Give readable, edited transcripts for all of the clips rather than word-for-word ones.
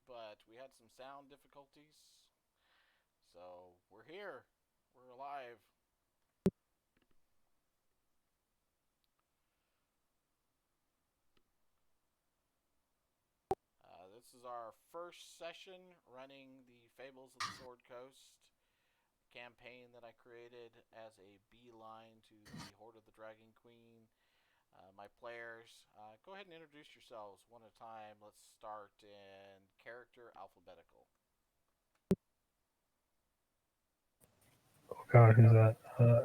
but we had some sound difficulties. So we're here. We're alive. This is our first session running the Fables of the Sword Coast campaign that I created as a beeline to the Horde of the Dragon Queen. My players, go ahead and introduce yourselves one at a time. Let's start in character alphabetical. Oh God, who's that?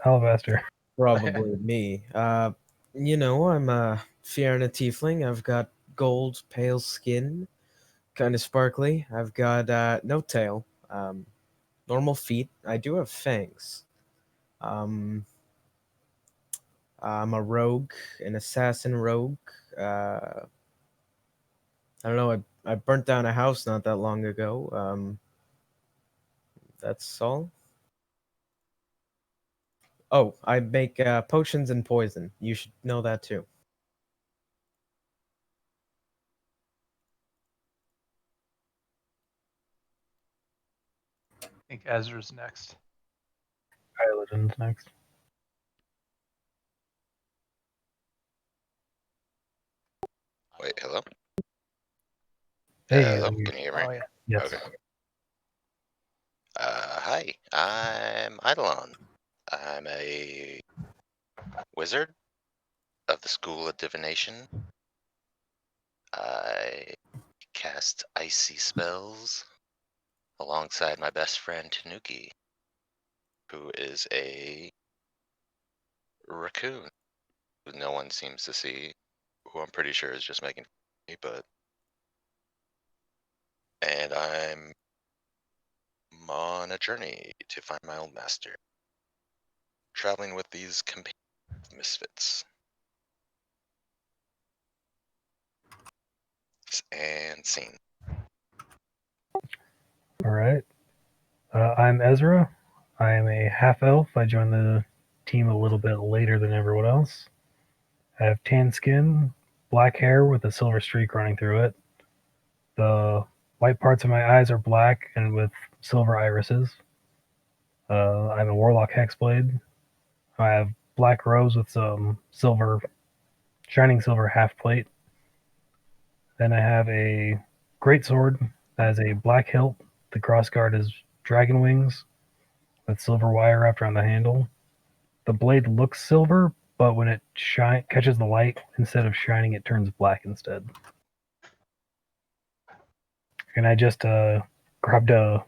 Alabaster. Probably me. I'm a Fiona Tiefling. I've got gold, pale skin, kind of sparkly. I've got no tail, normal feet. I do have fangs. Um, I'm a rogue, an assassin rogue. Uh, I don't know. I burnt down a house not that long ago. That's all. Oh, I make potions and poison. You should know that too. I think Ezra's next. Paladin's next. Wait, hello? Hey, Hello, can you hear me? Oh, yeah. yes. Okay. Hi, I'm Eidolon. I'm a wizard of the School of Divination. I cast icy spells alongside my best friend Tanuki, who is a raccoon who no one seems to see, who I'm pretty sure is just making me, but and I'm on a journey to find my old master, traveling with these companions of misfits. And scene. All right. I'm Ezra. I am a half elf. I joined the team a little bit later than everyone else. I have tan skin, black hair with a silver streak running through it. The white parts of my eyes are black and with silver irises. I'm a warlock hexblade. I have black robes with some silver, shining silver half plate. Then I have a great sword that has a black hilt. The crossguard is dragon wings with silver wire wrapped around the handle. The blade looks silver, but when it catches the light, instead of shining, it turns black instead. And I just grabbed a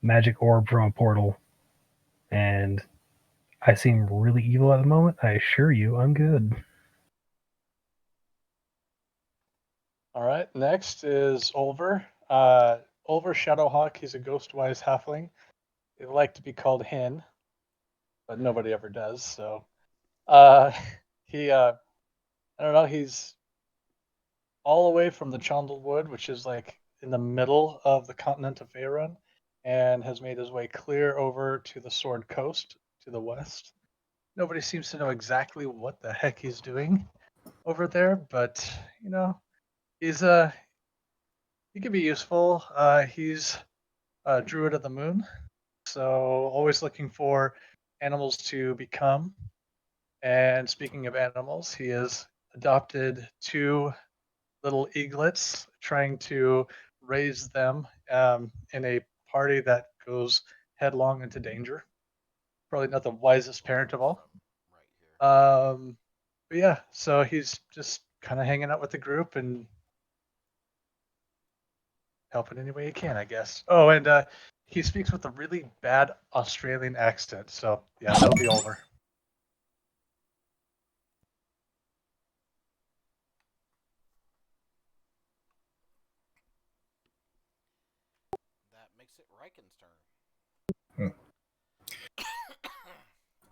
magic orb from a portal, and I seem really evil at the moment. I assure you, I'm good. All right. Next is Ulver. Ulver Shadowhawk. He's a ghost-wise halfling. They like to be called Hin, but nobody ever does. So, uh, he, I don't know. He's all the way from the Chondlewood, which is like in the middle of the continent of Faerun, and has made his way clear over to the Sword Coast to the west. Nobody seems to know exactly what the heck he's doing over there, but he's he can be useful. He's a druid of the moon, so always looking for animals to become. And speaking of animals, he has adopted two little eaglets, trying to raise them in a party that goes headlong into danger. Probably not the wisest parent of all. Right here. But yeah, so he's just kind of hanging out with the group and helping any way he can, I guess. Oh, and he speaks with a really bad Australian accent. So yeah, that'll be over. That makes it Riken's turn.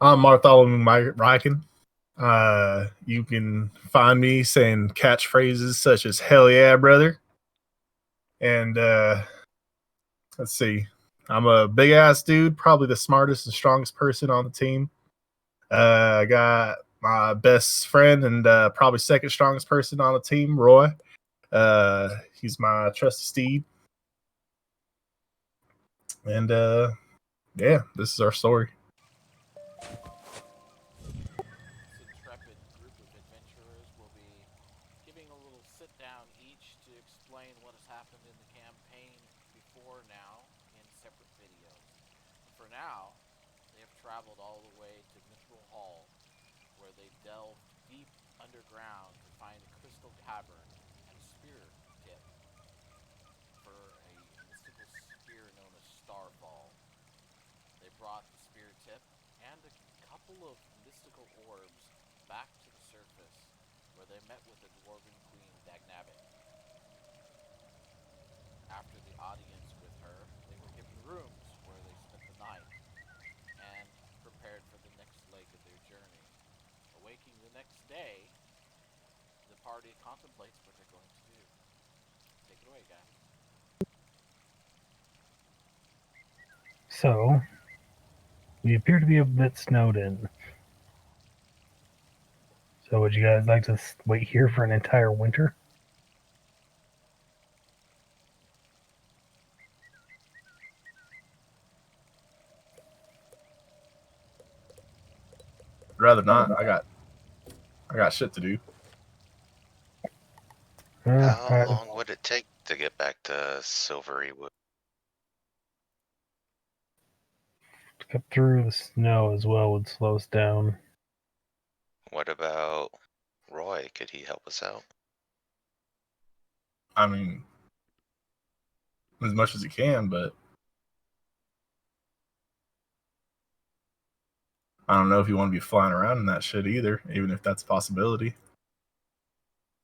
I'm Bartholomew Riken. You can find me saying catchphrases such as "Hell yeah, brother," and let's see. I'm a big ass dude, probably the smartest and strongest person on the team. I got my best friend and probably second strongest person on the team, Roy. He's my trusty steed. And yeah, this is our story. This intrepid group of adventurers will be giving a little sit down each to explain what has happened in the campaign before now in separate videos. But for now, they have traveled all the way to Mithril Hall, where they delved deep underground to find a crystal cavern and a spear tip for a mystical spear known as Starfall. They brought the spear tip and a couple of mystical orbs back to the surface, where they met with the dwarven queen Dagnavik. After the audience with her, they were given rooms where they spent the night and prepared for the next leg of their journey. Awaking the next day, the party contemplates what they're going to do. Take it away, guys. So, we appear to be a bit snowed in. So, would you guys like to wait here for an entire winter? Rather not. I got shit to do. How long would it take to get back to Silvery Wood? To cut through the snow as well would slow us down. What about Roy? Could he help us out? I mean, as much as he can, but I don't know if you want to be flying around in that shit either, even if that's a possibility.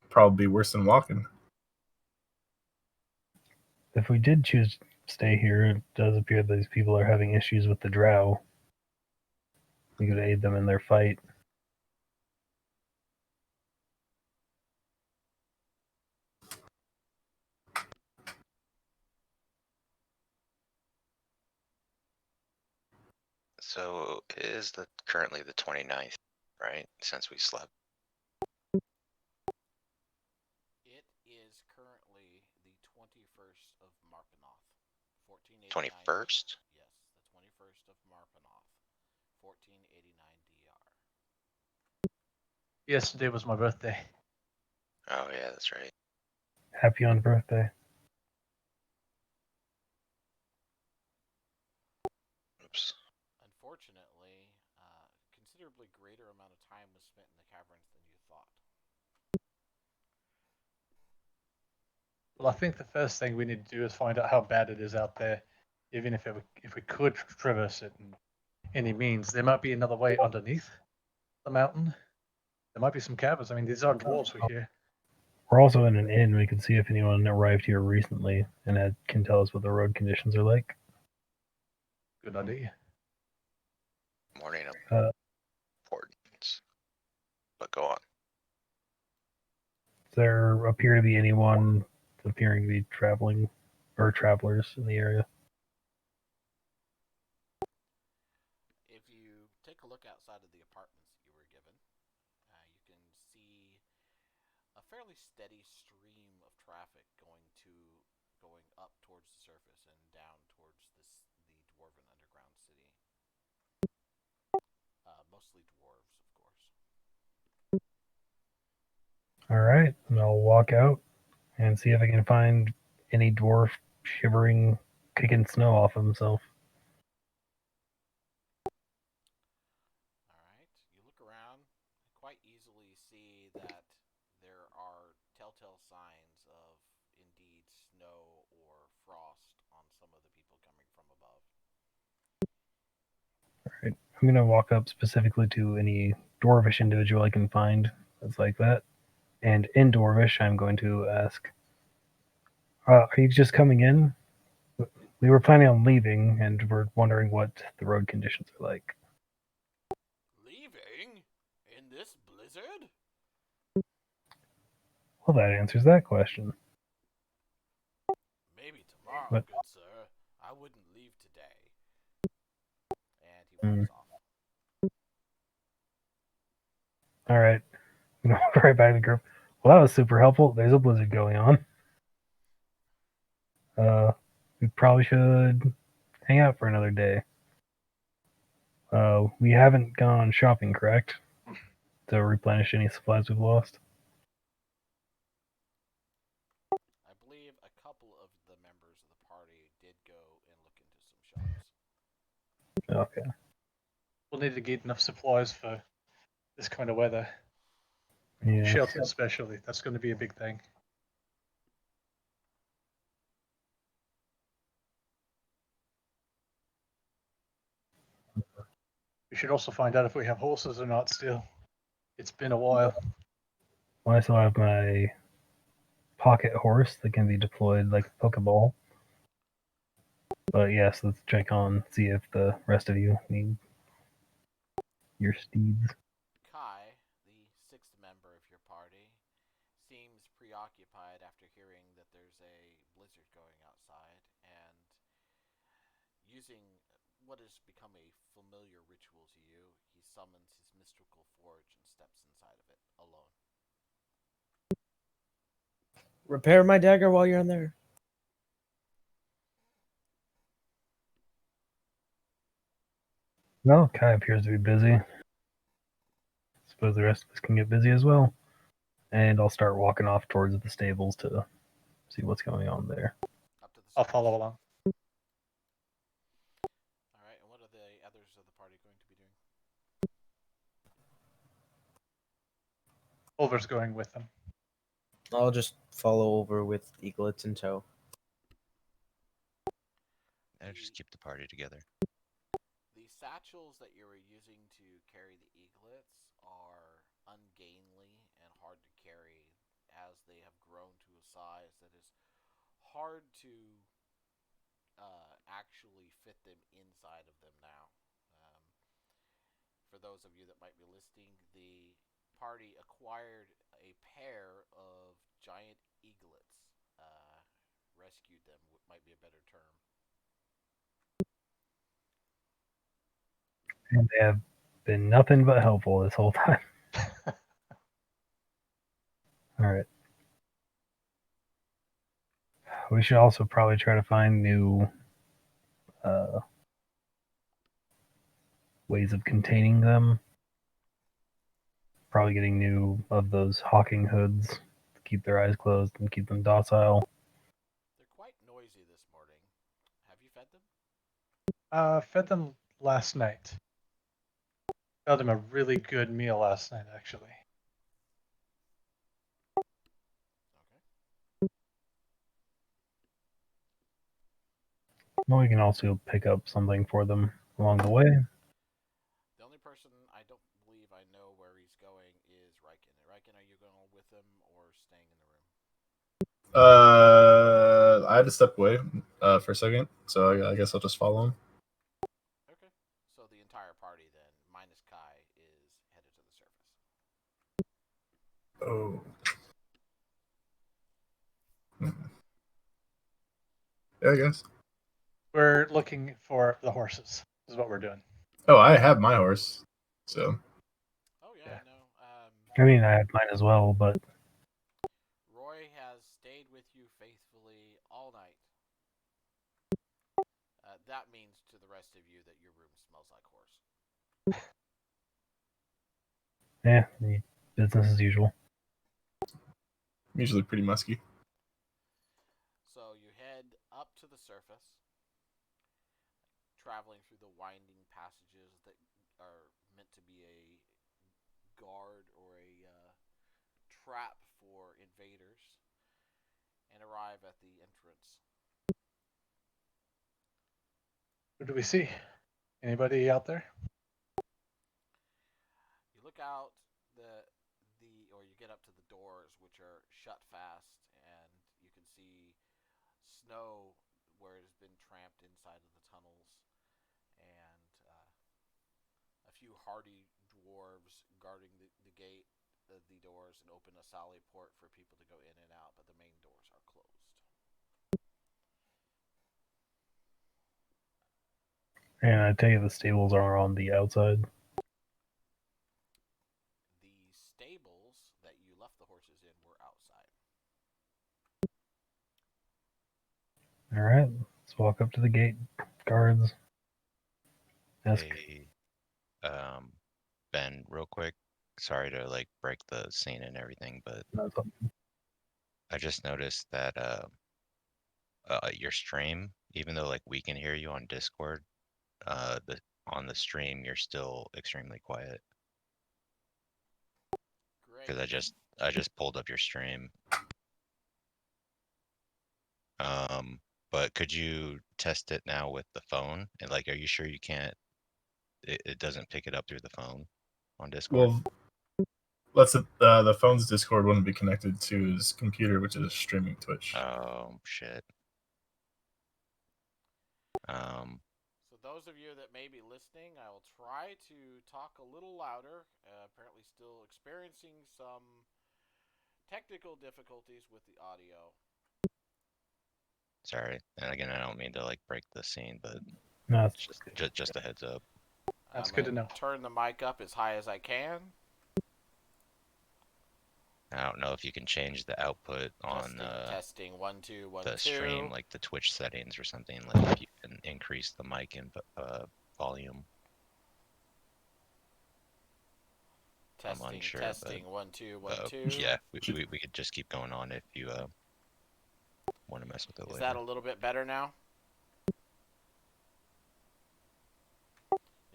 Probably be worse than walking. If we did choose to stay here, it does appear that these people are having issues with the drow. We could aid them in their fight. So it is currently the 29th, right? Since we slept. It is currently the 21st of Marpenoth, 1489. 21st? Yes, the 21st of Marpenoth, 1489 DR. Yesterday was my birthday. Oh yeah, that's right. Happy on birthday. Oops. Unfortunately, considerably greater amount of time was spent in the caverns than you thought. Well, I think the first thing we need to do is find out how bad it is out there. Even if we could traverse it in any means, there might be another way underneath the mountain. There might be some caverns. I mean, these are dwarves we hear. We're also in an inn. We can see if anyone arrived here recently and can tell us what the road conditions are like. Good idea. Morning of Uh, importance. But go on. Does there appear to be anyone appearing to be traveling or travelers in the area? If you take a look outside of the apartments that you were given, you can see a fairly steady stream of traffic going up towards the surface and down towards the dwarven underground city. Mostly dwarves, of course. All right, and I'll walk out and see if I can find any dwarf shivering, kicking snow off of himself. All right, you look around and quite easily see that there are telltale signs of indeed snow or frost on some of the people coming from above. All right, I'm gonna walk up specifically to any dwarvish individual I can find that's like that, and in dwarvish, I'm going to ask, "Are you just coming in? We were planning on leaving, and we're wondering what the road conditions are like." Leaving? In this blizzard? Well, that answers that question. Maybe tomorrow, But- good sir. I wouldn't leave today. And he Hmm. walks off. All right, I'm gonna walk right back to the group. Well, that was super helpful. There's a blizzard going on. We probably should hang out for another day. We haven't gone shopping, correct? To replenish any supplies we've lost. I believe a couple of the members of the party did go and look into some shops. Okay. We'll need to get enough supplies for this kind of weather. Yeah. Shelter especially. That's going to be a big thing. We should also find out if we have horses or not still. It's been a while. Well, I still have my pocket horse that can be deployed like a Pokeball. But yes, let's check on, see if the rest of you need your steeds. Kai, the sixth member of your party, seems preoccupied after hearing that there's a blizzard going outside, and using what has become a familiar ritual to you, he summons his mystical forge and steps inside of it alone. Repair my dagger while you're in there. Well, Kai appears to be busy. Suppose the rest of us can get busy as well. And I'll start walking off towards the stables to see what's going on there. Up to the I'll surface. follow along. Alright, and what are the others of the party going to be doing? Ulver's going with them. I'll just follow over with eaglets in tow. And just keep the party together. The satchels that you were using to carry the eaglets are ungainly and hard to carry as they have grown to a size that is hard to actually fit them inside of them now. For those of you that might be listening, the party acquired a pair of giant eaglets. Rescued them might be a better term. And they have been nothing but helpful this whole time. Alright. We should also probably try to find new ways of containing them. Probably getting new of those hawking hoods to keep their eyes closed and keep them docile. They're quite noisy this morning. Have you fed them? Fed them last night. Fed them a really good meal last night, actually. Okay. Well, we can also pick up something for them along the way. The only person I don't believe I know where he's going is Riken. Riken, are you going with him or staying in the room? I had to step away for a second, so I guess I'll just follow him. Okay. So the entire party then, minus Kai, is headed to the surface. Oh. Yeah, I guess. We're looking for the horses, is what we're doing. Oh, I have my horse, so. Oh yeah, Yeah. I know. I mean, I had mine as well, but Roy has stayed with you faithfully all night. That means to the rest of you that your room smells like horse. yeah, business as usual. Usually pretty musky. So you head up to the surface, traveling through the winding passages that are meant to be a guard or a trap for invaders, and arrive at the entrance. Who do we see? Anybody out there? You look out or you get up to the doors, which are shut fast, and you can see snow where it has been tramped inside of the tunnels, and a few hardy dwarves guarding the gate, the doors, and open a sally port for people to go in and out, but the main doors are closed. And I tell you, the stables are on the outside. The stables that you left the horses in were outside. All right, let's walk up to the gate. guards. Ask. Hey, Ben, real quick. Sorry to like break the scene and everything, but That's all. I just noticed that your stream, even though like we can hear you on Discord, the on the stream you're still extremely quiet. Great. Because I just pulled up your stream. But could you test it now with the phone? And like, are you sure you can't? It doesn't pick it up through the phone on Discord. Well, the phone's Discord wouldn't be connected to his computer, which is streaming Twitch. Oh shit. So those of you that may be listening, I will try to talk a little louder. Apparently still experiencing some technical difficulties with the audio. Sorry. And again, I don't mean to like break the scene, but No, it's just a heads up. That's I'm good to gonna know. Turn the mic up as high as I can. I don't know if you can change the output on Testing 1 2 1 the 2. stream, like the Twitch settings or something. Like if you can increase the mic and volume. I'm unsure, Testing but 1 2 1 2. yeah, we could just keep going on if you want to mess with it Is later. that a little bit better now?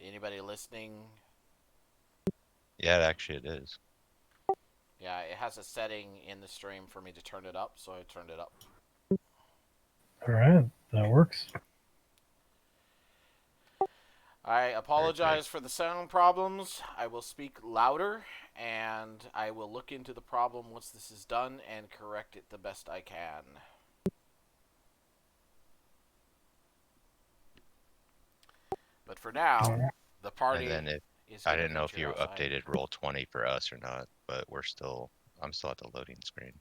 Anybody listening? Yeah, actually it is. Yeah, it has a setting in the stream for me to turn it up, so I turned it up. all right. That works. I apologize for the sound problems. I will speak louder, and I will look into the problem once this is done and correct it the best I can. But for now, the party And then is I gonna didn't know if venture you outside. updated Roll20 for us or not, but I'm still at the loading screen,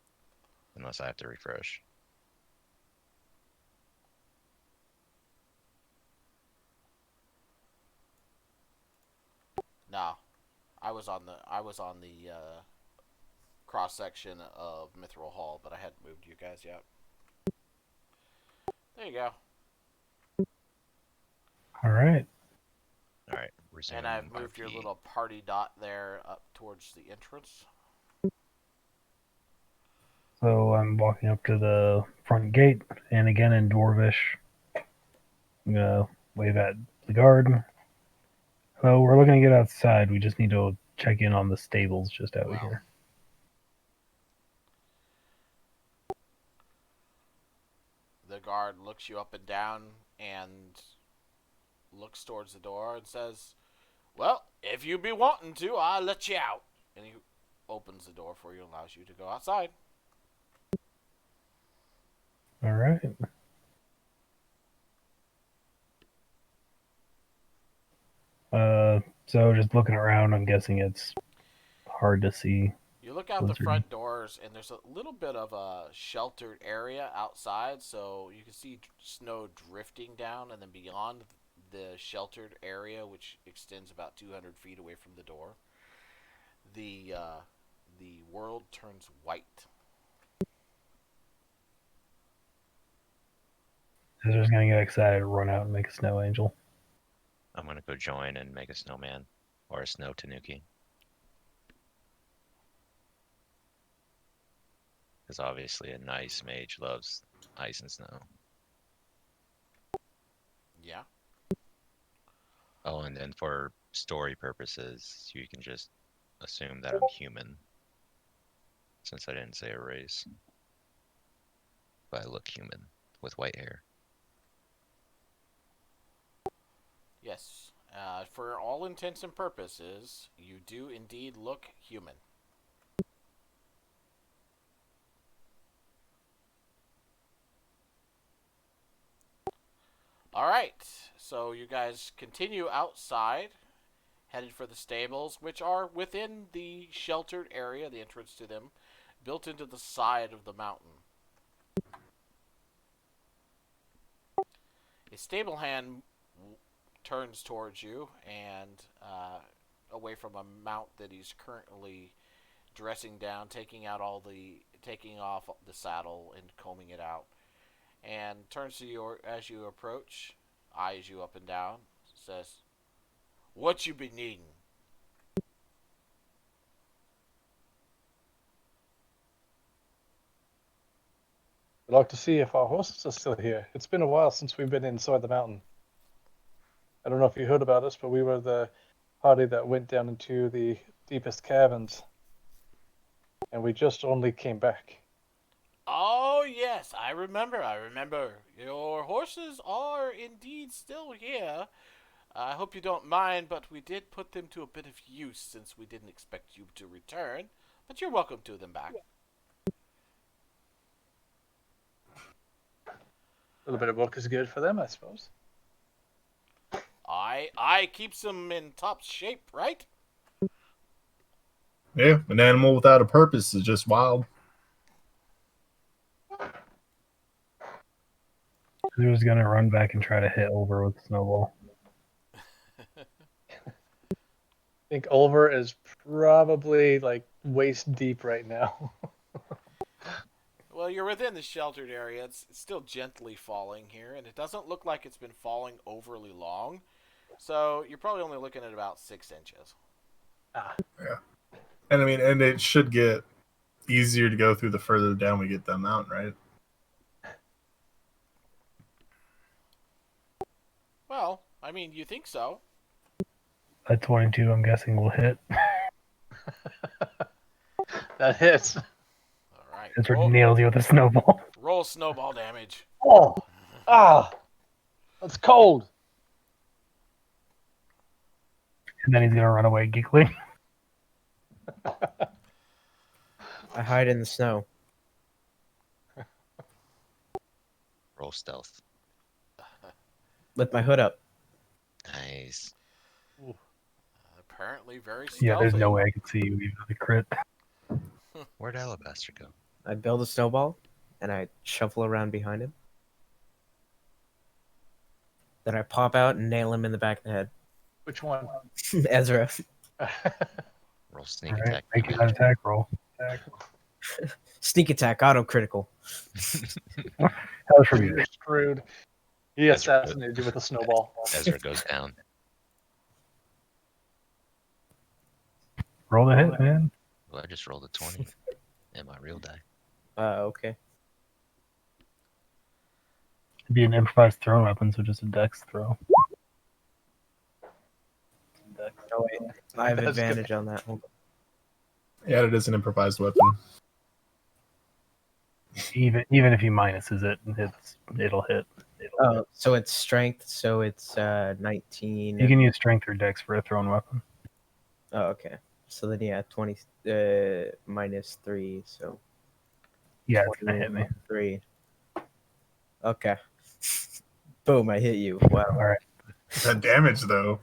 unless I have to refresh. No, I was on the cross section of Mithril Hall, but I hadn't moved you guys yet. There you go. All right. All right, resume. And I've moved your little party dot there up towards the entrance. So I'm walking up to the front gate, and again in Dwarvish, I'm gonna wave at the guard. Well, we're looking to get outside. We just need to check in on the stables just out here. The guard looks you up and down and looks towards the door and says, "Well, if you be wanting to, I'll let you out." And he opens the door for you and allows you to go outside. All right. So just looking around, I'm guessing it's hard to see. You look out the front doors, and there's a little bit of a sheltered area outside, so you can see snow drifting down, and then beyond the sheltered area, which extends about 200 feet away from the door, the world turns white. Ezra's gonna get excited, run out, and make a snow angel. I'm gonna go join and make a snowman or a snow tanuki. Because obviously a nice mage loves ice and snow. Yeah. Oh, and then for story purposes, you can just assume that I'm human. Since I didn't say a race. But I look human with white hair. Yes. For all intents and purposes, you do indeed look human. Alright, so you guys continue outside, headed for the stables, which are within the sheltered area, the entrance to them, built into the side of the mountain. A stable hand turns towards you and away from a mount that he's currently dressing down, taking off the saddle and combing it out, and turns to you as you approach. eyes you up and down, says, "What you been needing?" I'd like to see if our horses are still here. It's been a while since we've been inside the mountain. I don't know if you heard about us, but we were the party that went down into the deepest caverns, and we just only came back. Oh, yes, I remember. Your horses are indeed still here. I hope you don't mind, but we did put them to a bit of use since we didn't expect you to return. But you're welcome to them back. A little bit of work is good for them, I suppose. I keeps them in top shape, right? Yeah, an animal without a purpose is just wild. He was going to run back and try to hit over with a snowball. I think Oliver is probably like waist deep right now. Well, you're within the sheltered area. It's still gently falling here, and it doesn't look like it's been falling overly long. So you're probably only looking at about 6 inches. Yeah. And I mean, and it should get easier to go through the further down we get that mountain, right? Well, I mean, you think so. A 22, I'm guessing, will hit. That hits. All right. Ezra nails you with a snowball. Roll snowball damage. Oh, that's cold. And then he's going to run away giggling. I hide in the snow. Roll stealth. With my hood up. Nice. Apparently very stealthy. Yeah, there's no way I can see you even with a crit. Where'd Alabaster go? I build a snowball, and I shuffle around behind him. Then I pop out and nail him in the back of the head. Which one? Ezra. Roll sneak All right, attack. make an attack roll. Sneak attack, auto critical. Hell for you. You're screwed. He assassinated you with a snowball. Ezra goes down. Roll the hit, man. Well, I just rolled a 20 in my real die. Okay. It'd be an improvised throw weapon, so just a dex throw. Dex. Oh, wait. I have That's advantage on that. Hold Yeah, it is an improvised weapon. Even if he minuses it, it'll hit. on. Oh, so it's strength, so it's 19. You can use strength or dex for a thrown weapon. Oh, okay. So then, yeah, 20 minus 3, so Yeah, it's gonna hit me. 3. Okay. Boom, I hit you. Wow. All right. That damage, though.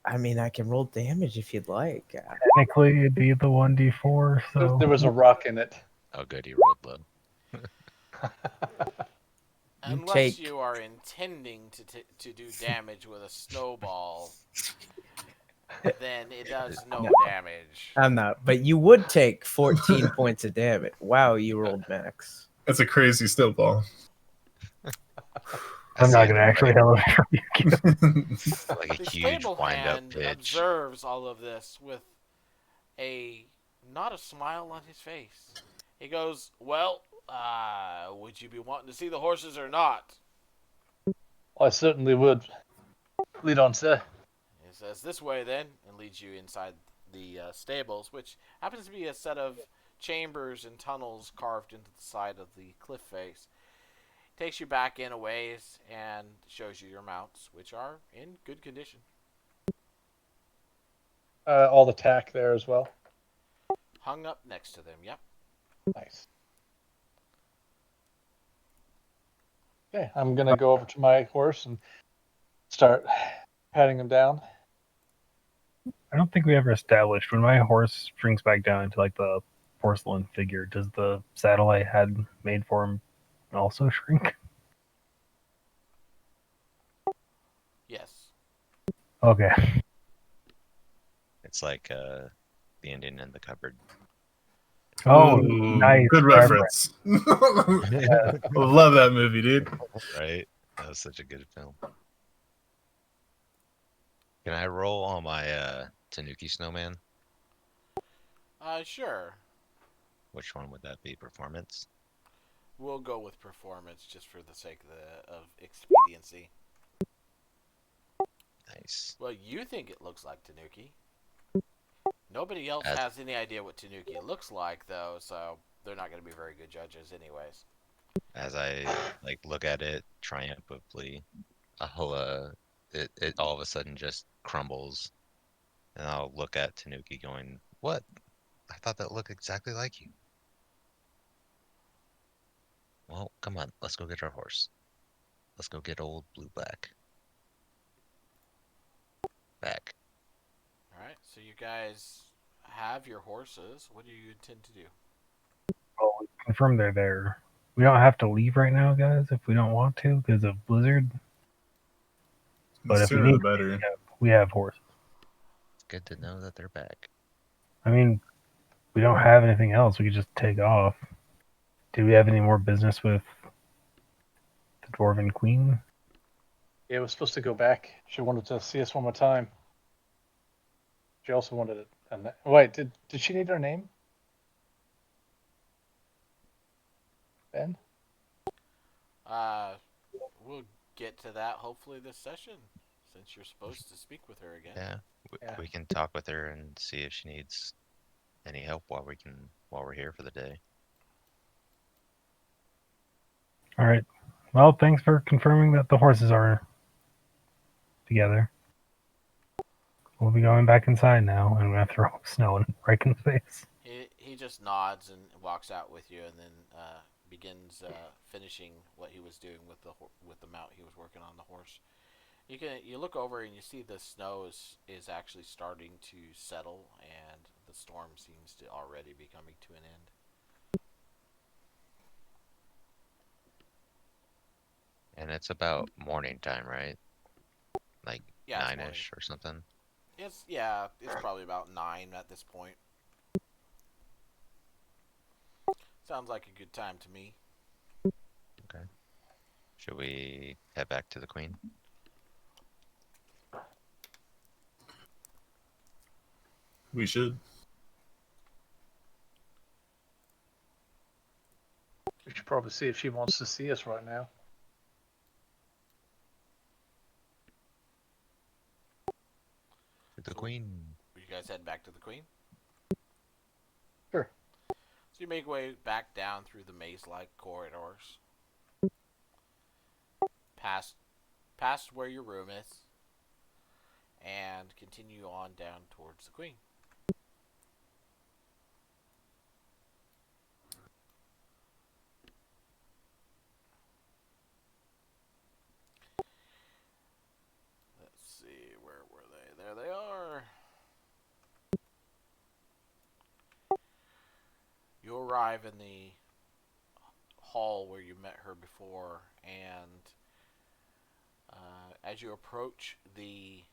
I mean, I can roll damage if you'd like. Technically, it'd be the 1d4. So There was a rock in it. Oh, good, he rolled low. Unless take- you are intending to do damage with a snowball, then it does no damage. I'm not, but you would take 14 points of damage. Wow, you rolled max. That's a crazy snowball. I'm not gonna actually hell rebuke you. Like a The huge stable wind-up hand pitch. observes all of this with not a smile on his face. He goes, "Well, would you be wanting to see the horses or not?" I certainly would. Lead on, sir. He says, "This way, then," and leads you inside the stables, which happens to be a set of chambers and tunnels carved into the side of the cliff face. Takes you back in a ways and shows you your mounts, which are in good condition. All the tack there as well. Hung up next to them, yep. Nice. Okay, I'm gonna go over to my horse and start patting him down. I don't think we ever established when my horse shrinks back down into like the porcelain figure. Does the saddle I had made for him also shrink? Yes. Okay. It's like the Indian in the cupboard. Oh, Ooh, nice. Good reference. Love that movie, dude. Right? That was such a good film. Can I roll on my Tanuki snowman? Sure. Which one would that be? Performance? We'll go with performance just for the sake of expediency. Nice. Well, you think it looks like Tanuki. Nobody else As has any idea what Tanuki looks like, though, so they're not going to be very good judges, anyways. as I like look at it triumphantly, it all of a sudden just crumbles, and I'll look at Tanuki going, "What? I thought that looked exactly like you." Well, come on, let's go get our horse. Let's go get old Blue Black back. All right, so you guys have your horses. What do you intend to do? Well, we confirmed they're there. We don't have to leave right now, guys, if we don't want to because of Blizzard. The But if we sooner need the to, better. we have horses. It's good to know that they're back. I mean, we don't have anything else. We could just take off. Do we have any more business with the Dwarven Queen? Yeah, we're supposed to go back. She wanted to see us one more time. She also wanted it. Wait, did she need her name? Ben? We'll get to that hopefully this session, since you're supposed to speak with her again. Yeah, Yeah. we can talk with her and see if she needs any help while we're here for the day. All right. Well, thanks for confirming that the horses are together. We'll be going back inside now, and we're gonna throw snow in Riken's face. He just nods and walks out with you, and then begins finishing what he was doing with the mount he was working on the horse. You look over and you see the snow is actually starting to settle, and the storm seems to already be coming to an end. And it's about morning time, right? Like Yeah, it's morning. 9-ish or something. It's probably about 9 at this point. Sounds like a good time to me. Okay. Should we head back to the Queen? We should. We should probably see if she wants to see us right now. To the Queen. You guys head back to the Queen? Sure. So you make way back down through the maze-like corridors, past where your room is, and continue on down towards the Queen. Let's see, where were they? There they are. You arrive in the hall where you met her before, and as you approach the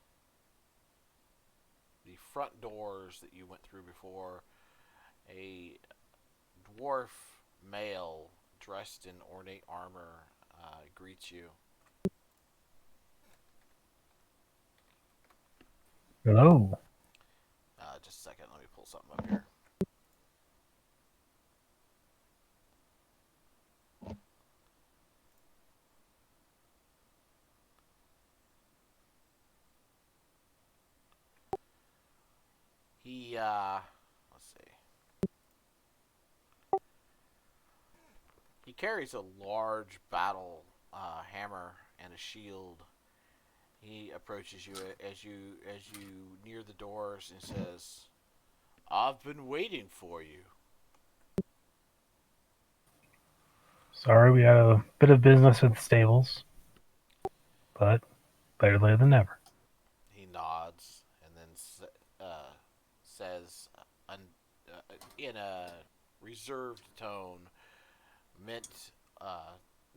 front doors that you went through before, a dwarf male dressed in ornate armor greets you. Hello. Just a second, let me pull something up here. Let's see. He carries a large battle hammer and a shield. He approaches you as you near the doors and says, "I've been waiting for you." Sorry, we had a bit of business with the stables, but better later than never. He nods and then says, in a reserved tone, meant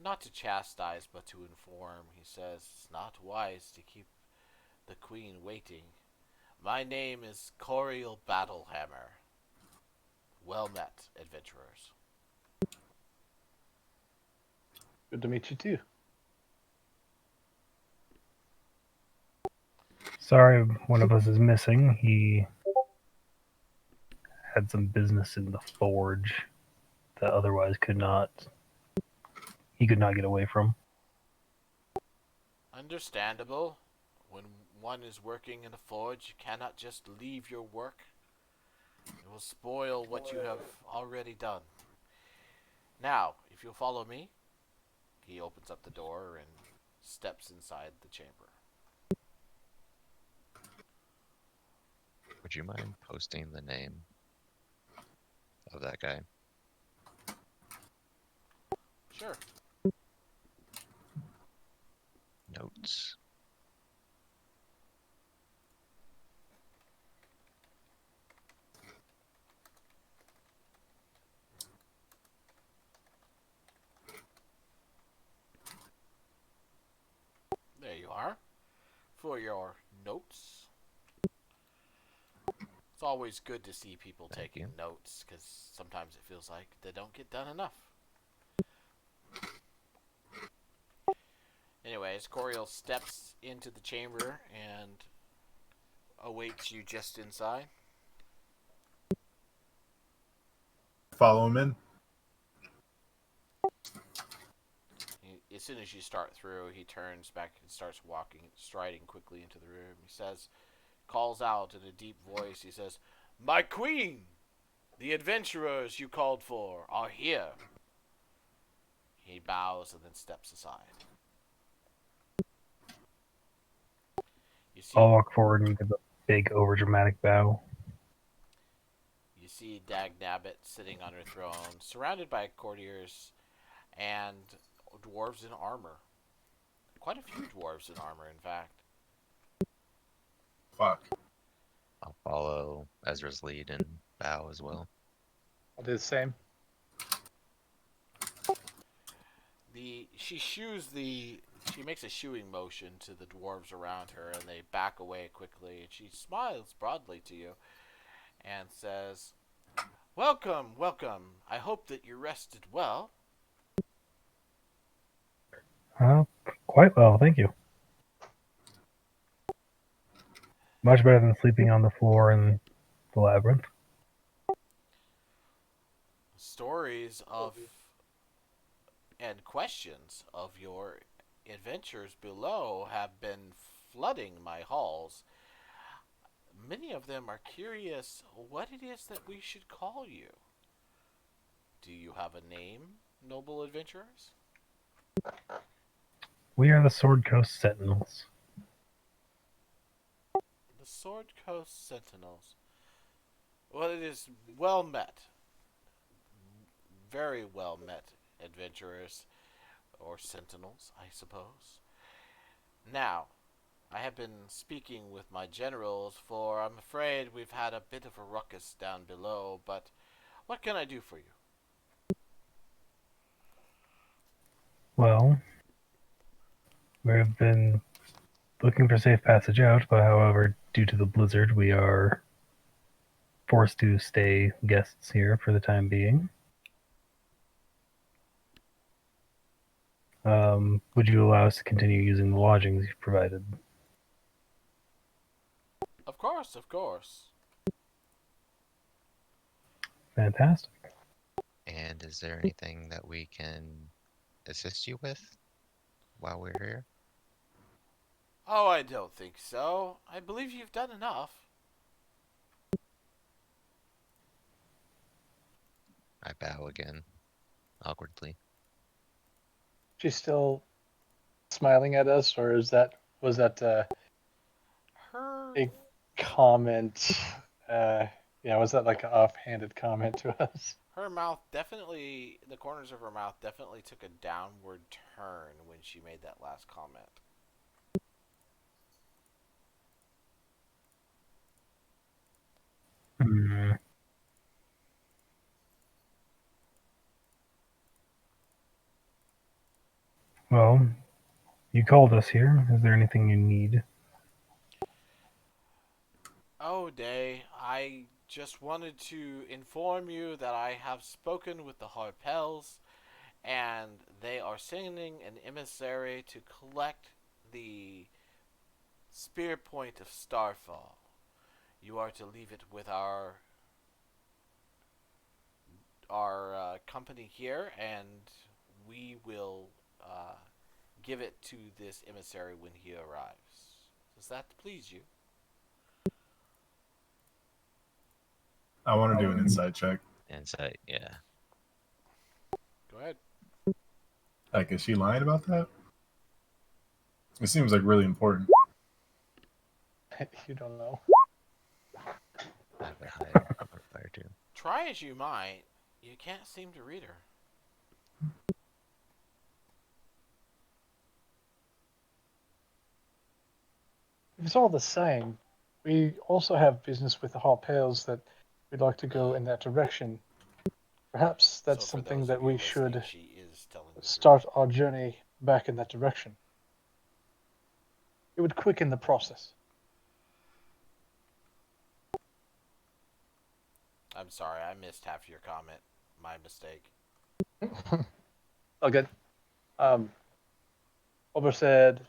not to chastise but to inform. He says, "It's not wise to keep the Queen waiting. My name is Coriel Battlehammer. Well met, adventurers." Good to meet you too. Sorry, one of us is missing. He had some business in the forge that otherwise he could not get away from. Understandable. When one is working in a forge, you cannot just leave your work. It will spoil what you have already done. Now, if you'll follow me, he opens up the door and steps inside the chamber. Would you mind posting the name of that guy? Sure. Notes. There you are. For your notes. It's always good to see people Thank taking you. notes, because sometimes it feels like they don't get done enough. Anyways, Coriel steps into the chamber and awaits you just inside. Follow him in. As soon as you start through, he turns back and starts striding quickly into the room. He calls out in a deep voice, he says, "My queen! The adventurers you called for are here." He bows and then steps aside. You see, I'll walk forward and give a big, overdramatic bow. you see Dag Nabbit sitting on her throne, surrounded by courtiers and dwarves in armor. Quite a few dwarves in armor, in fact. Fuck. I'll follow Ezra's lead and bow as well. I'll do the same. She makes a shooing motion to the dwarves around her, and they back away quickly. And she smiles broadly to you and says, "Welcome, welcome. I hope that you rested well." Quite well, thank you. Much better than sleeping on the floor in the labyrinth. Stories of and questions of your adventures below have been flooding my halls. Many of them are curious what it is that we should call you. Do you have a name, noble adventurers? We are the Sword Coast Sentinels. The Sword Coast Sentinels. Well, it is well met. Very well met, adventurers. Or sentinels, I suppose. Now, I have been speaking with my generals, for I'm afraid we've had a bit of a ruckus down below, but what can I do for you? Well, we've been looking for safe passage out, but however, due to the blizzard, we are forced to stay guests here for the time being. Would you allow us to continue using the lodgings you've provided? Of course, of course. Fantastic. And is there anything that we can assist you with while we're here? Oh, I don't think so. I believe you've done enough. I bow again, awkwardly. She's still smiling at us, or was that Her a comment? Was that like an offhanded comment to us? her mouth definitely, the corners of her mouth definitely took a downward turn when she made that last comment. Hmm. Well, you called us here. Is there anything you need? Oh, Day, I just wanted to inform you that I have spoken with the Harpels, and they are sending an emissary to collect the Spear Point of Starfall. You are to leave it with our company here, and we will give it to this emissary when he arrives. Does that please you? I want to do an insight check. Insight, yeah. Go ahead. Like, is she lying about that? It seems like really important. You don't know. I have a high modifier too. Try as you might, you can't seem to read her. If it's all the same, we also have business with the Harpales that we'd like to go in that direction. Perhaps that's So for something those that of you we listening, should she is telling the start truth. our journey back in that direction. It would quicken the process. I'm sorry, I missed half your comment. My mistake. Oh, good. Ober said,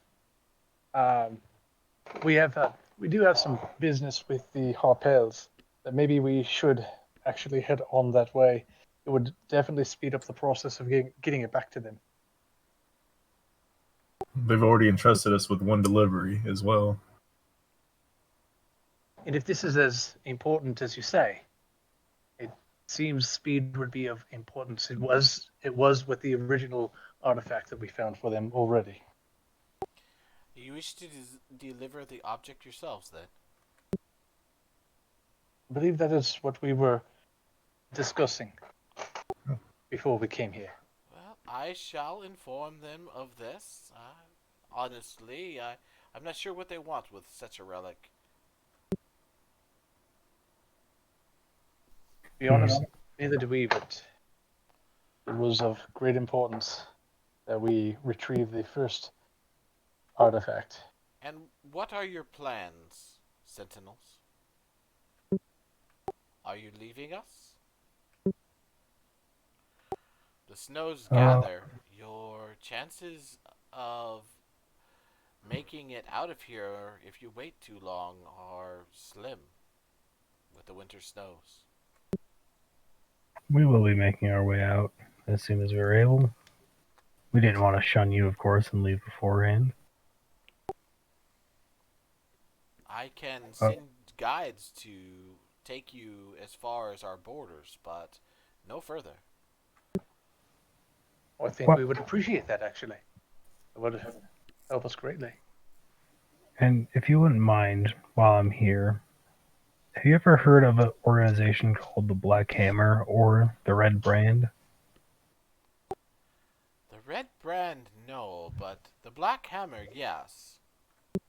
we do have some business with the Harpels that maybe we should actually head on that way. It would definitely speed up the process of getting it back to them. They've already entrusted us with one delivery as well. And if this is as important as you say, it seems speed would be of importance. It was with the original artifact that we found for them already. You wish to deliver the object yourselves, then? I believe that is what we were discussing before we came here. Well, I shall inform them of this. Honestly, I'm not sure what they want with such a relic. To be honest, neither do we, but it was of great importance that we retrieve the first artifact. And what are your plans, Sentinels? Are you leaving us? The snows gather. Your chances of making it out of here, if you wait too long, are slim with the winter snows. We will be making our way out as soon as we're able. We didn't want to shun you, of course, and leave beforehand. I can send guides to take you as far as our borders, but no further. I think we would appreciate that, actually. It would help us greatly. And if you wouldn't mind, while I'm here, have you ever heard of an organization called the Black Hammer or the Red Brand? The red brand, no, but the black hammer, yes. I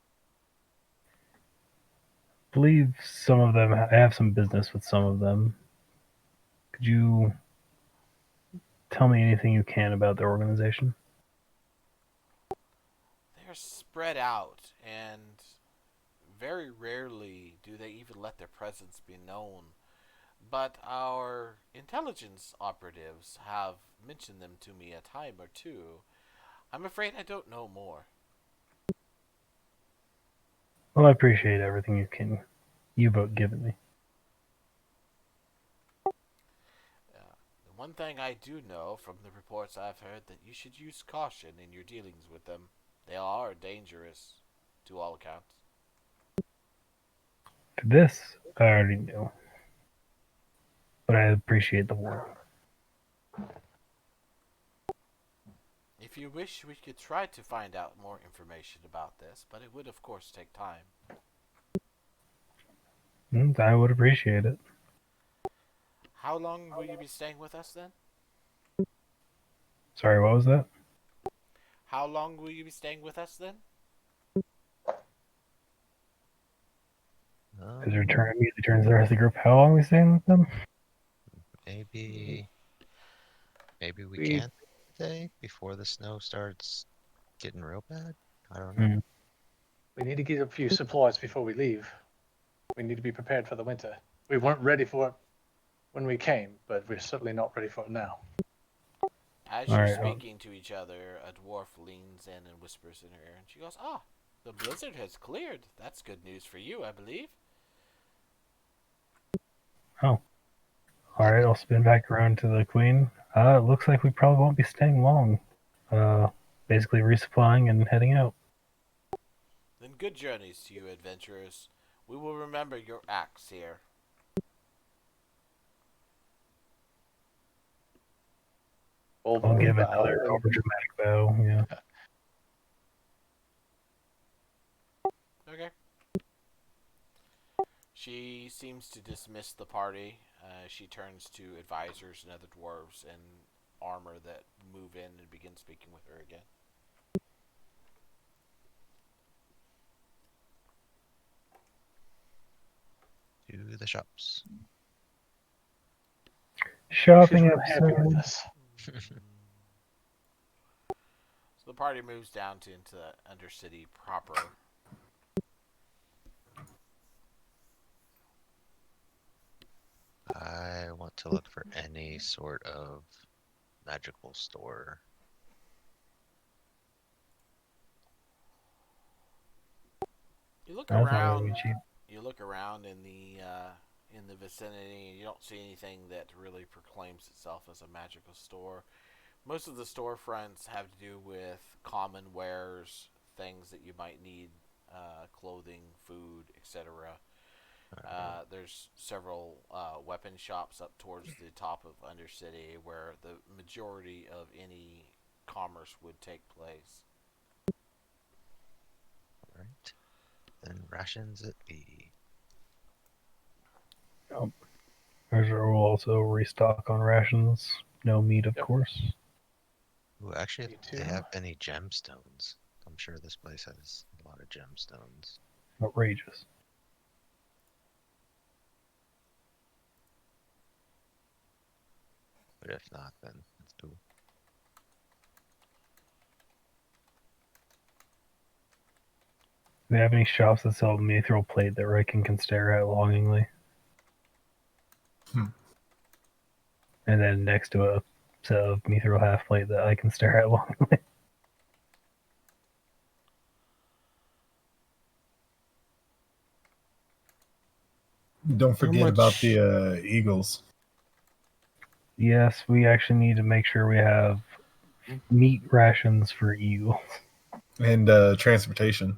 believe some of them, I have some business with some of them. Could you tell me anything you can about their organization? They're spread out, and very rarely do they even let their presence be known. But our intelligence operatives have mentioned them to me a time or two. I'm afraid I don't know more. Well, I appreciate everything you've given me. The one thing I do know from the reports I've heard that you should use caution in your dealings with them. They are dangerous, to all accounts. This, I already knew. But I appreciate the warning. If you wish, we could try to find out more information about this, but it would, of course, take time. I would appreciate it. How long will you be staying with us then? Sorry, what was that? How long will you be staying with us then? His return immediately turns to the rest of the group. How long are we staying with them? Maybe we can stay before the snow starts getting real bad. I don't know. We need to get a few supplies before we leave. We need to be prepared for the winter. We weren't ready for it when we came, but we're certainly not ready for it now. As you're speaking to each other, a dwarf leans in and whispers in her ear, and she goes, "Ah, The blizzard has cleared. That's good news for you, I believe. Oh. Alright, I'll spin back around to the queen. It looks like we probably won't be staying long. Basically resupplying and heading out. Then good journeys to you, adventurers. We will remember your acts here. Olver I'll will give bow another and- overdramatic bow, yeah. Okay. She seems to dismiss the party. She turns to advisors and other dwarves in armor that move in and begin speaking with her again. To the shops. Shopping She's happy with episode. us. So the party moves down into Undercity proper. I want to look for any sort of magical store. You look That's not gonna around. be cheap. You look around in the vicinity, and you don't see anything that really proclaims itself as a magical store. Most of the storefronts have to do with common wares, things that you might need, clothing, food, etc. There's several weapon shops up towards the top of Undercity where the majority of any commerce would take place. Alright. Then rations it be. Treasure will also restock on rations. No meat, of Yep. course. Ooh, actually, Me if they too. have any gemstones. I'm sure this place has a lot of gemstones. Outrageous. But if not, then let's do. Do they have any shops that sell mithril plate that Riken can stare at longingly? Hmm. And then next to a set of mithril half plate that I can stare at longingly. Don't forget about much- the eagles. Yes, we actually need to make sure we have meat rations for eagles. And transportation.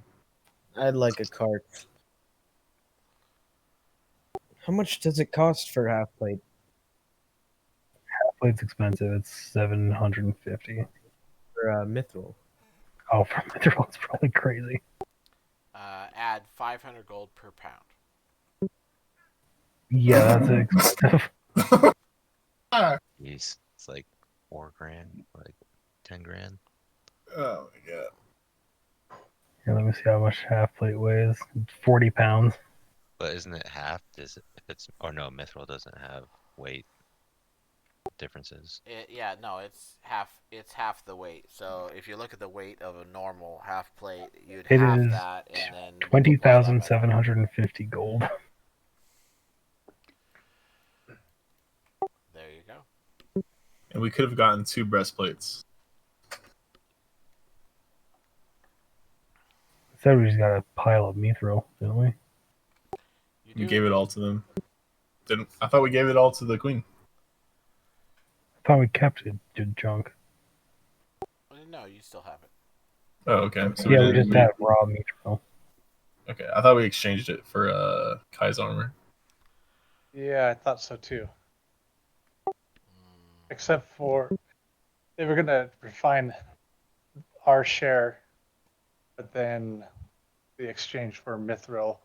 I'd like a cart. How much does it cost for half plate? Half plate's expensive. It's 750. For mithril? Oh, for mithril, it's probably crazy. Add 500 gold per pound. Yeah, that's expensive. Jeez, it's like 4 grand, like 10 grand. Oh my god. Here, let me see how much half plate weighs. 40 pounds. But isn't it half? Is it, if it's or no, mithril doesn't have weight differences. It's half. It's half the weight. So if you look at the weight of a normal half plate, you'd It half is that, and then multiply that by 20,750 gold. There you go. And we could have gotten 2 breastplates. Said we just got a pile of mithril, didn't we? You We do gave it all to them. Didn't I thought we gave it all to the queen. I thought we kept it, did junk. No, you still have it. Oh, okay. So Yeah, we didn't- just had raw mithril. Okay, I thought we exchanged it for Kai's armor. Yeah, I thought so too. Mm, Except for they were gonna refine our share, but then the exchange for mithril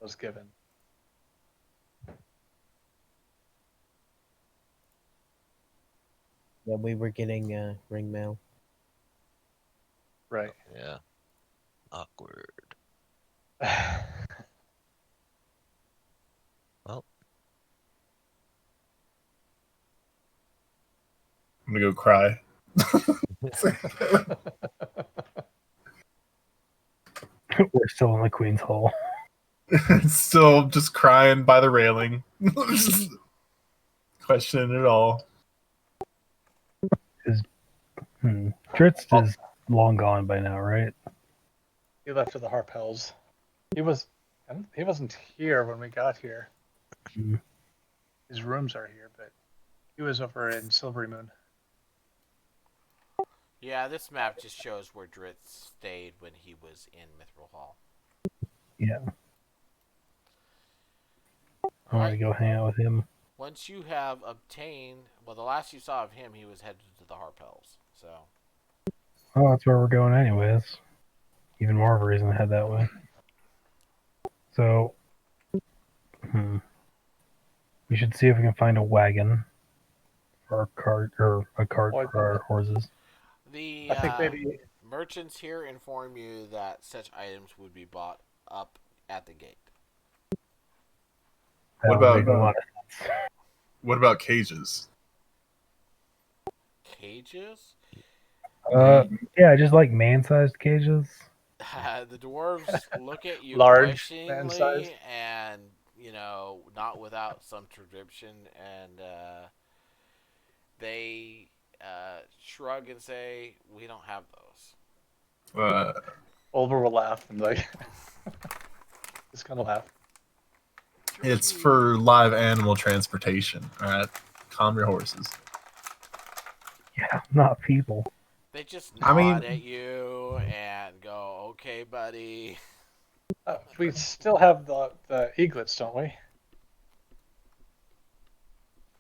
was given. Yeah, we were getting ring mail. Right. Yeah. Awkward. Well, I'm gonna go cry. We're still in the Queen's Hall. Still just crying by the railing. Questioning it all. Dritz is long gone by now, right? He left to the Harpels. He wasn't here when we got here. Mhm. His rooms are here, but he was over in Silvery Moon. Yeah, this map just shows where Dritz stayed when he was in Mithril Hall. Yeah. I want to Alright, go hang out with him. once you have obtained... Well, the last you saw of him, he was headed to the Harpels. So, Oh, that's where we're going anyways. Even more of a reason to head that way. So, we should see if we can find a wagon for our cart, or a cart Oh, for our horses. the I think maybe merchants here inform you that such items would be bought up at the gate. That What would about make a lot of sense. what about cages? Cages? Yeah, just like man-sized cages. The dwarves look at you large man-sized. questioningly and, not without some tradition, and they shrug and say, "We don't have those." Oliver will laugh and like, just gonna laugh. It's for live animal transportation. All right, calm your horses. Yeah, not people. They just I nod mean- at you and go, "Okay, buddy." We still have the eaglets, don't we?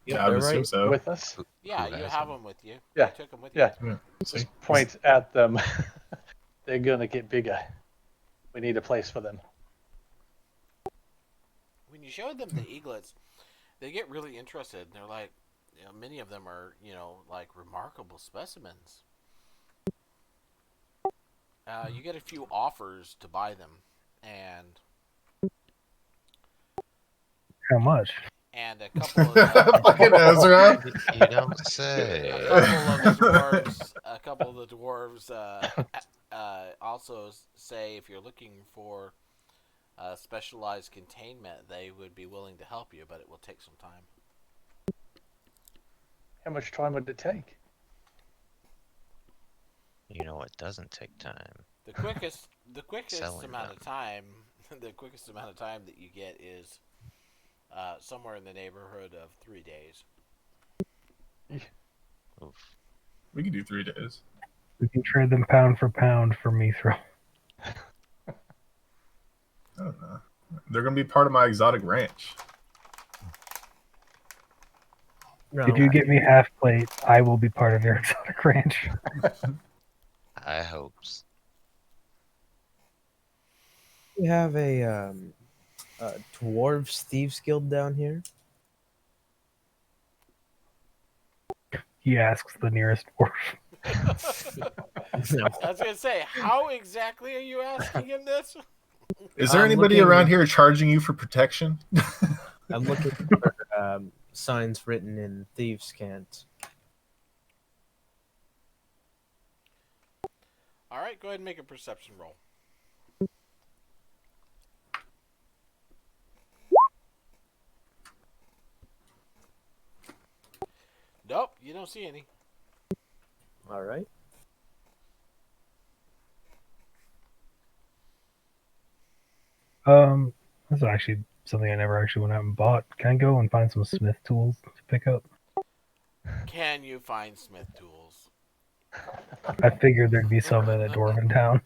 Yeah, I would They're assume right so. With us? Yeah, Who you has have them? them with you. Yeah, You took them with yeah. you. See? Just point at them. They're gonna get bigger. We need a place for them. When you showed them the eaglets, they get really interested. They're like, many of them are, like remarkable specimens. You get a few offers to buy them, and How much? a couple of Fucking Ezra. You don't say. a couple of the dwarves also say if you're looking for specialized containment, they would be willing to help you, but it will take some time. How much time would it take? You know what doesn't take time? The quickest Selling amount them. of time, the quickest amount of time that you get is somewhere in the neighborhood of 3 days. Oof. We could do 3 days. We can trade them pound for pound for Mithril. I don't know. They're gonna be part of my exotic ranch. No, If you get me half plate, I will be part of your exotic ranch. I hopes. we have a dwarves thieves guild down here. He asks the nearest dwarf. No. I was gonna say, how exactly are you asking him this? Is there I'm anybody looking- around here charging you for protection? I'm looking for signs written in thieves' cant. All right, go ahead and make a perception roll. Nope, you don't see any. All right. This is actually something I never actually went out and bought. Can I go and find some smith tools to pick up? Can you find smith tools? I figured there'd be some in a dwarven town.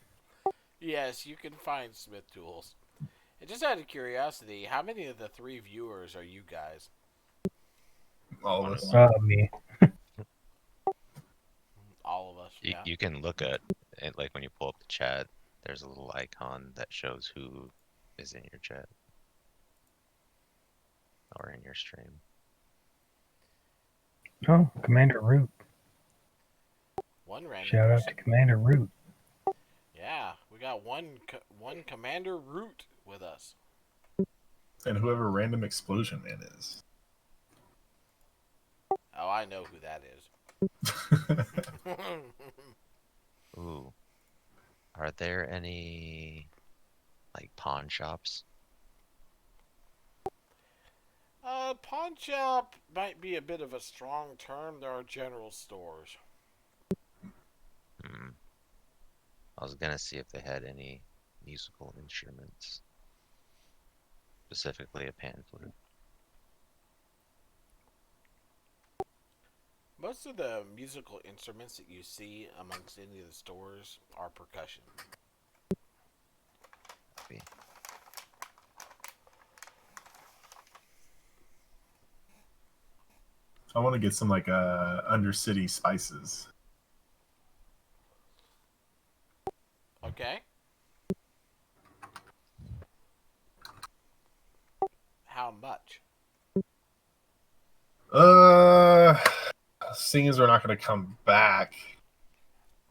Yes, you can find smith tools. And just out of curiosity, how many of the 3 viewers are you guys? All of us. Me. All of us. Yeah. You can look at it, like when you pull up the chat, there's a little icon that shows who is in your chat or in your stream. Oh, Commander Root. One random Shout out person. to Commander Root. Yeah, we got one Commander Root with us. And whoever Random Explosion Man is. Oh, I know who that is. Ooh. Are there any like pawn shops? Pawn shop might be a bit of a strong term. There are general stores. Hmm. I was gonna see if they had any musical instruments, specifically a pan flute. Most of the musical instruments that you see amongst any of the stores are percussion. I want to get some like Undercity spices. Okay. How much? Seeing as we're not going to come back,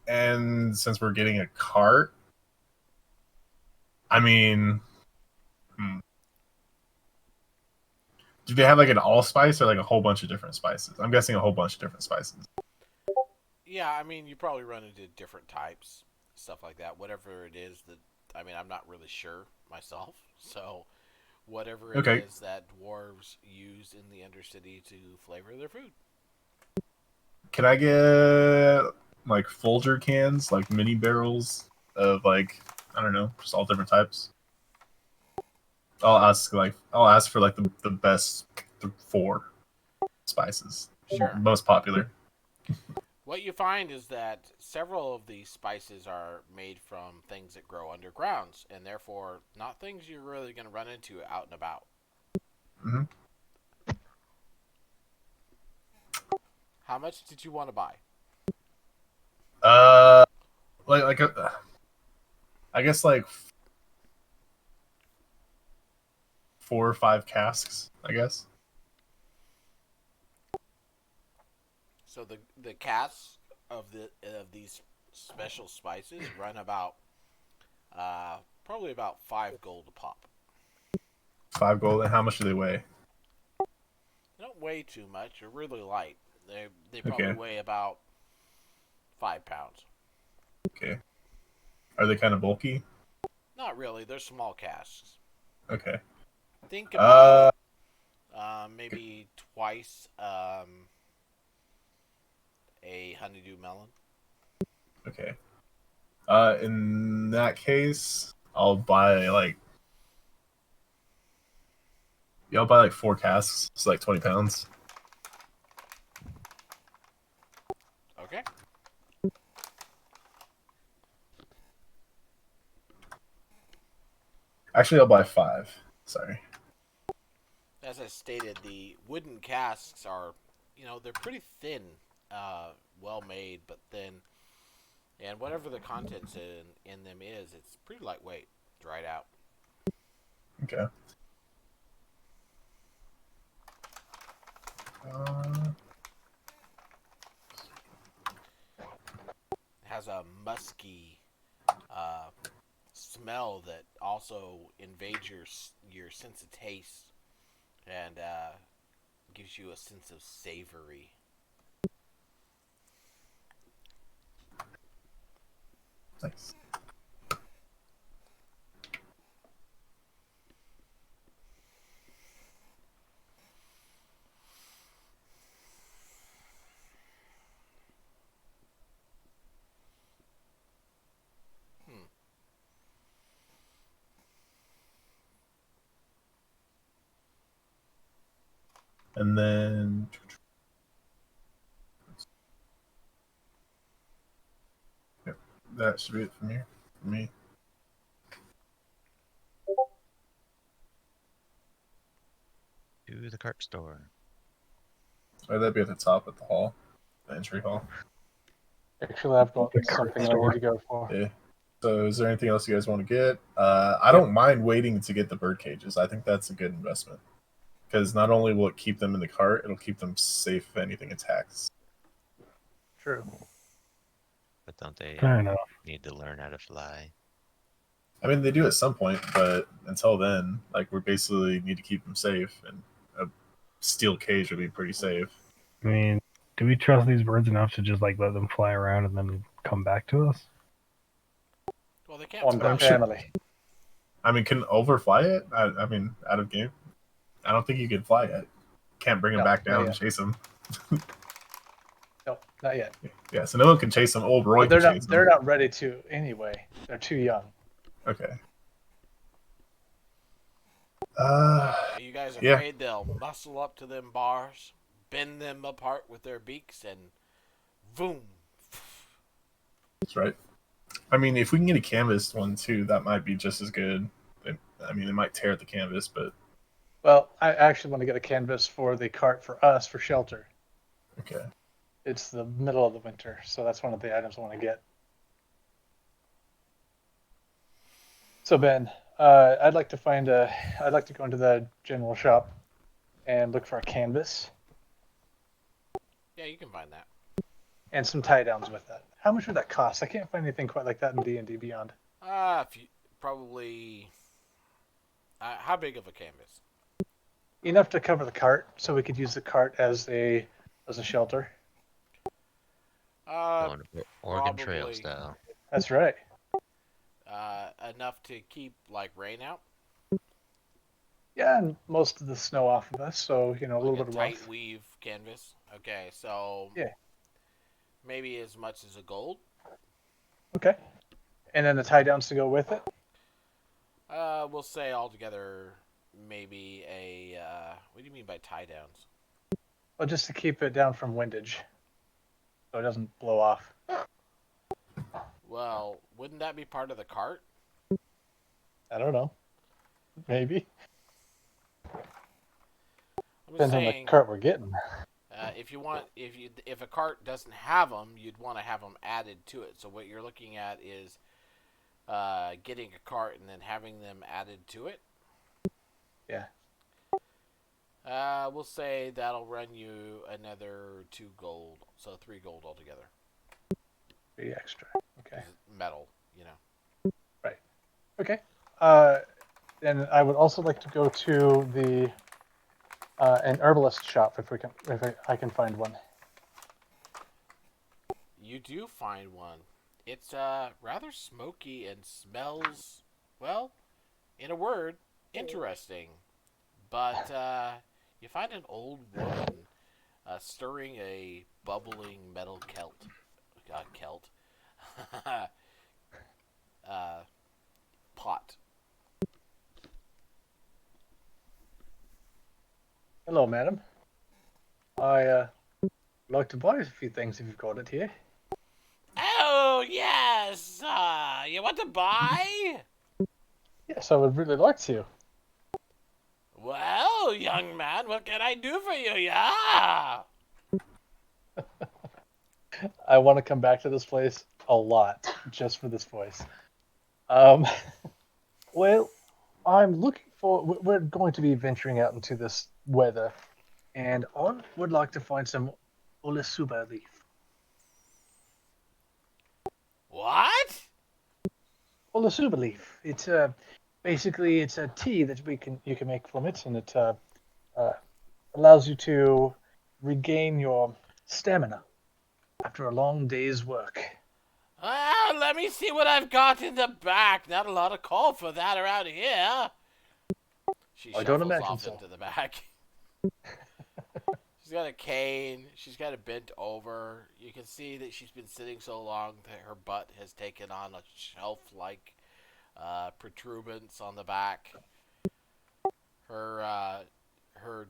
and since we're getting a cart, I mean, do they have like an allspice or like a whole bunch of different spices? I'm guessing a whole bunch of different spices. Yeah, I mean, you probably run into different types, stuff like that. Whatever it is that, I mean, I'm not really sure myself. So, whatever it Okay. is that dwarves use in the Undercity to flavor their food. Can I get like Folger cans, like mini barrels of like, I don't know, just all different types? I'll ask for like the best 4 spices, Sure. most popular. What you find is that several of these spices are made from things that grow underground, and therefore not things you're really going to run into out and about. Mm-hmm. How much did you want to buy? I guess like 4 or 5 casks, I guess. So the casks of these special spices run about probably about 5 gold a pop. 5 gold. And how much do they weigh? They don't weigh too much. They're really light. They probably Okay. weigh about 5 pounds. Okay. Are they kind of bulky? Not really. They're small casks. Okay. Think about maybe twice a honeydew melon. Okay. In that case, I'll buy like 4 casks. It's like 20 pounds. Okay. Actually, I'll buy 5. Sorry. As I stated, the wooden casks are, they're pretty thin, well made, but thin. And whatever the contents in them is, it's pretty lightweight, dried out. Okay. It has a musky smell that also invades your sense of taste and gives you a sense of savory. Nice. And then yep, that should be it from here for me. To the cart store. Or that'd be at the top of the hall, the entry hall. Actually, I've got The cart something I store. need to go for. Yeah. So is there anything else you guys want to get? I don't mind waiting to get the bird cages. I think that's a good investment. Because not only will it keep them in the cart, it'll keep them safe if anything attacks. True. But don't they Fair enough. need to learn how to fly? I mean, they do at some point, but until then, like, we basically need to keep them safe, and a steel cage would be pretty safe. I mean, do we trust these birds enough to just like let them fly around and then come back to us? Well, they can't On the fly. I'm sure- family. I mean, can overfly it? I mean, out of game? I don't think you can fly it. Can't bring him No, back not down and yet. chase him. No, not yet. Yeah, so no one can chase him. Old Roy But they're can not. chase They're him. not ready to anyway. They're too young. Okay. Are you guys Yeah, afraid they'll muscle up to them bars, bend them apart with their beaks, and boom? that's right. I mean, if we can get a canvas one too, that might be just as good. I mean, it might tear at the canvas, but Well, I actually want to get a canvas for the cart for us for shelter. okay. It's the middle of the winter, so that's one of the items I want to get. So Ben, I'd like to find a. I'd like to go into the general shop and look for a canvas Yeah, you can find that. and some tie downs with that. How much would that cost? I can't find anything quite like that in D&D Beyond. If you probably. How big of a canvas? Enough to cover the cart, so we could use the cart as a shelter. Uh, Going Oregon Trail probably style. That's right. enough to keep like rain out, Yeah, and most of the snow off of us, so a like little a bit of tight warmth. weave canvas. Okay, so Yeah. maybe as much as a gold. Okay. And then the tie downs to go with it. We'll say altogether maybe a. What do you mean by tie downs? Well, just to keep it down from windage, so it doesn't blow off. Well, wouldn't that be part of the cart? I don't know. Maybe I'm just depends on the saying, cart we're getting. if a cart doesn't have them, you'd want to have them added to it. So what you're looking at is getting a cart and then having them added to it. Yeah. We'll say that'll run you another 2 gold, so 3 gold altogether. 3 extra. Okay. 'Cause it's metal, Right. Okay. Then I would also like to go to the an herbalist shop if I can find one. You do find one. It's rather smoky and smells, well, in a word, interesting. But you find an old woman stirring a bubbling metal kelt pot. Hello, madam. I would like to buy a few things if you've got it here. Oh yes, you want to buy? Yes, I would really like to. Well, young man, what can I do for you? Yeah. I want to come back to this place a lot just for this voice. Um, well, I'm looking for. We're going to be venturing out into this weather, and I would like to find some Olisuba leaf. What? Olisuba leaf. It's basically it's a tea that you can make from it, and it uh, allows you to regain your stamina after a long day's work. Well, let me see what I've got in the back. Not a lot of call for that around here. She I don't shuffles imagine off so. into the back. She's got a cane. She's got it bent over. You can see that she's been sitting so long that her butt has taken on a shelf-like protuberance on the back. Her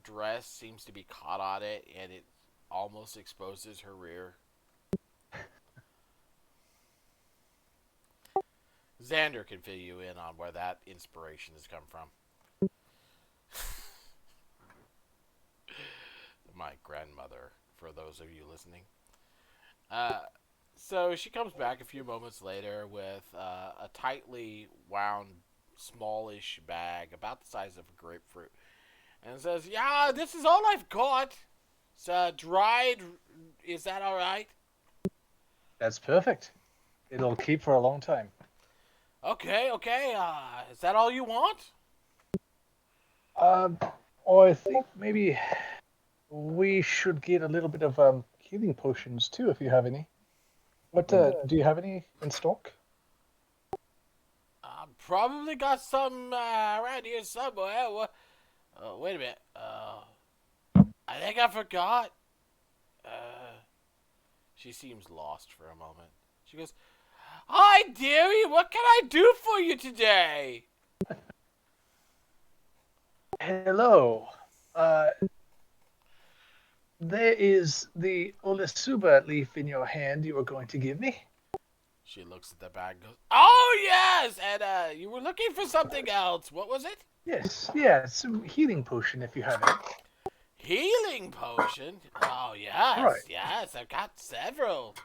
dress seems to be caught on it, and it almost exposes her rear. Xander can fill you in on where that inspiration has come from. My grandmother, for those of you listening. So she comes back a few moments later with a tightly wound, smallish bag about the size of a grapefruit, and says, "Yeah, this is all I've got. It's dried. Is that all right?" That's perfect. It'll keep for a long time. Okay, okay. Is that all you want? Or I think maybe we should get a little bit of healing potions too, if you have any. What do you have any in stock? Probably got some around here somewhere. Wait a minute. I think I forgot. She seems lost for a moment. She goes, Hi, dearie. What can I do for you today? Hello. Uh, there is the Olisuba leaf in your hand you were going to give me. She looks at the bag and goes, "Oh, yes! And, you were looking for something else. What was it?" Yes, yeah, some healing potion if you have it. Healing potion? Oh, yes. Right. Yes, I've got several.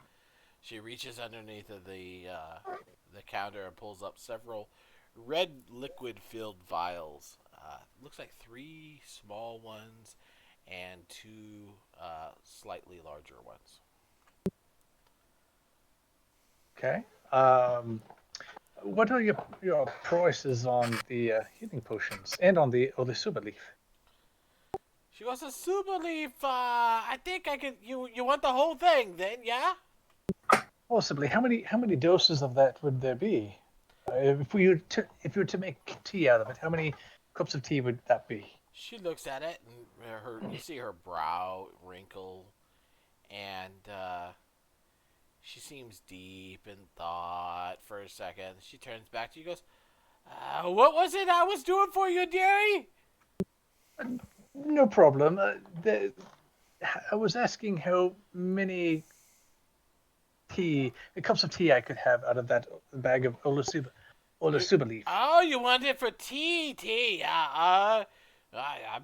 She reaches underneath of the counter and pulls up several red liquid-filled vials. Looks like 3 small ones and 2 slightly larger ones. Okay. What are your prices on the healing potions and on the Olisuba leaf? She goes, "A super leaf. I think I could. You want the whole thing, then? Yeah." Possibly. How many doses of that would there be? If you were to make tea out of it, how many cups of tea would that be? She looks at it, and you see her brow wrinkle, and she seems deep in thought for a second. She turns back to you, goes, "What was it I was doing for you, dearie?" No problem. I was asking how many cups of tea I could have out of that bag of Olisuba leaf. Oh, you want it for tea? I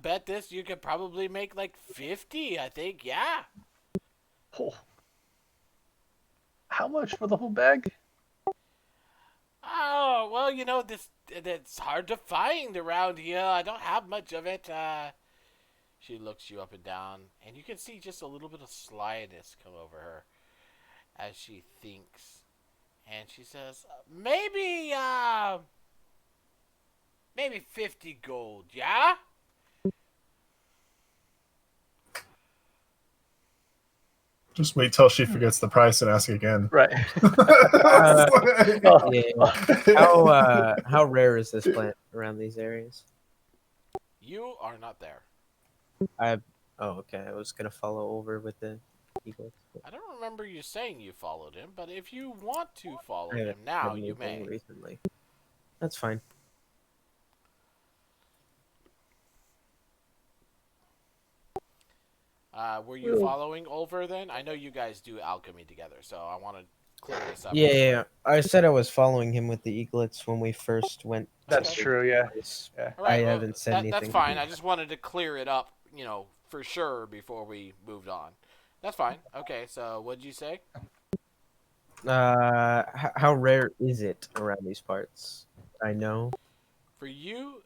bet this you could probably make like 50. I think, yeah. Oh, how much for the whole bag? Oh, well, it's hard to find around here. I don't have much of it. She looks you up and down, and you can see just a little bit of slyness come over her as she thinks. And she says, maybe 50 gold, yeah? Just wait till she forgets the price and ask again. Right. Yeah. How rare is this plant around these areas? You are not there. Oh, okay. I was gonna follow over with the eagle. I don't remember you saying you followed him, but if you want to follow I haven't him now, done you anything may. recently. That's fine. Were you following Ulver then? I know you guys do alchemy together, so I want to clear this up. Yeah. I said I was following him with the eaglets when we first went. That's Okay. true. Yeah. Place. Yeah. All right, I well, haven't said anything. That's fine. I just wanted to clear it up, for sure before we moved on. That's fine. Okay, so what'd you say? How rare is it around these parts? I know. For you,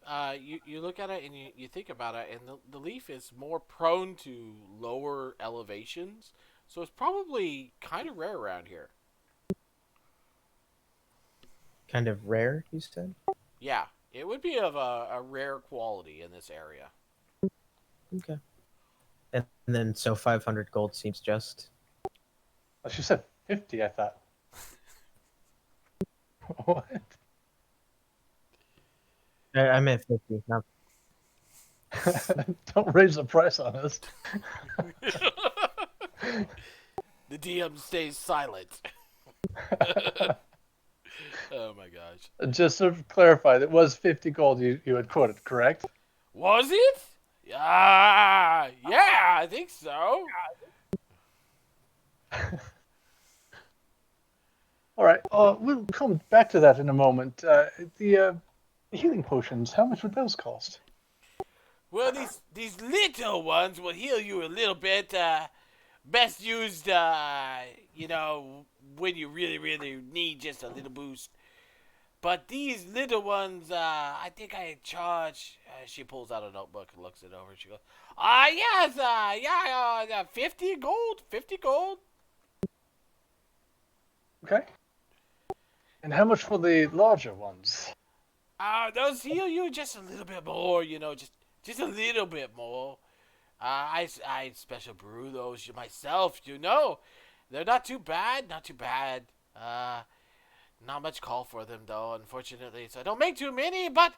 you look at it and you think about it, and the leaf is more prone to lower elevations, so it's probably kind of rare around here. Kind of rare, you said? Yeah, it would be of a rare quality in this area. Okay. And then, so 500 gold seems just. Oh, she said 50, I thought. What? I meant 50. Not... Don't raise the price on us. The DM stays silent. Oh my gosh. Just to clarify, it was 50 gold you had quoted, correct? Was it? Yeah, I think so. All right. We'll come back to that in a moment. The healing potions, how much would those cost? Well, these little ones will heal you a little bit. Best used, when you really, really need just a little boost. But these little ones, I think I charge. She pulls out a notebook and looks it over. She goes, yes, 50 gold, 50 gold. Okay. And how much for the larger ones? Those heal you just a little bit more, just a little bit more. I special brew those myself, They're not too bad, not too bad. Not much call for them, though, unfortunately. So I don't make too many, but,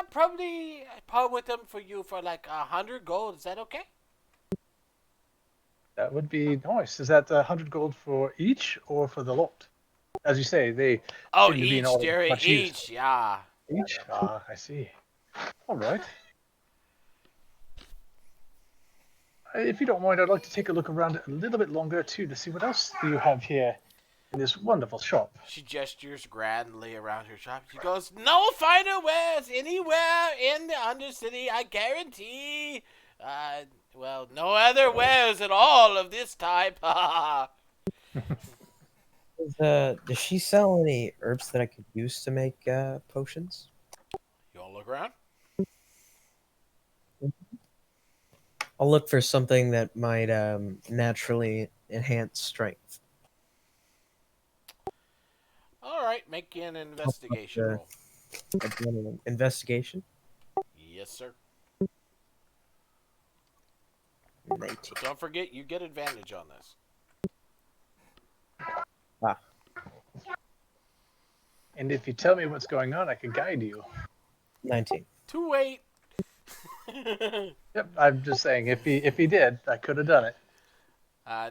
probably part with them for you for like 100 gold. Is that okay? That would be nice. Is that 100 gold for each or for the lot? as you say, they Oh, seem to be in each, all dearie, much use. each, yeah. Each? Ah, I see. All right. If you don't mind, I'd like to take a look around a little bit longer too to see what else you have here in this wonderful shop. She gestures grandly around her shop. She goes, "No finer wares anywhere in the Undercity, I guarantee. Well, no other wares at all of this type. Ha Does she sell any herbs that I could use to make potions? You all look around? I'll look for something that might naturally enhance strength. All right, make an Help up investigation the roll. adrenaline. Investigation. Yes, sir. 19. But don't forget, you get advantage on this. Ah, And if you tell me what's going on, I can guide you. 19. Too late. Yep, I'm just saying, if he did, I could have done it.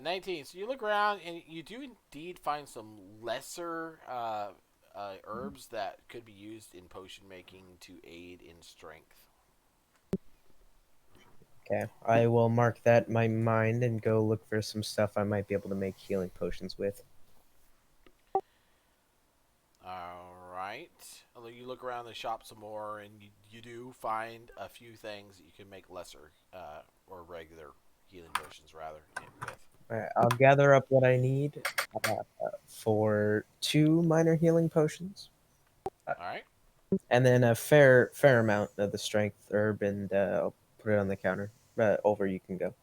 19. So you look around, and you do indeed find some lesser herbs that could be used in potion making to aid in strength. Okay, I will mark that in my mind and go look for some stuff I might be able to make healing potions with. All right. You look around the shop some more, and you do find a few things that you can make lesser or regular healing potions rather with. Alright, I'll gather up what I need for 2 minor healing potions, All right. and then a fair amount of the strength herb, and I'll put it on the counter. Over, you can go.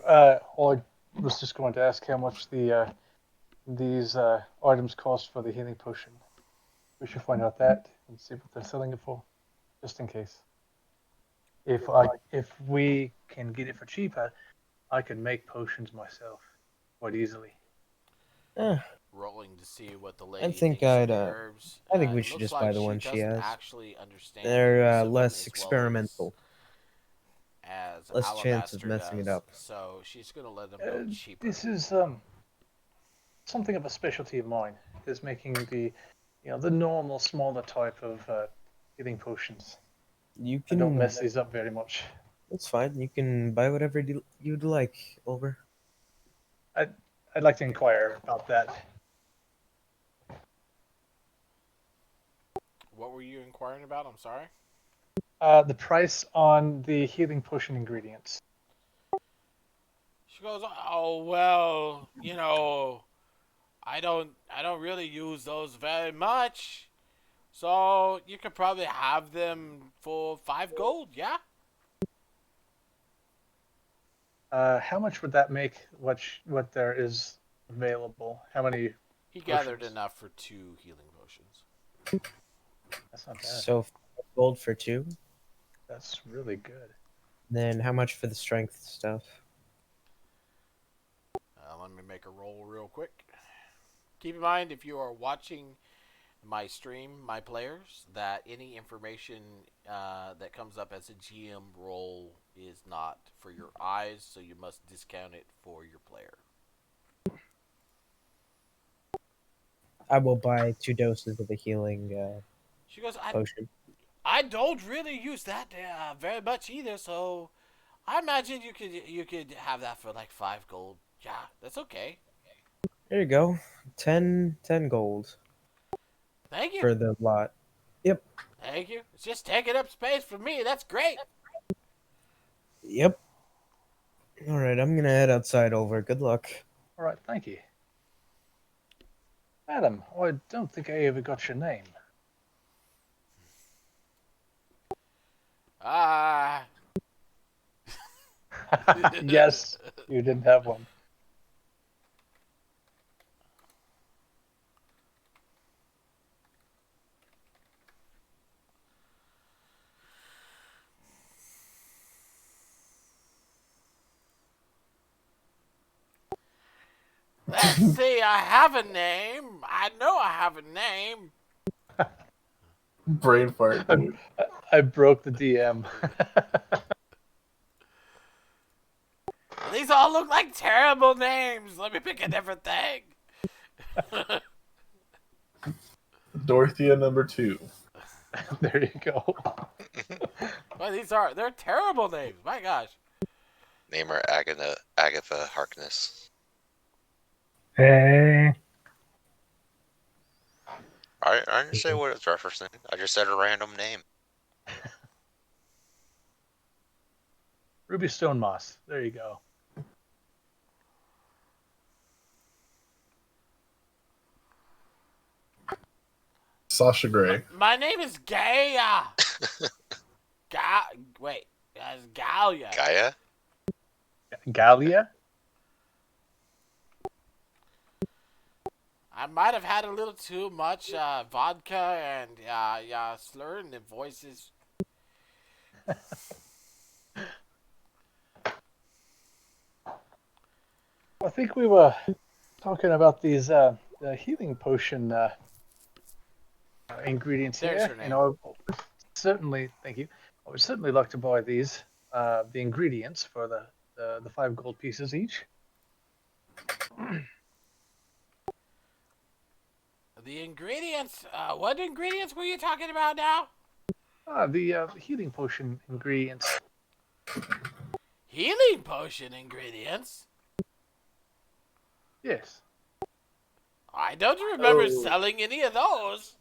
Well, I was just going to ask how much these items cost for the healing potion. We should find out that and see what they're selling it for, just in case. If we can get it for cheaper, I can make potions myself quite easily. Rolling to see what the I lady think thinks of I'd. the herbs. I think we It should looks just like buy the she one she doesn't has. actually understand the They're use of them less as experimental. well as Less chance of Alabaster messing does. it up. So she's gonna let them go cheaper. This is something of a specialty of mine. Is making the normal smaller type of healing potions. You I don't can. mess these up very much. That's fine. You can buy whatever you'd like. Over. I'd like to inquire about that. What were you inquiring about? I'm sorry. The price on the healing potion ingredients. She goes, "Oh well, I don't really use those very much. So you could probably have them for 5 gold, yeah?" How much would that make? What there is available? How many? He gathered Potions. enough for 2 healing potions. That's not bad. So 5 gold for 2. That's really good. Then how much for the strength stuff? Let me make a roll real quick. Keep in mind, if you are watching my stream, my players, that any information that comes up as a GM roll is not for your eyes, so you must discount it for your player. I will buy 2 doses of the healing She goes, potion. I don't really use that very much either, so I imagine you could have that for like 5 gold. Yeah, that's okay. There you go. 10 gold Thank you. for the lot. Yep. Thank you. It's just taking up space for me. That's great. Yep. All right, I'm gonna head outside. Over. Good luck. All right, thank you. Adam, I don't think I ever got your name. Yes, you didn't have one. Let's see, I have a name. I know I have a name. Brain fart. I broke the DM. These all look like terrible names. Let me pick a different thing. Dorothea number 2. There you go. Well, they're terrible names. My gosh. Name her Agatha Harkness. Hey. I didn't say what it's referencing. I just said a random name. Ruby Stone Moss. There you go. Sasha Grey. My name is Gaia. Wait, it's Galia. Gaia? Galia? I might have had a little too much vodka and slurring the voices. I think we were talking about these the healing potion ingredients There's here. her name. You know, certainly, thank you. I would certainly like to buy these, the ingredients for the 5 gold pieces each. The ingredients. What ingredients were you talking about now? The healing potion ingredients. Healing potion ingredients. Yes. I don't remember Oh. selling any of those.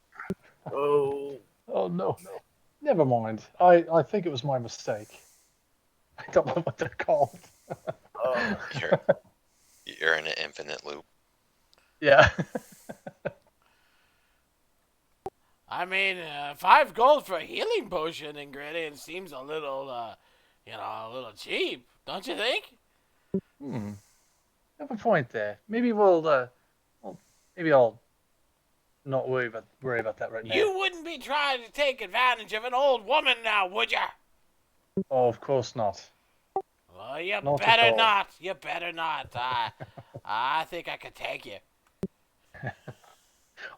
Oh. Oh no. Never mind. I think it was my mistake. I don't know what they're called. You're in an infinite loop. Yeah. I mean, 5 gold for a healing potion ingredient seems a little, a little cheap, don't you think? Have a point there. Maybe maybe I'll not worry about that right now. You wouldn't be trying to take advantage of an old woman now, would ya? Oh, of course not. Well, you Not at better all. not. You better not. I think I could take you.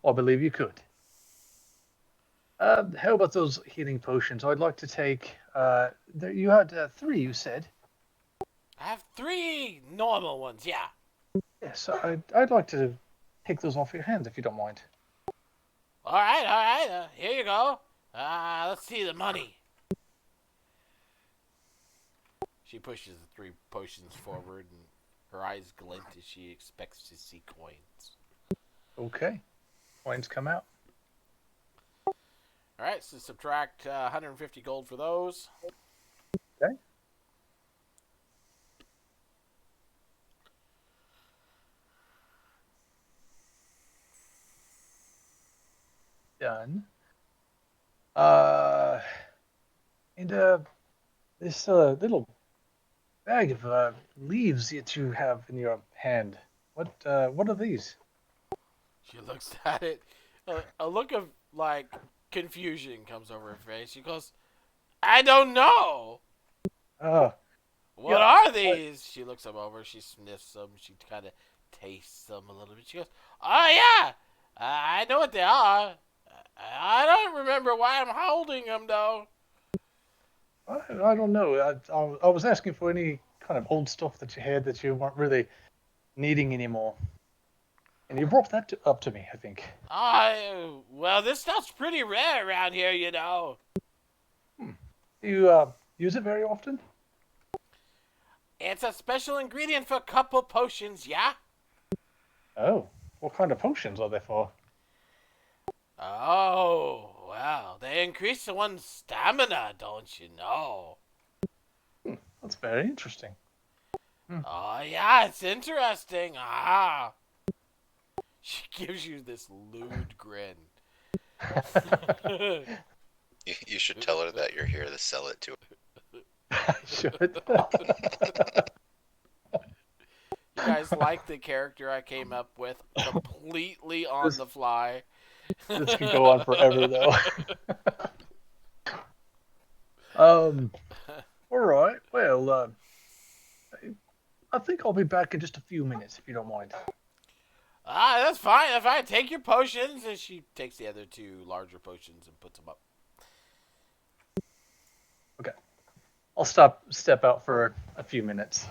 I believe you could. How about those healing potions? I'd like to take. You had 3, you said. I have 3 normal ones, yeah. Yes, I'd like to take those off your hands if you don't mind. All right. Here you go. Let's see the money. She pushes the 3 potions forward, and her eyes glint as she expects to see coins. Okay. Coins come out. All right, so subtract 150 gold for those. Okay. Done. And this little bag of leaves that you have in your hand. What are these? She looks at it. A look of, like, confusion comes over her face. She goes, I don't know. What Yeah, are these? She looks them over. She sniffs them. She kind of tastes them a little bit. She goes, oh, yeah. I know what they are. I don't remember why I'm holding them, though. I don't know. I was asking for any kind of old stuff that you had that you weren't really needing anymore. And you brought that up to me, I think. Well, this stuff's pretty rare around here, you know. Do you use it very often? It's a special ingredient for a couple potions, yeah? Oh, what kind of potions are they for? Oh, well, they increase one's stamina, don't you know? That's very interesting. Oh, yeah, it's interesting. Ah. She gives you this lewd grin. You should tell her that you're here to sell it to her. I should. You guys like the character I came up with completely on the fly? This could go on forever, though. All right. Well, I think I'll be back in just a few minutes, if you don't mind. That's fine. If I take your potions, and she takes the other 2 larger potions and puts them up. Okay. I'll step out for a few minutes.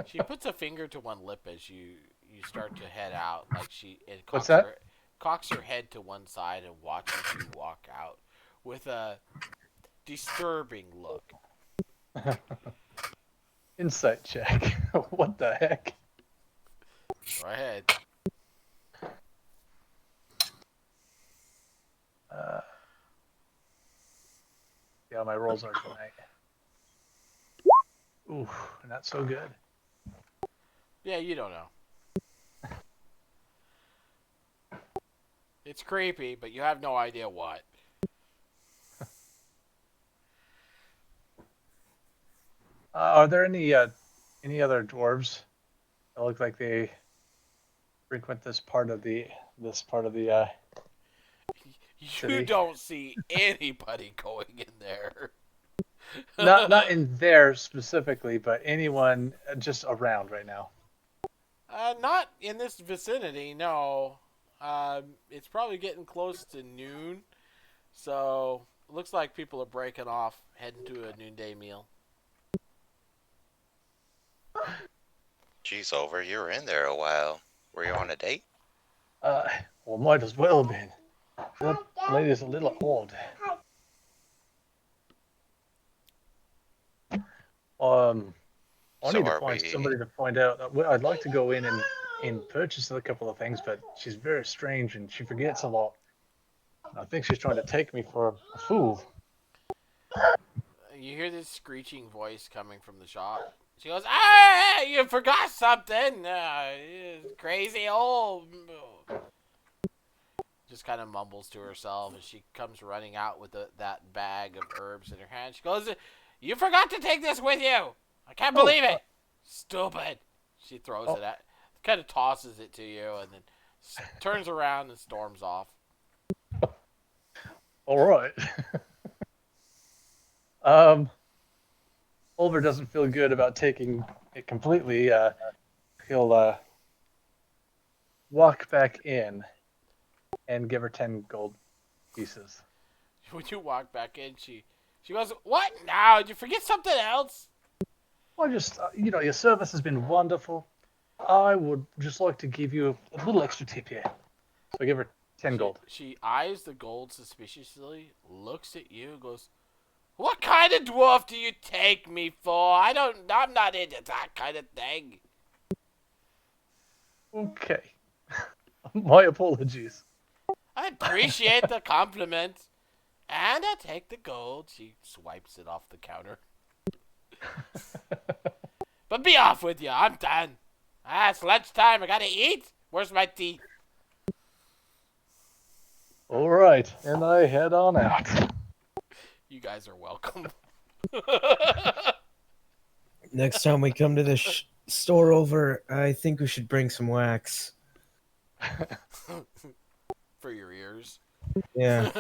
She puts a finger to one lip as you you start to head out. Like it What's that? cocks her head to one side and watches you walk out with a disturbing look. Insight check. What the heck? Go ahead. Yeah, my rolls are tonight. Ooh, not so good. Yeah, you don't know. It's creepy, but you have no idea what. Are there any other dwarves that look like they frequent this part of the You city? don't see anybody going in there. Not in there specifically, but anyone just around right now. Not in this vicinity, no. It's probably getting close to noon, so it looks like people are breaking off, heading to a noonday meal. Geez, Over, you were in there a while. Were you on a date? Well, might as well have been. That lady's a little odd. I So need to are find we? somebody to find out. I'd like to go in and purchase a couple of things, but she's very strange and she forgets a lot. I think she's trying to take me for a fool. You hear this screeching voice coming from the shop. She goes, "Ah, you forgot something. Crazy old." Just kind of mumbles to herself as she comes running out with that bag of herbs in her hand. She goes, "You forgot to take this with you. I can't believe it. Stupid." She throws it at, kind of tosses it to you, and then turns around and storms off. All right. Oliver doesn't feel good about taking it completely. He'll walk back in and give her 10 gold pieces. When you walk back in, she goes, "What now? Did you forget something else?" Well, just, your service has been wonderful. I would just like to give you a little extra tip here. So I give her 10 gold. She eyes the gold suspiciously, looks at you, and goes, "What kind of dwarf do you take me for? I'm not into that kind of thing." Okay. My apologies. I appreciate the compliment. And I'll take the gold. She swipes it off the counter. But be off with you. I'm done. It's lunchtime. I gotta eat. Where's my tea? All right. And I head on out. You guys are welcome. Next time we come to this store over, I think we should bring some wax. For your ears. Yeah.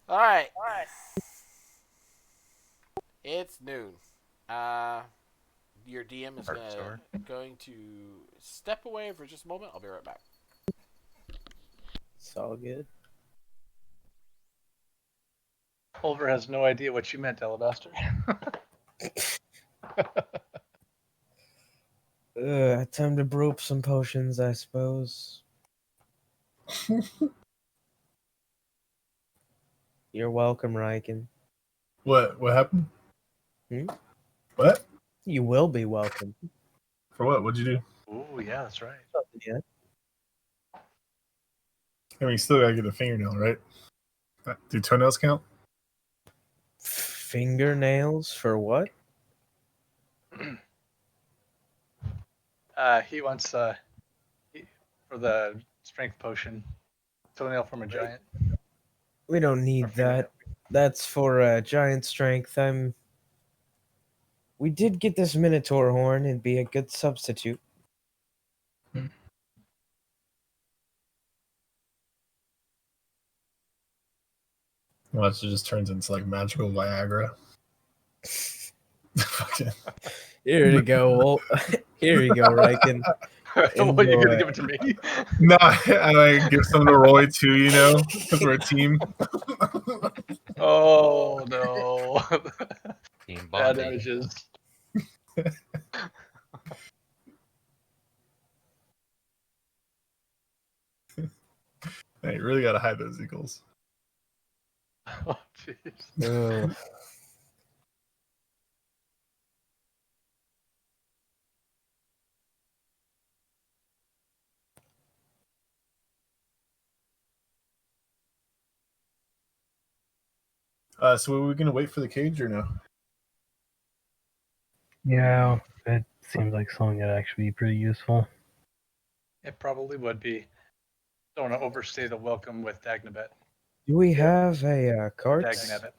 All right. It's noon. Your DM is going to step away for just a moment. I'll be right back. It's all good. Oliver has no idea what you meant, Alabaster. Time to brew up some potions, I suppose. You're welcome, Riken. What happened? Hmm? What? You will be welcome. For what? What'd you do? Oh, yeah, that's right. Yeah. I mean, you still gotta get a fingernail, right? Do toenails count? Fingernails for what? He wants for the strength potion, toenail from a giant. We don't need that. That's for giant strength. We did get this Minotaur horn. It'd be a good substitute. Watch, it just turns into like magical Viagra. Here you go. Here you go, Riken. What, you're gonna give it to me? No, I like give some to Roy too, because we're a team. Oh no. Team Bad bonding. images. Hey, you really gotta hide those eagles. Oh, jeez. Ugh. So are we gonna wait for the cage or no? Yeah, it seems like something that'd actually be pretty useful. It probably would be. Don't want to overstay the welcome with Dagnabet. Do we Yeah. have a cart? Dagnabet.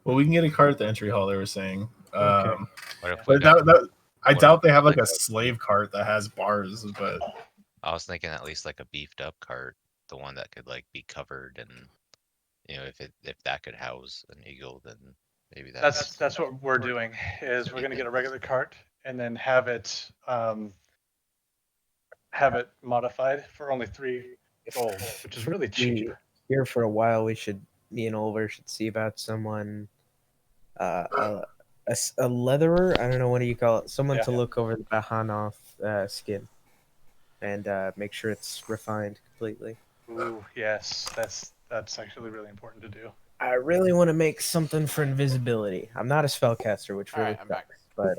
Well, we can get a cart at the entry hall. They were saying. Okay. What if Yeah. we But got? I What doubt if they have like like a slave cart that has bars. But I was thinking at least like a beefed up cart, the one that could like be covered, and if that could house an eagle, then maybe That's what we're doing. Is we're gonna get a regular cart and then have it modified for only 3 gold, which is really cheap. Here for a while. Me and Oliver should see about someone, a leatherer. I don't know, what do you call it? Someone Yeah. to look over the Bahanov skin and make sure it's refined completely. Ooh, yes, that's actually really important to do. I really want to make something for invisibility. I'm not a spellcaster, which All really right, I'm back. sucks. But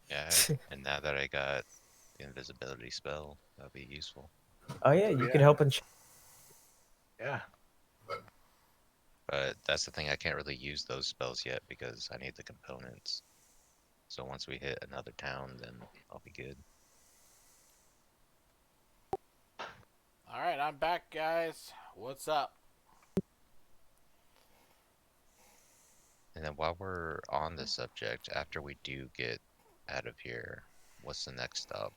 Yeah, and now that I got the invisibility spell, that'll be useful. oh yeah, you Yeah. can help Yeah. But that's the thing, I can't really use those spells yet because I need the components. So once we hit another town, then I'll be good. All right, I'm back, guys. What's up? And then while we're on the subject, after we do get out of here, what's the next stop?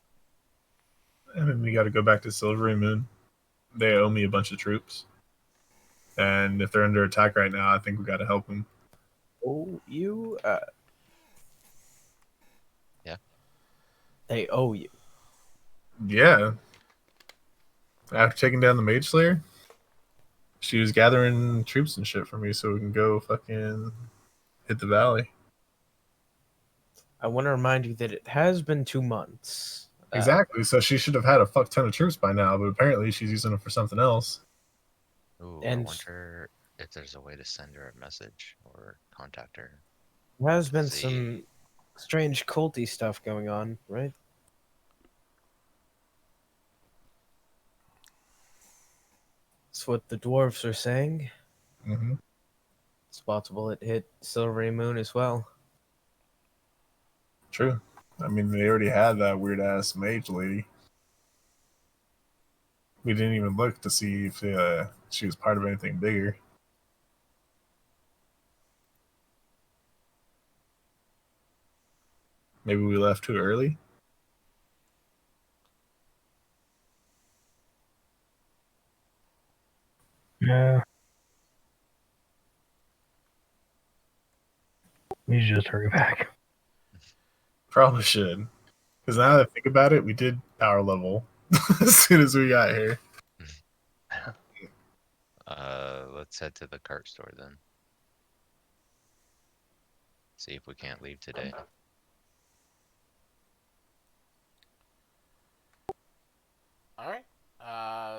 and then we got to go back to Silvery Moon. They owe me a bunch of troops, and if they're under attack right now, I think we got to help them. Oh, you. Yeah. They owe you. Yeah. After taking down the Mage Slayer, she was gathering troops and shit for me so we can go fucking hit the valley. I want to remind you that it has been 2 months. Exactly. So she should have had a fuck ton of troops by now, but apparently she's using them for something else. Ooh, And- I wonder if there's a way to send her a message or contact her. There has been See. some strange culty stuff going on, right? That's what the dwarves are saying. Mm-hmm. It's possible it hit Silvery Moon as well. True. I mean, they already had that weird ass mage lady. We didn't even look to see if she was part of anything bigger. Maybe we left too early. Yeah. We should just hurry back. Probably should. Because now that I think about it, we did power level as soon as we got here. Let's head to the cart store then. See if we can't leave today. All right.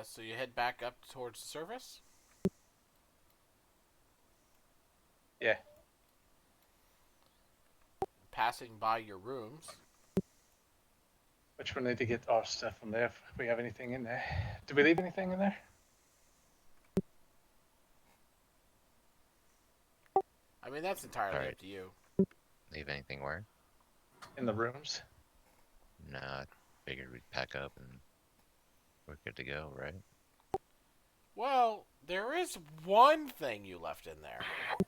So you head back up towards the surface. Yeah. Passing by your rooms. Which one need to get our stuff from there if we have anything in there? Did we leave anything in there? I mean, that's entirely All right. up to you. Leave anything where? In the rooms? Nah, I figured we'd pack up and we're good to go, right? Well, there is one thing you left in there.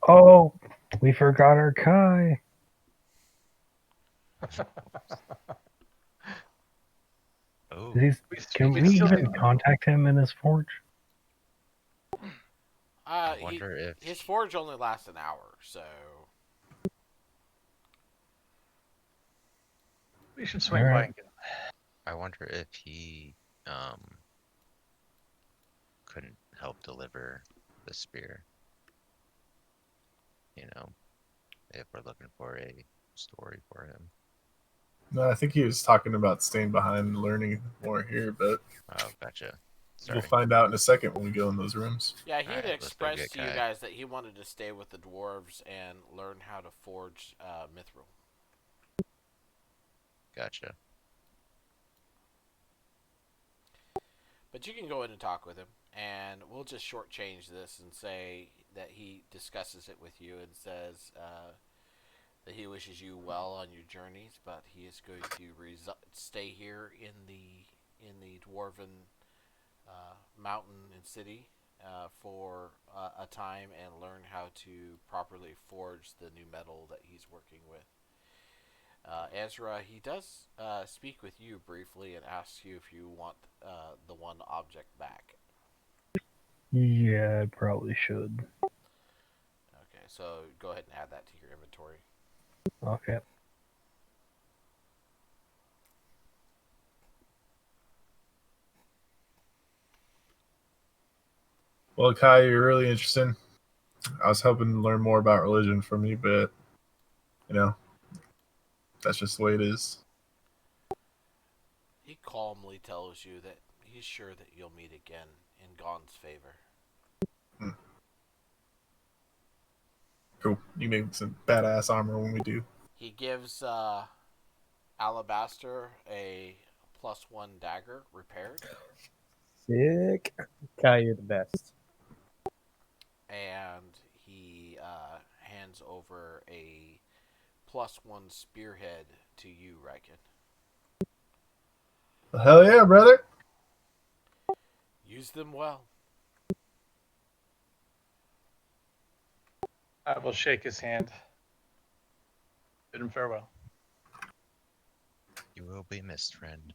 Oh, we forgot our Kai. Oh, Can we still even do. contact him in his forge? I wonder if His forge only lasts an hour, so We should swing All by right. and get him. I wonder if he couldn't help deliver the spear. You know, if we're looking for a story for him. No, I think he was talking about staying behind and learning more here, but Oh, gotcha. We'll Sorry. find out in a second when we go in those rooms. Yeah, he had Alright, let's go expressed get to you Kai. guys that he wanted to stay with the dwarves and learn how to forge mithril. Gotcha. But you can go in and talk with him, and we'll just shortchange this and say that he discusses it with you and says that he wishes you well on your journeys, but he is going to stay here in the dwarven mountain and city for a time and learn how to properly forge the new metal that he's working with. Ezra, he does speak with you briefly and asks you if you want the one object back. Yeah, I probably should. Okay, so go ahead and add that to your inventory. Okay. Well, Kai, you're really interesting. I was hoping to learn more about religion from you, but that's just the way it is. He calmly tells you that he's sure that you'll meet again in Gon's favor. Cool. You make some badass armor when we do. He gives Alabaster a +1 dagger repaired, Sick. Kai, you're the best. and he hands over a +1 spearhead to you, Riken. Well, hell yeah, brother. Use them well. I will shake his hand. Bid him farewell. You will be missed, friend.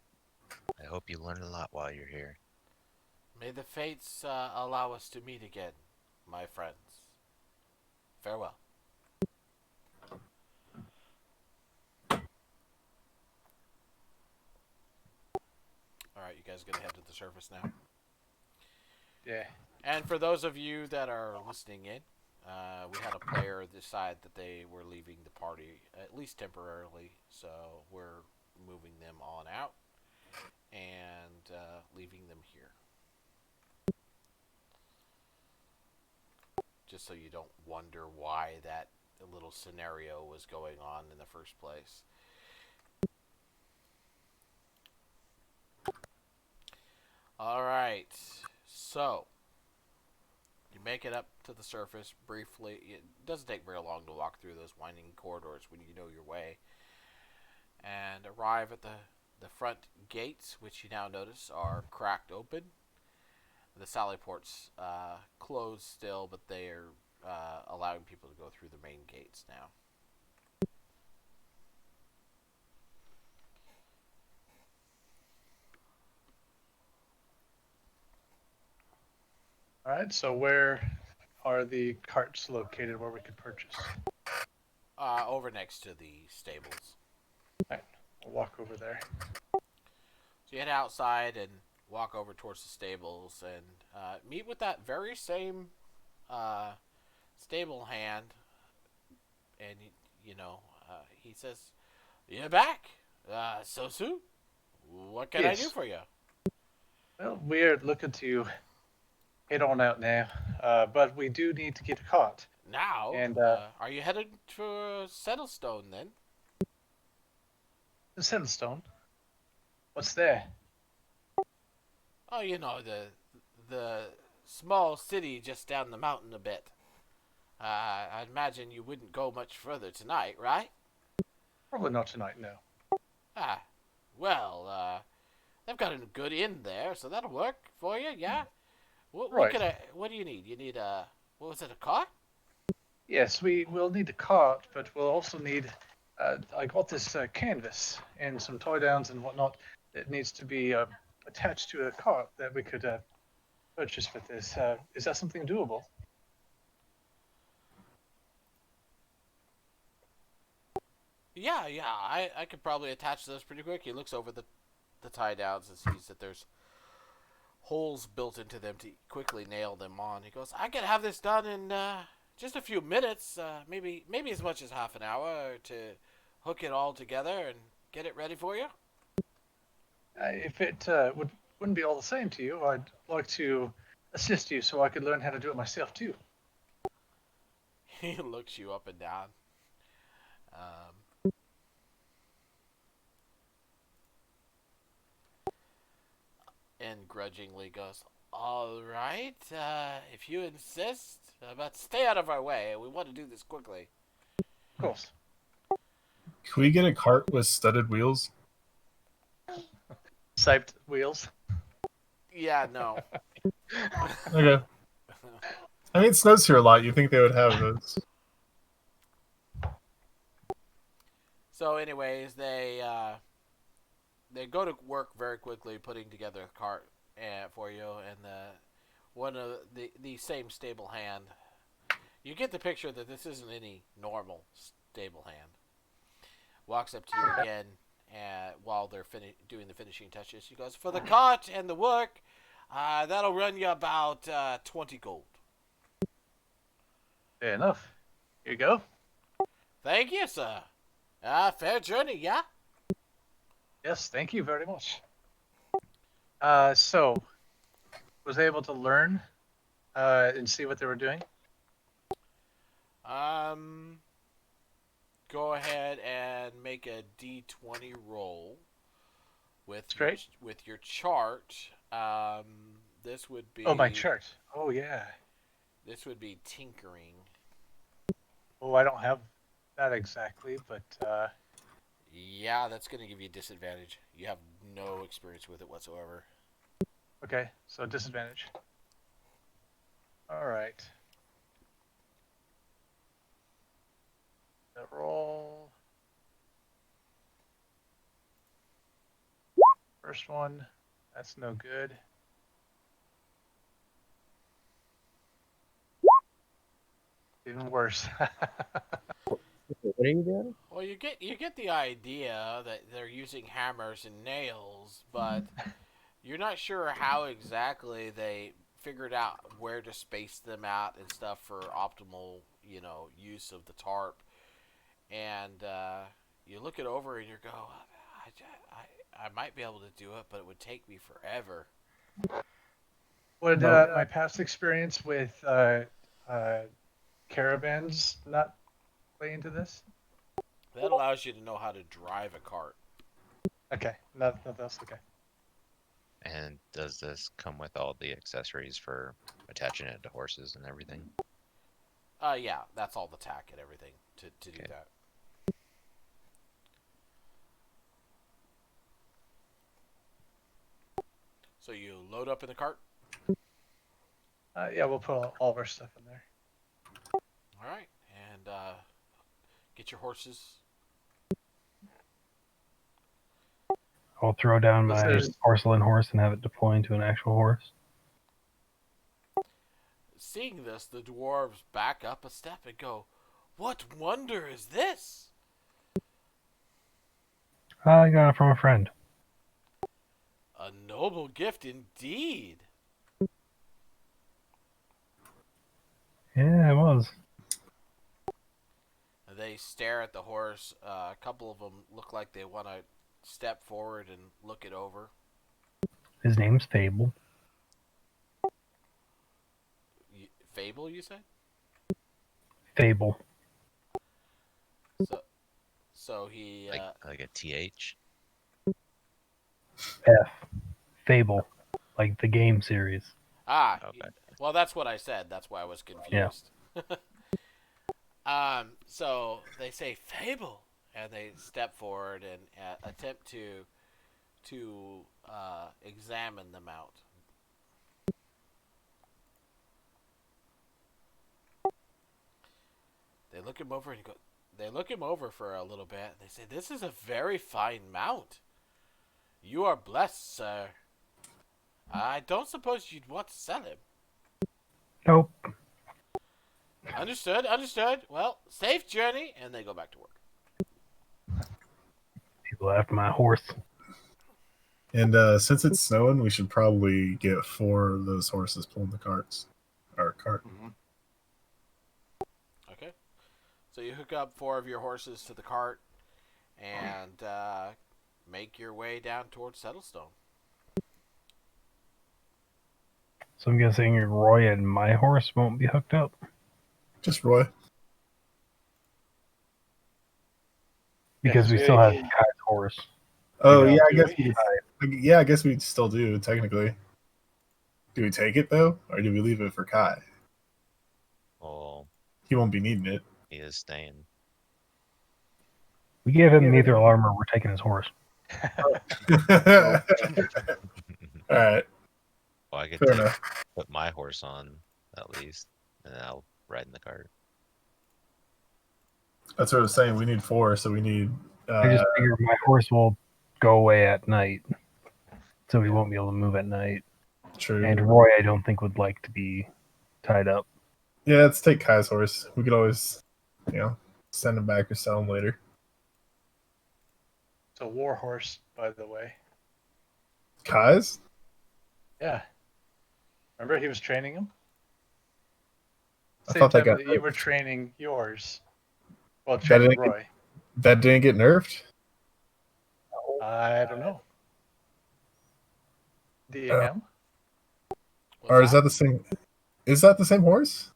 I hope you learn a lot while you're here. May the fates allow us to meet again, my friends. Farewell. Alright, you guys gonna head to the surface now? Yeah. And for those of you that are listening in, we had a player decide that they were leaving the party, at least temporarily, so we're moving them on out and leaving them here. Just so you don't wonder why that little scenario was going on in the first place. Alright, so you make it up to the surface briefly. It doesn't take very long to walk through those winding corridors when you know your way. And arrive at the front gates, which you now notice are cracked open. The sally ports closed still, but they are allowing people to go through the main gates now. All right. So where are the carts located where we could purchase? Over next to the stables. All right. We'll walk over there. So you head outside and walk over towards the stables and meet with that very same stable hand. And, he says, "You're back? So soon? What can I do Yes. for you?" Well, we're looking to head on out now, but we do need to get a cart. Now, And are you headed to Settlestone then? the Settlestone. What's there? Oh, the small city just down the mountain a bit. I'd imagine you wouldn't go much further tonight, right? Probably not tonight. No. Well, they've got a good inn there, so that'll work for you, yeah? What Right. what do you need? You need what was it, a car? Yes, we will need a cart, but we'll also need. I got this canvas and some toy downs and whatnot that needs to be attached to a cart that we could purchase with this. Is that something doable? Yeah, I could probably attach those pretty quick. He looks over the tie downs and sees that there's holes built into them to quickly nail them on. He goes, "I could have this done in just a few minutes, maybe as much as half an hour to hook it all together and get it ready for you." If it wouldn't be all the same to you. I'd like to assist you so I could learn how to do it myself too. He looks you up and down. Um, and grudgingly goes, "All right, if you insist, but stay out of our way. We want to do this quickly." Of course. Can we get a cart with studded wheels? Siped wheels. Yeah, no. Okay. I mean, it snows here a lot. You think they would have those? So, anyways, they go to work very quickly, putting together a cart for you, and one of the same stable hand. You get the picture that this isn't any normal stable hand. Walks up to you again, while they're doing the finishing touches. He goes, "For the cart and the work, that'll run you about 20 gold." Fair enough. Here you go. Thank you, sir. Fair journey, yeah? Yes, thank you very much. So, was able to learn and see what they were doing? Um, Go ahead and make a D20 roll with That's great. with your chart. This would be Oh, my chart. Oh, yeah. This would be tinkering. Oh, I don't have that exactly, but Yeah, that's going to give you a disadvantage. You have no experience with it whatsoever. okay. So disadvantage. All right. That roll. First one. That's no good. Even worse. What are you doing? Well, you get the idea that they're using hammers and nails, but you're not sure how exactly they figured out where to space them out and stuff for optimal, use of the tarp. And you look it over and you go, I might be able to do it, but it would take me forever. Would my past experience with caravans not play into this? That allows you to know how to drive a cart. Okay, nothing else. Okay. And does this come with all the accessories for attaching it to horses and everything? Yeah, that's all the tack and everything to do Okay. that. So you load up in the cart. Yeah, we'll put all of our stuff in there. All right, and get your horses. I'll throw down Unless my there's- porcelain horse and have it deploy into an actual horse. Seeing this, the dwarves back up a step and go, "What wonder is this?" I got it from a friend. "A noble gift indeed." Yeah, it was. They stare at the horse. A couple of them look like they want to step forward and look it over. His name's Fable. Fable, you said? Fable. So he Like a TH? F. Fable. Like the game series. Okay. well, that's what I said. That's why I was confused. So they say Fable, and they step forward and attempt to examine the mount. They look him over and go. They look him over for a little bit. And they say, "This is a very fine mount. You are blessed, sir. I don't suppose you'd want to sell him." Nope. Understood. Well, safe journey, and they go back to work. People after my horse. And since it's snowing, we should probably get 4 of those horses pulling the carts. Our cart. Mm-hmm. Okay. So you hook up 4 of your horses to the cart and make your way down towards Settlestone. So I'm guessing Roy and my horse won't be hooked up Just Roy. because we still have Kai's horse. Oh You know, yeah, I do guess we? yeah, I guess we still do technically. Do we take it though, or do we leave it for Kai? Well, He won't be needing it. he is staying. We gave him Yeah, neither armor. We're taking his horse. All right, Well, I could fair enough. put my horse on at least, and then I'll ride in the cart. That's what I was saying. We need 4, so we need. I just figure my horse will go away at night, so he won't be able to move at night. True. And Roy, I don't think would like to be tied up. Yeah, let's take Kai's horse. We could always, send him back or sell him later. It's a war horse, by the way. Kai's? Yeah. Remember he was training him? I Same thought they time got that you were nerfed. training yours. Well, That training didn't get- Roy. That didn't get nerfed? I don't know. DM? What's Or is that the same? Is that the same horse?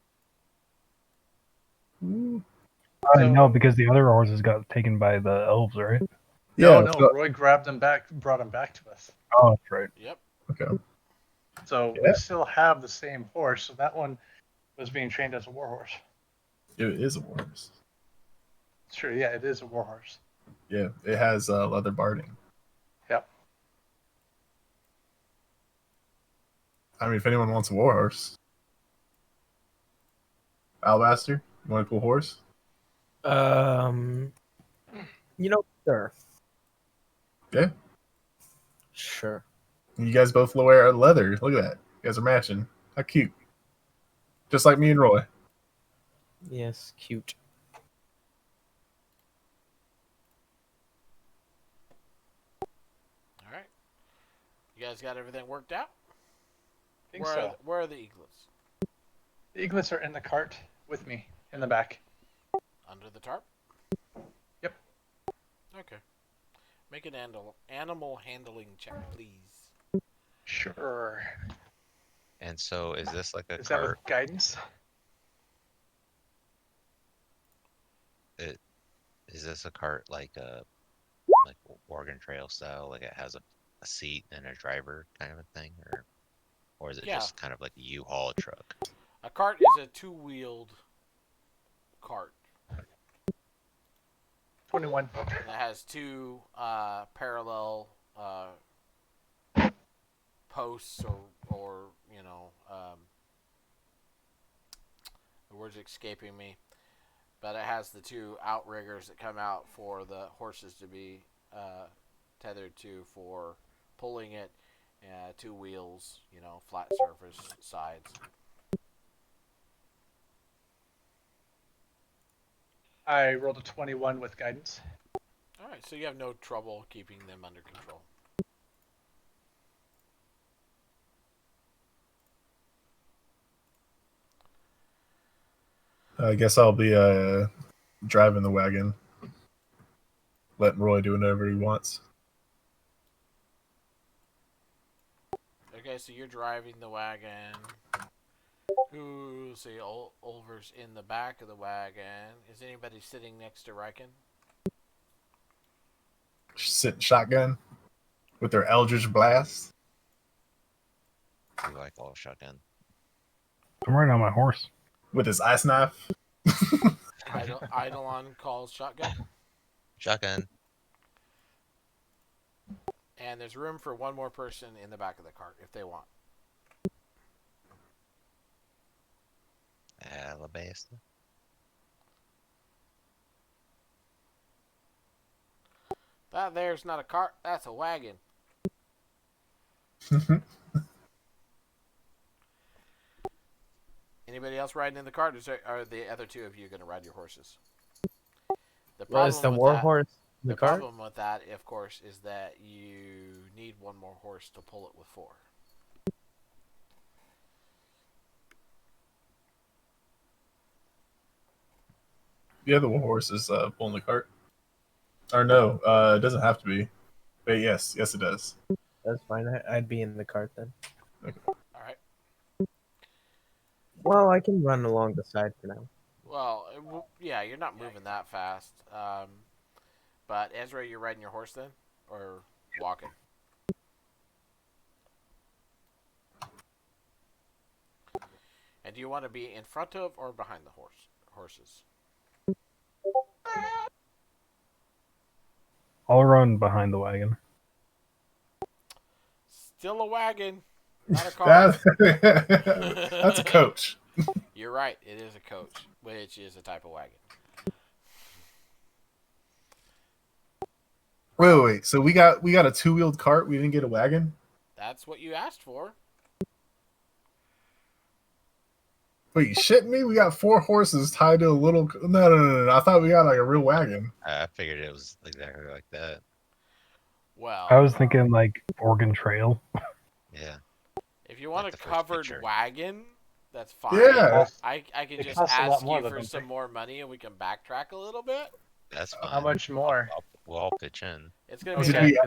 No, because the other horses got taken by the elves, right? No, Yeah. So, Roy grabbed him back, brought him back to us. Oh, that's right. Yep. okay. So Yeah. we still have the same horse. So that one was being trained as a war horse. It is a horse. Sure, yeah, it is a war horse. Yeah, it has leather barding. Yep. I mean, if anyone wants a war horse, Alabaster, you want a cool horse? Sure. Yeah. Sure. You guys both wear leather. Look at that. You guys are matching. How cute. Just like me and Roy. Yes, cute. All right. You guys got everything worked out? I think so. Where are the eaglets? The eaglets are in the cart with me in the back. Under the tarp? Yep. Okay. Make an animal handling check, please. Sure. And so, is this like a Is that cart? with guidance? Is this a cart like Oregon Trail style? Like it has a seat and a driver kind of a thing, or is it Yeah. just kind of like a U-Haul truck? A cart is a two-wheeled cart. 21. That has two parallel posts or the word's escaping me, but it has the two outriggers that come out for the horses to be tethered to for pulling it. 2 wheels, flat surface sides. I rolled a 21 with guidance. All right, so you have no trouble keeping them under control. I guess I'll be driving the wagon, letting Roy do whatever he wants. Okay, so you're driving the wagon. Who's the Ulver's in the back of the wagon? Is anybody sitting next to Riken? Sitting shotgun with their Eldritch Blast. You like all shotgun? I'm right on my horse. With his ice knife. Eidolon calls shotgun. Shotgun. And there's room for one more person in the back of the cart if they want. Alabasta. That there's not a cart, that's a wagon. Anybody else riding in the cart? Are the other two of you going to ride your horses? The What is the war horse in The the cart? problem with that, of course, is that you need one more horse to pull it with 4. Yeah, the war horse is pulling the cart. Or no, it doesn't have to be. But yes, it does. That's fine. I'd be in the cart then. All right. Well, I can run along the side for now. Well, yeah, you're not moving that fast. But Ezra, you're riding your horse then, or walking? And do you want to be in front of or behind the horses? I'll run behind the wagon. Still a wagon, not a car. That's a coach. You're right. It is a coach, which is a type of wagon. Wait. So we got a 2-wheeled cart. We didn't get a wagon. That's what you asked for. Wait, you shitting me? We got 4 horses tied to a little. No. I thought we got like a real wagon. I figured it was exactly like that. Well, I was thinking like Oregon Trail. Yeah. if you want like a the first covered picture. wagon, that's fine. Yeah. I can It just costs a lot ask more, you though, for don't some they? more money and we can backtrack a little bit. That's fine. How much more? We'll all pitch in. It's going to be Did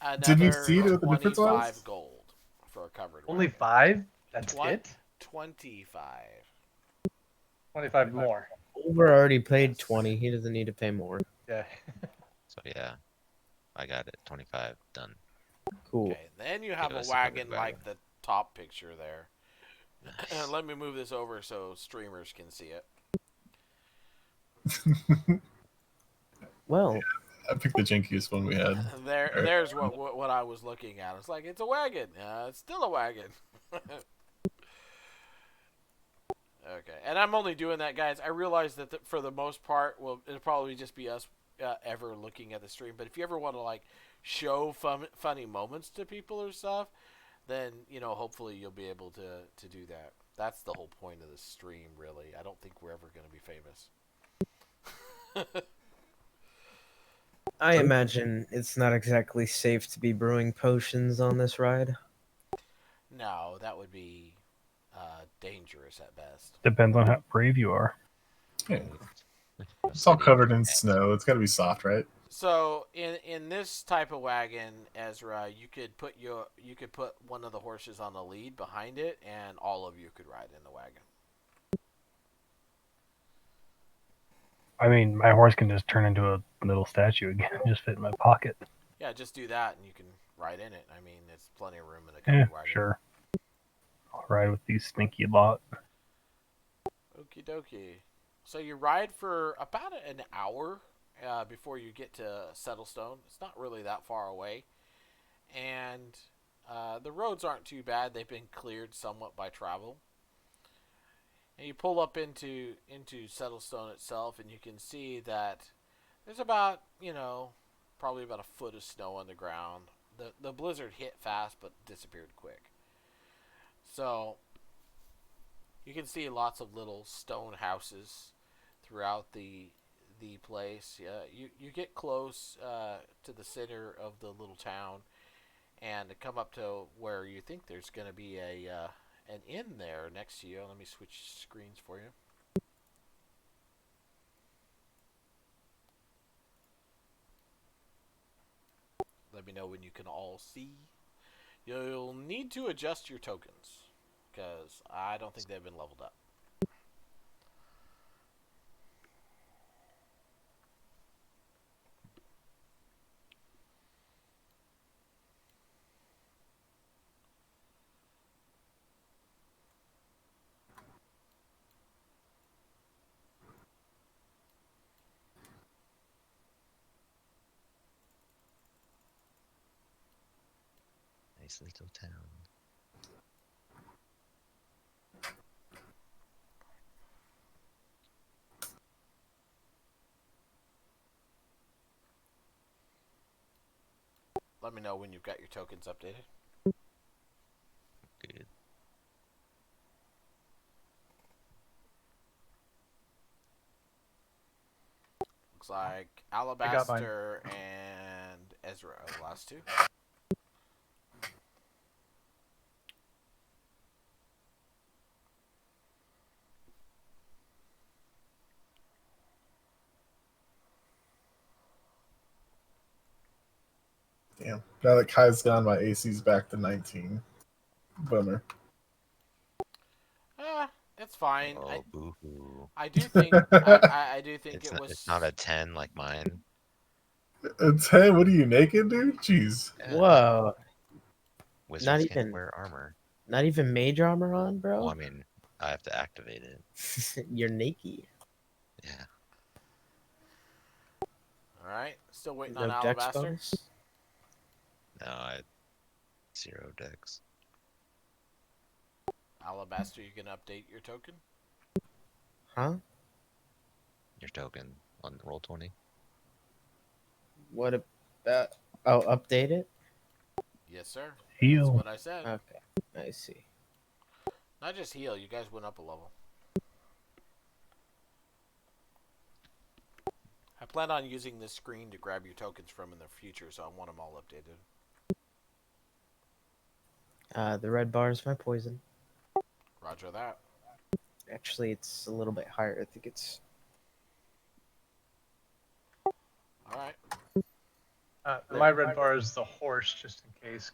another we see what the difference 25 was? gold for a covered Only wagon. 5? That's What? it? 25. 25 more. Over already paid Yes. 20. He doesn't need to pay more. Yeah. So yeah, I got it. 25 done. Cool. Okay, then you have a us a covered wagon wagon. like the top picture there. Nice. Let me move this over so streamers can see it. Well, I picked the jankiest one we had. There's what I was looking at. It's like it's a wagon. It's still a wagon. Okay, and I'm only doing that, guys. I realize that for the most part, well, it'll probably just be us ever looking at the stream. But if you ever want to like show funny moments to people or stuff, then hopefully you'll be able to do that. That's the whole point of the stream, really. I don't think we're ever going to be famous. I imagine it's not exactly safe to be brewing potions on this ride. No, that would be dangerous at best. Depends on how brave you are. Yeah. It's all covered in snow. It's got to be soft, right? So in this type of wagon, Ezra, you could put one of the horses on the lead behind it, and all of you could ride in the wagon. I mean, my horse can just turn into a little statue again, just fit in my pocket. Yeah, just do that, and you can ride in it. I mean, there's plenty of room in a Yeah, covered wagon. sure. I'll ride with these stinky lot. Okie dokie. So you ride for about an hour before you get to Settlestone. It's not really that far away, and the roads aren't too bad. They've been cleared somewhat by travel. And you pull up into Settlestone itself, and you can see that there's about probably about a foot of snow on the ground. The blizzard hit fast, but disappeared quick. So you can see lots of little stone houses throughout the place. You get close to the center of the little town, and come up to where you think there's going to be an inn there next to you. Let me switch screens for you. Let me know when you can all see. You'll need to adjust your tokens, because I don't think they've been leveled up. Nice little town. Let me know when you've got your tokens updated. Good. Looks like Alabaster and Ezra are the last two. Damn. Now that Kai's gone, my AC's back to 19. Bummer. It's fine. Oh, boo-hoo. I do think I do think it was. It's not a 10 like mine. A 10? What are you, naked, dude? Jeez. Yeah, Whoa. wizards can't even- wear armor. Not even mage armor on, Well, bro? I mean, I have to activate it. You're naked. Yeah. All right, still waiting No on dex Alabaster. bonus? No, I 0 dex. Alabaster, you can update your token. Huh? Your token on roll 20. What about... Oh, update it? Yes, sir. That's Heal. what I said. Okay, I see. Not just heal. You guys went up a level. I plan on using this screen to grab your tokens from in the future, so I want them all updated. The red bar is my poison. Roger that. Actually, it's a little bit higher. I think it's... All right. My red bar is the horse, just in case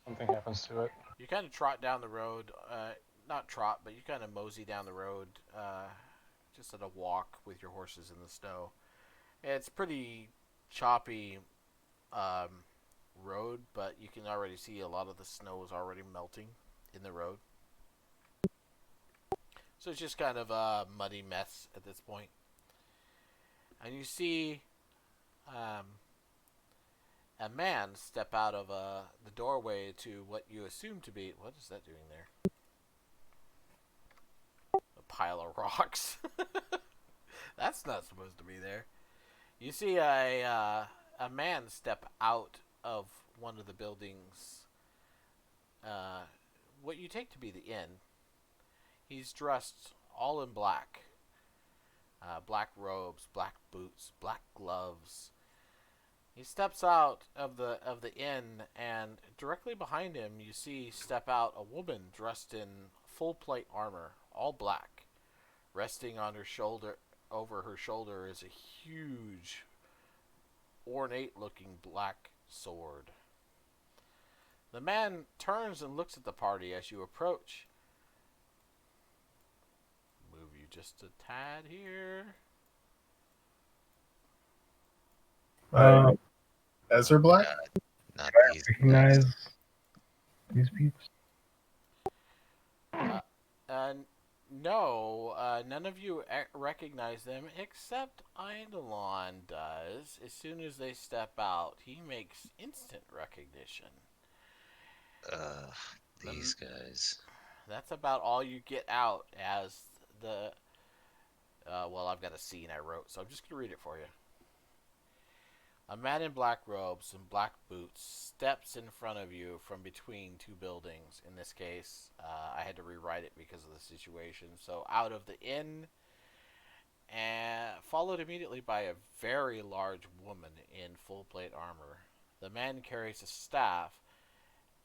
something happens to it. You kind of trot down the road. Not trot, but you kind of mosey down the road, just at a walk with your horses in the snow. It's pretty choppy road, but you can already see a lot of the snow is already melting in the road. So it's just kind of a muddy mess at this point. And you see a man step out of the doorway to what you assume to be... What is that doing there? A pile of rocks. That's not supposed to be there. You see a man step out of one of the buildings, what you take to be the inn. He's dressed all in black. Black robes, black boots, black gloves. He steps out of the inn, and directly behind him you see step out a woman dressed in full plate armor, all black. Resting on her shoulder, over her shoulder, is a huge, ornate-looking black sword. The man turns and looks at the party as you approach. Move you just a tad here. Ezra Black? Not I these recognize guys. these peeps. No, none of you recognize them except Eidolon does. As soon as they step out, he makes instant recognition. These guys. That's about all you get out as the... well, I've got a scene I wrote, so I'm just going to read it for you. A man in black robes and black boots steps in front of you from between two buildings. In this case, I had to rewrite it because of the situation. So out of the inn, and followed immediately by a very large woman in full plate armor. The man carries a staff,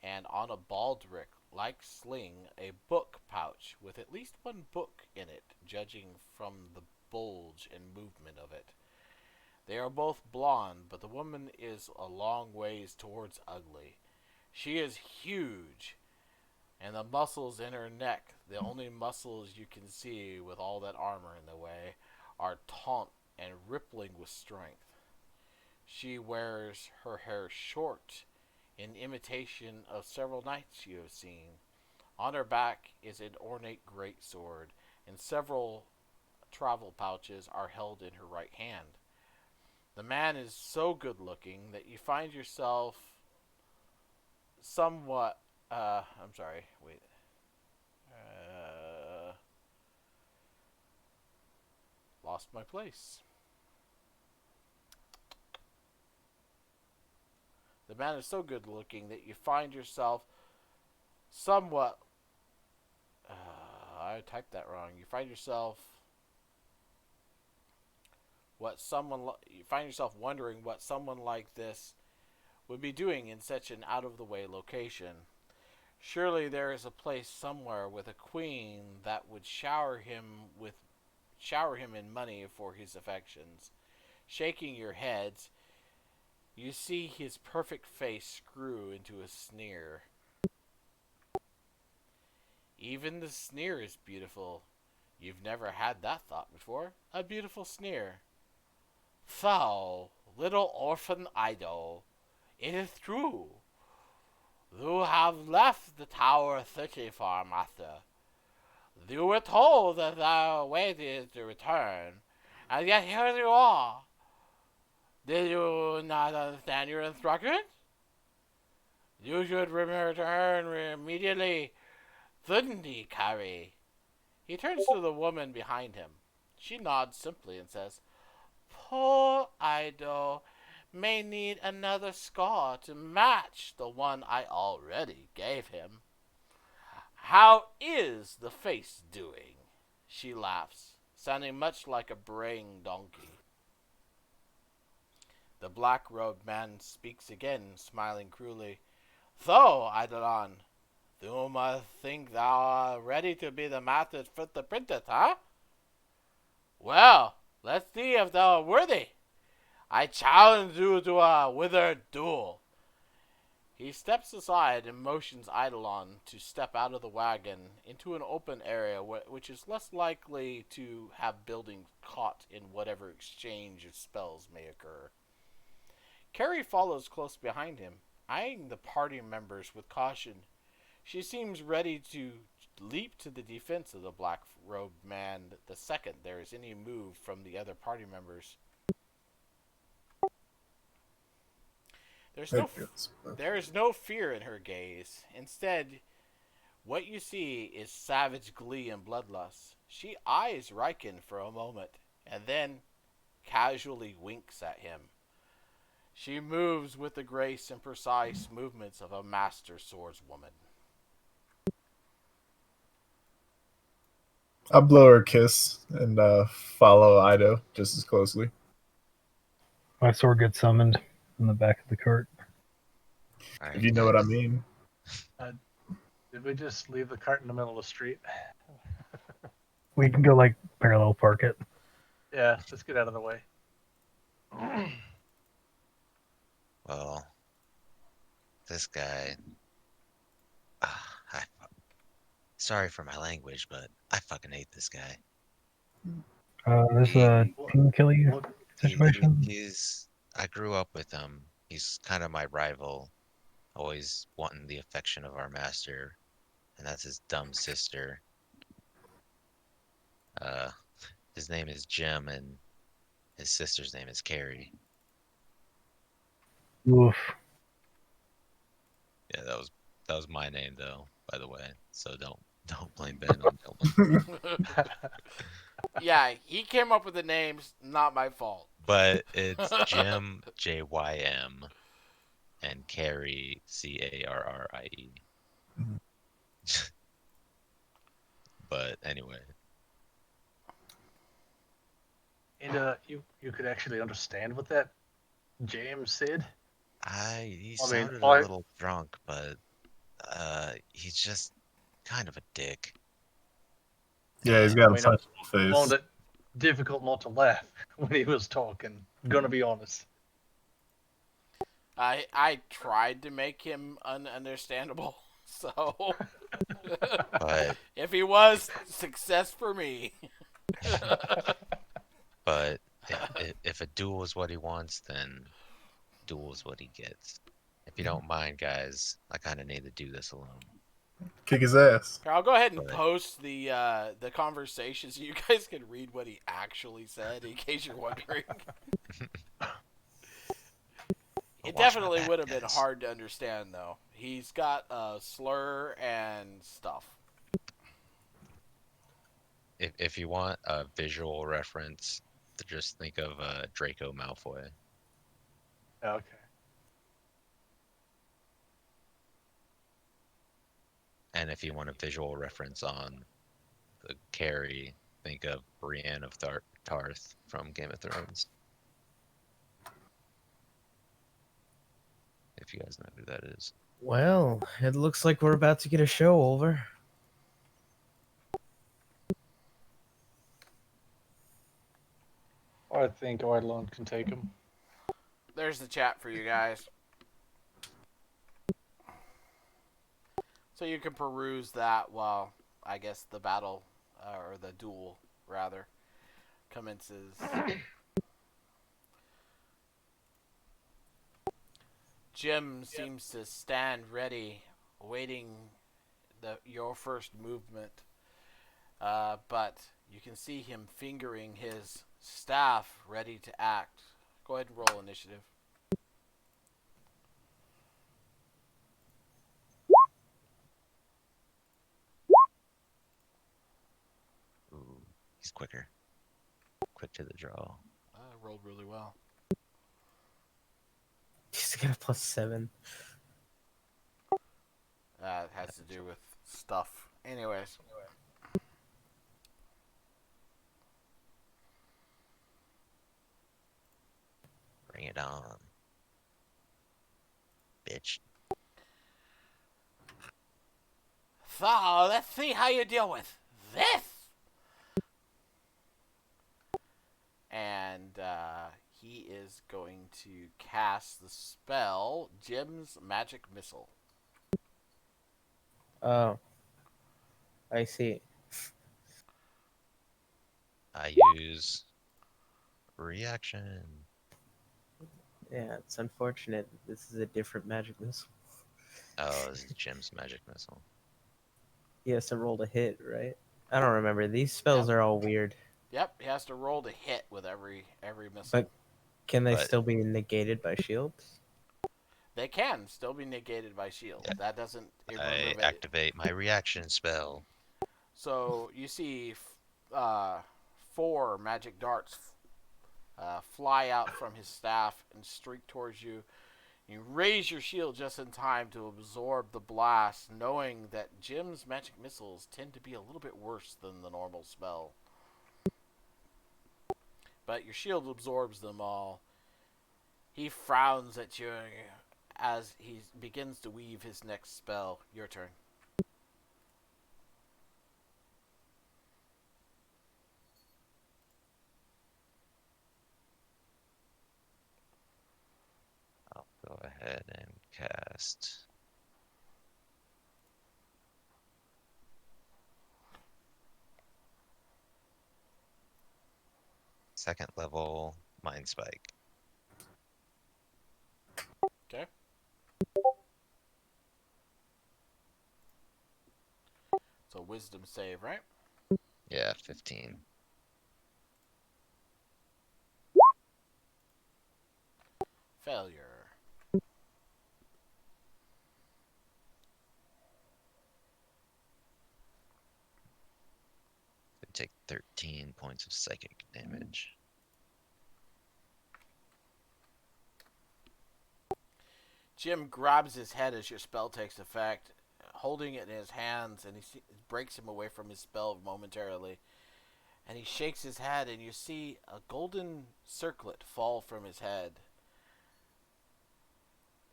and on a baldric-like sling, a book pouch with at least one book in it, judging from the bulge and movement of it. They are both blonde, but the woman is a long ways towards ugly. She is huge, and the muscles in her neck, the only muscles you can see with all that armor in the way, are taut and rippling with strength. She wears her hair short, in imitation of several knights you have seen. On her back is an ornate great sword, and several travel pouches are held in her right hand. The man is so good looking that you find yourself somewhat... I'm sorry, wait. Lost my place. The man is so good looking that you find yourself somewhat... I typed that wrong. You find yourself... you find yourself wondering what someone like this would be doing in such an out-of-the-way location. Surely there is a place somewhere with a queen that would shower him in money for his affections. Shaking your heads, you see his perfect face screw into a sneer. Even the sneer is beautiful. You've never had that thought before. A beautiful sneer. Thou, little orphan idol, it is true. Thou have left the Tower City, far master. Thou were told that thou awaited to return, and yet here you are. Did you not understand your instructions? You should return immediately, shouldn't he, Carrie? He turns to the woman behind him. She nods simply and says, Poor idol may need another scar to match the one I already gave him. How is the face doing? She laughs, sounding much like a braying donkey. The black-robed man speaks again, smiling cruelly. So, Eidolon, thou must think thou art ready to be the master's foot apprentice, huh? Well, let's see if thou art worthy. I challenge you to a withered duel. He steps aside and motions Eidolon to step out of the wagon into an open area which is less likely to have buildings caught in whatever exchange of spells may occur. Carrie follows close behind him, eyeing the party members with caution. She seems ready to leap to the defense of the black-robed man the second there is any move from the other party members. There is no fear in her gaze. Instead, what you see is savage glee and bloodlust. She eyes Riken for a moment, and then casually winks at him. She moves with the grace and precise movements of a master swordswoman. I blow her a kiss and follow Ido just as closely. My sword gets summoned in the back of the cart. All If right. you know what I mean. Did we just leave the cart in the middle of the street? We can go like parallel park it. Yeah, let's get out of the way. Well, this guy. I, sorry for my language, but I fucking hate this guy. This is a team kill you Look, situation. I grew up with him. He's kind of my rival, always wanting the affection of our master, and that's his dumb sister. His name is Jim, and his sister's name is Carrie. Oof. Yeah, that was my name though, by the way. So don't blame Ben on Dylan. Yeah, he came up with the names, not my fault. But it's Jim Jym and Carrie Carrie. But anyway, And you could actually understand what that James said. he I mean, sounded a little drunk, but he's just kind of a dick. Yeah, he's got a I punchable found face. it difficult not to laugh when he was talking. Gonna be honest. I tried to make him ununderstandable, so But if he was, success for me. but if a duel is what he wants, then duel is what he gets. If you don't mind, guys, I kind of need to do this alone. Kick his ass. I'll go ahead and But- post the conversation so you guys can read what he actually said, in case you're wondering. It Watch my definitely back, would have been guys. hard to understand, though. He's got a slur and stuff. If you want a visual reference, to just think of Draco Malfoy. Okay. And if you want a visual reference on the Carrie, think of Brienne of Tarth from Game of Thrones. If you guys know who that is. Well, it looks like we're about to get a show over. I think Eidolon can take him. There's the chat for you guys. So you can peruse that while I guess the battle or the duel rather commences. Jim seems to stand ready, waiting your first movement. But you can see him fingering his staff, ready to act. Go ahead and roll initiative. Ooh, he's quicker. Quick to the draw. Rolled really well. He's got a +7. It has to do with stuff. Anyways. Bring it on, bitch. So, let's see how you deal with this. And he is going to cast the spell Jim's Magic Missile. Oh, I see. I use reaction. Yeah, it's unfortunate. This is a different magic missile. Oh, this is Jim's magic missile. He has to roll to hit, right? I don't remember. These spells are all weird. Yep, he has to roll to hit with every missile. But can they But- still be negated by shields? They can still be negated by shield. Yeah. That doesn't I remove it. activate my reaction spell. So you see 4 magic darts fly out from his staff and streak towards you. You raise your shield just in time to absorb the blast, knowing that Jim's magic missiles tend to be a little bit worse than the normal spell. But your shield absorbs them all. He frowns at you as he begins to weave his next spell. Your turn. I'll go ahead and cast second level Mind Spike. Okay. So wisdom save, right? Yeah, 15. Failure. I take 13 points of psychic damage. Jim grabs his head as your spell takes effect, holding it in his hands, and he breaks him away from his spell momentarily. And he shakes his head, and you see a golden circlet fall from his head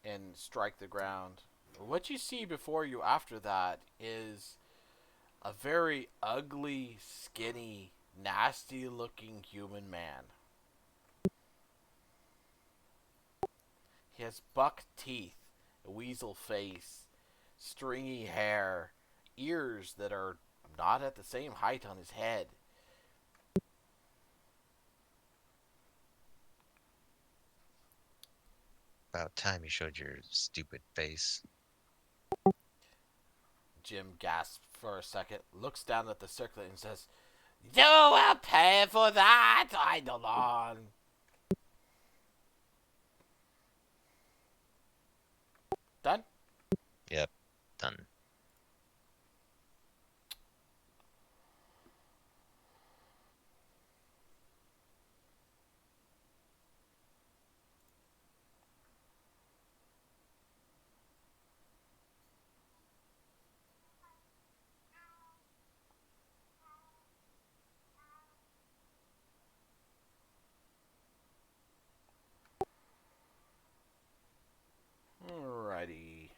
and strike the ground. What you see before you after that is a very ugly, skinny, nasty-looking human man. He has buck teeth, a weasel face, stringy hair, ears that are not at the same height on his head. About time you showed your stupid face. Jim gasps for a second, looks down at the circlet and says, "You will pay for that, Eidolon." Done? Yep, done. Alrighty.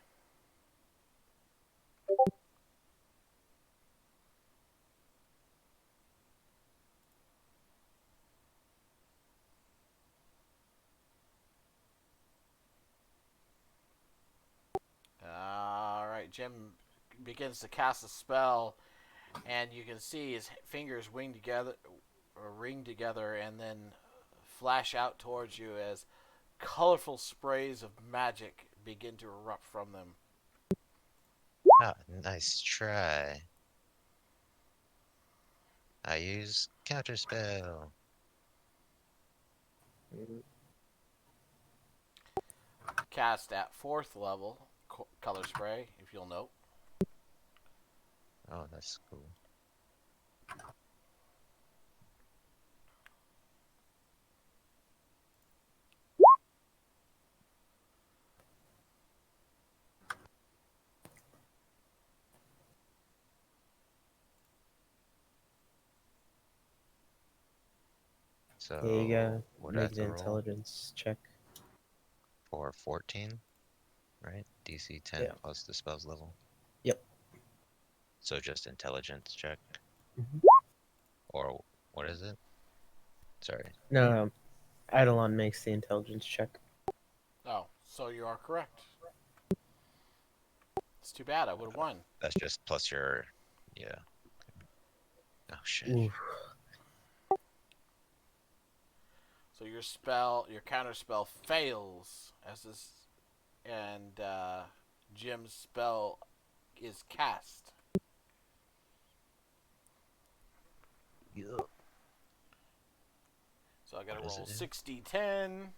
Alright, Jim begins to cast a spell, and you can see his fingers wing together, or ring together, and then flash out towards you as colorful sprays of magic begin to erupt from them. Ah, nice try. I use counterspell. Cast at 4th level, color spray, if you'll note. Oh, that's cool. So, Yeah, you gotta what do I make have an to roll? intelligence check. For 14, right? DC 10 Yeah. plus the spell's level. Yep. So just intelligence check, Mhm. or what is it? Sorry. No, Eidolon makes the intelligence check. Oh, so you are correct. It's too bad. I would have won. That's just plus your, yeah. Oh shit. Ooh. So your counter spell fails as this, and Jim's spell is cast. Yeah. So I gotta What does roll it do? 60-10.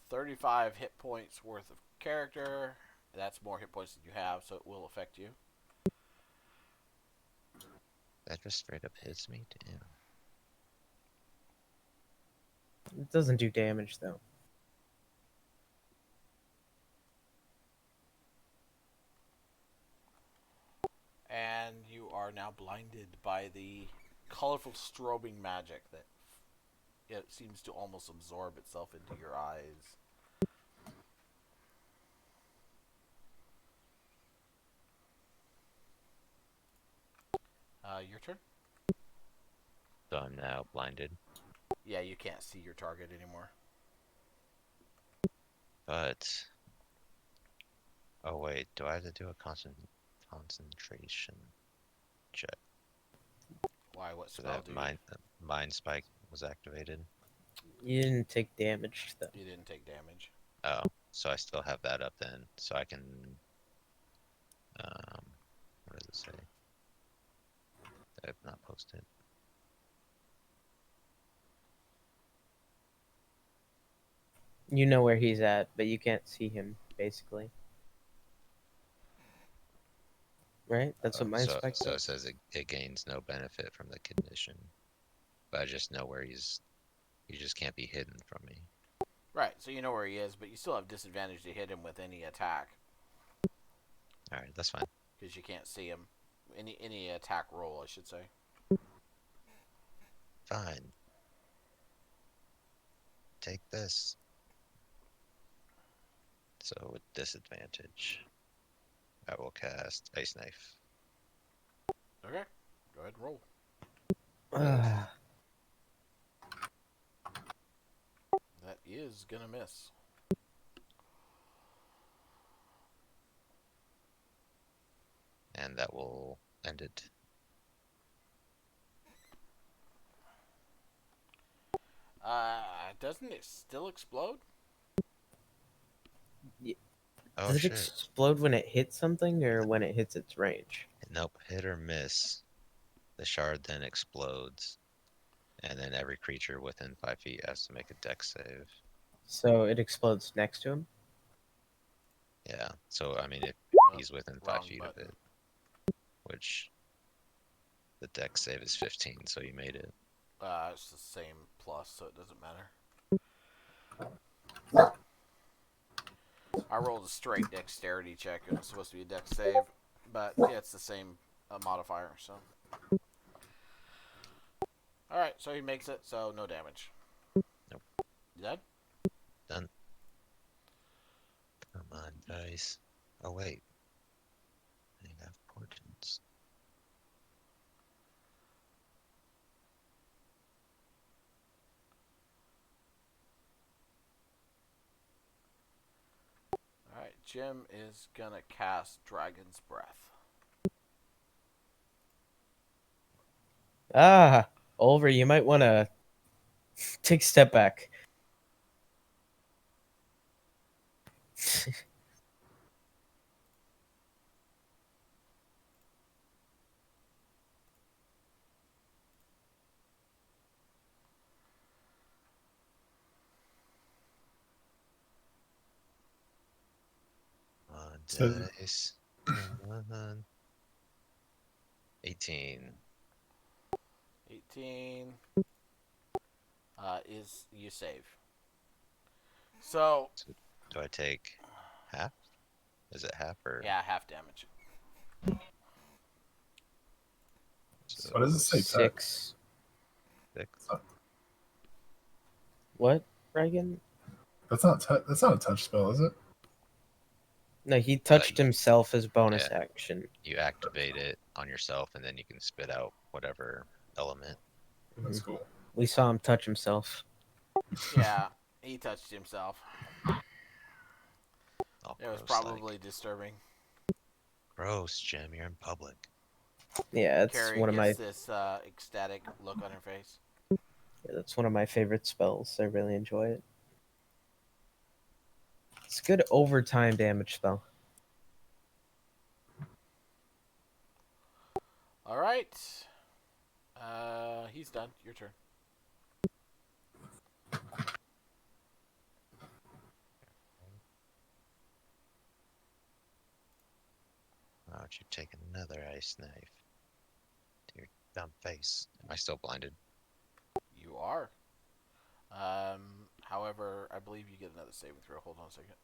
35 hit points worth of character. That's more hit points than you have, so it will affect you. That just straight up hits me? Damn. It doesn't do damage though. And you are now blinded by the colorful strobing magic that it seems to almost absorb itself into your eyes. Your turn? So I'm now blinded. Yeah, you can't see your target anymore. But oh wait, do I have to do a concentration check? Why? What So spell that do you? mind spike was activated. You didn't take damage though. You didn't take damage. Oh, so I still have that up then. So I can um what does it say? I've not posted. You know where he's at, but you can't see him, basically. Right? That's what Mind So Spike it does. says it gains no benefit from the condition. But I just know where he just can't be hidden from me. Right, so you know where he is, but you still have disadvantage to hit him with any attack Alright, that's fine. because you can't see him. Any attack roll, I should say. Fine. Take this. So with disadvantage, I will cast Ice Knife. Okay, go ahead and roll. Ah, That is gonna miss. And that will end it. Doesn't it still explode? Oh does it shit. explode when it hits something or when it hits its range? Nope, hit or miss. The shard then explodes. And then every creature within 5 feet has to make a dex save. So it explodes next to him? Yeah, so I mean, if Oh, he's within wrong 5 feet button. of it, which the dex save is 15, so you made it. It's the same plus, so it doesn't matter. I rolled a straight dexterity check, and it's supposed to be a dex save, but yeah, it's the same modifier, so. Alright, so he makes it, so no damage. Nope. You done? Done. Come on, dice. Oh, wait. I have portents. Jim is gonna cast Dragon's Breath. Oliver, you might want to take a step back. On So- dice. Come on. 18. 18 is you save. So Do I take half? Is it half or? yeah, half damage. So What does it say? Touch? 6. 6. What, Reagan? That's not a touch spell, is it? No, he touched you- himself as bonus yeah. action. You activate it on yourself, and then you can spit out whatever element. That's cool. We saw him touch himself. Yeah, he touched himself. All It was gross, probably disturbing. gross, Jim. You're in public. Yeah, it's Carrie one of my gets this ecstatic look on her face. that's one of my favorite spells. I really enjoy it. It's a good overtime damage spell. All right. He's done. Your turn. Why don't you take another ice knife to your dumb face? Am I still blinded? You are. However, I believe you get another saving throw. Hold on a second.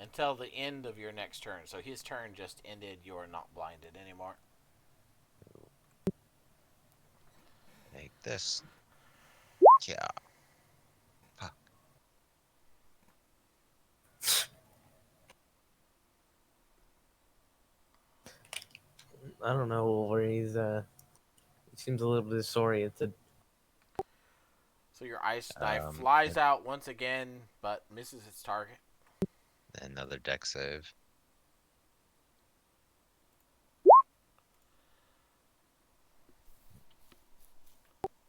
Until the end of your next turn. So his turn just ended. You are not blinded anymore. Take this. Yeah. Fuck. I don't know where he seems a little disoriented. So your ice knife Um, flies out once again, but misses its target. Another deck save.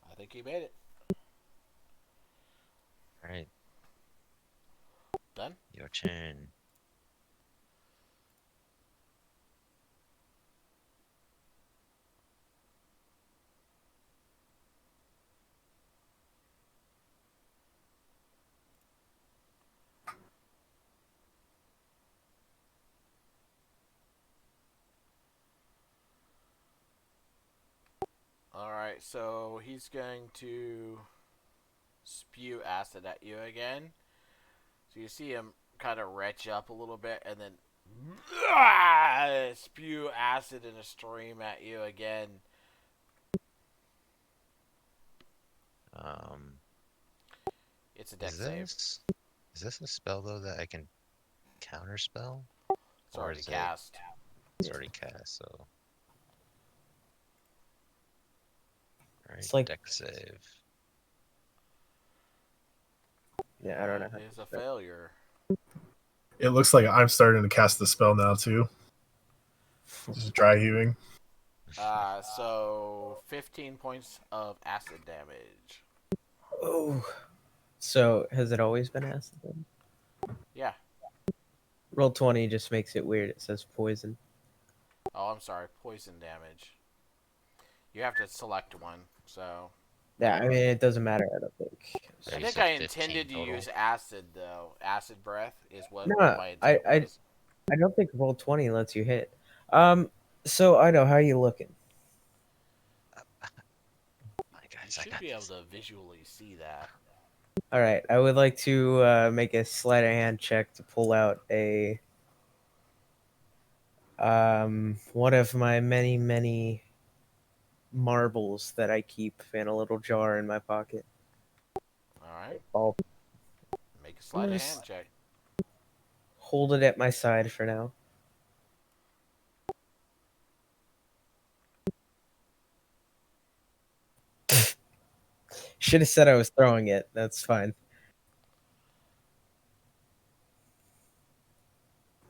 I think he made it. All right, Done? your turn. Alright, so he's going to spew acid at you again. So you see him kind of retch up a little bit and then spew acid in a stream at you again. It's a deck save. Is this a spell though that I can counterspell? It's Or already is it- cast. It's already cast, so. Alright, It's like- deck save. Yeah, I don't know. It is a failure. It looks like I'm starting to cast the spell now too. Just dry heaving. So 15 points of acid damage. Oh. So, has it always been acid then? Yeah. Roll 20 just makes it weird. It says poison. Oh, I'm sorry. Poison damage. You have to select one. So Yeah, I mean, it doesn't matter, I don't think. So I you think said I 15 intended to total? use acid though. Acid breath is what No, my intent was. I don't think roll 20 lets you hit. So I know, how are you looking? My You guys, I should got be able this. to visually see that. All right, I would like to make a sleight of hand check to pull out a one of my many marbles that I keep in a little jar in my pocket. All right. Ball. Make a sleight of hand check. hold it at my side for now. Should have said I was throwing it. That's fine.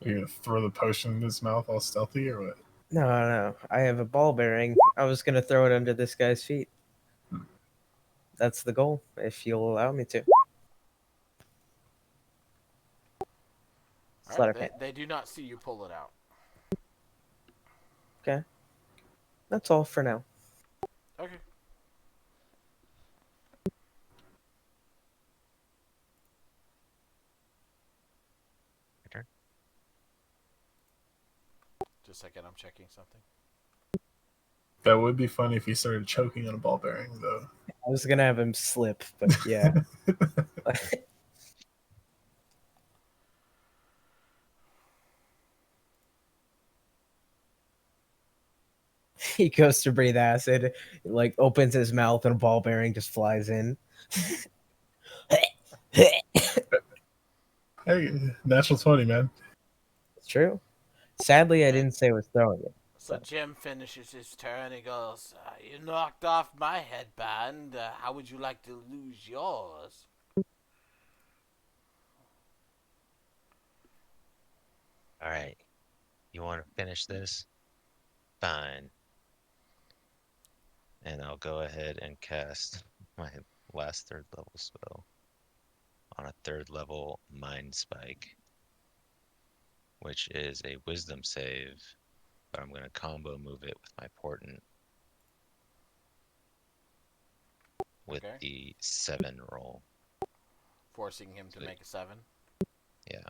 You're gonna throw the potion in his mouth all stealthy or what? No. I have a ball bearing. I was gonna throw it under this guy's feet. That's the goal, if you'll allow me to. All Let right, it pass. they do not see you pull it out. Okay. That's all for now. Okay. Your turn. Just a second, I'm checking something. That would be funny if he started choking on a ball bearing, though. I was gonna have him slip, but yeah. He goes to breathe acid, like opens his mouth and a ball bearing just flies in. Hey, natural 20, man. It's true. Sadly, I Okay. didn't say I was throwing it. So Jim finishes his turn. He goes, "You knocked off my headband. How would you like to lose yours?" All right. You want to finish this? Fine. And I'll go ahead and cast my last third level spell on a third level Mind Spike, which is a Wisdom save, but I'm going to combo move it with my Portent with Okay. the 7 roll. Forcing him to Sweet. make a 7. Yeah.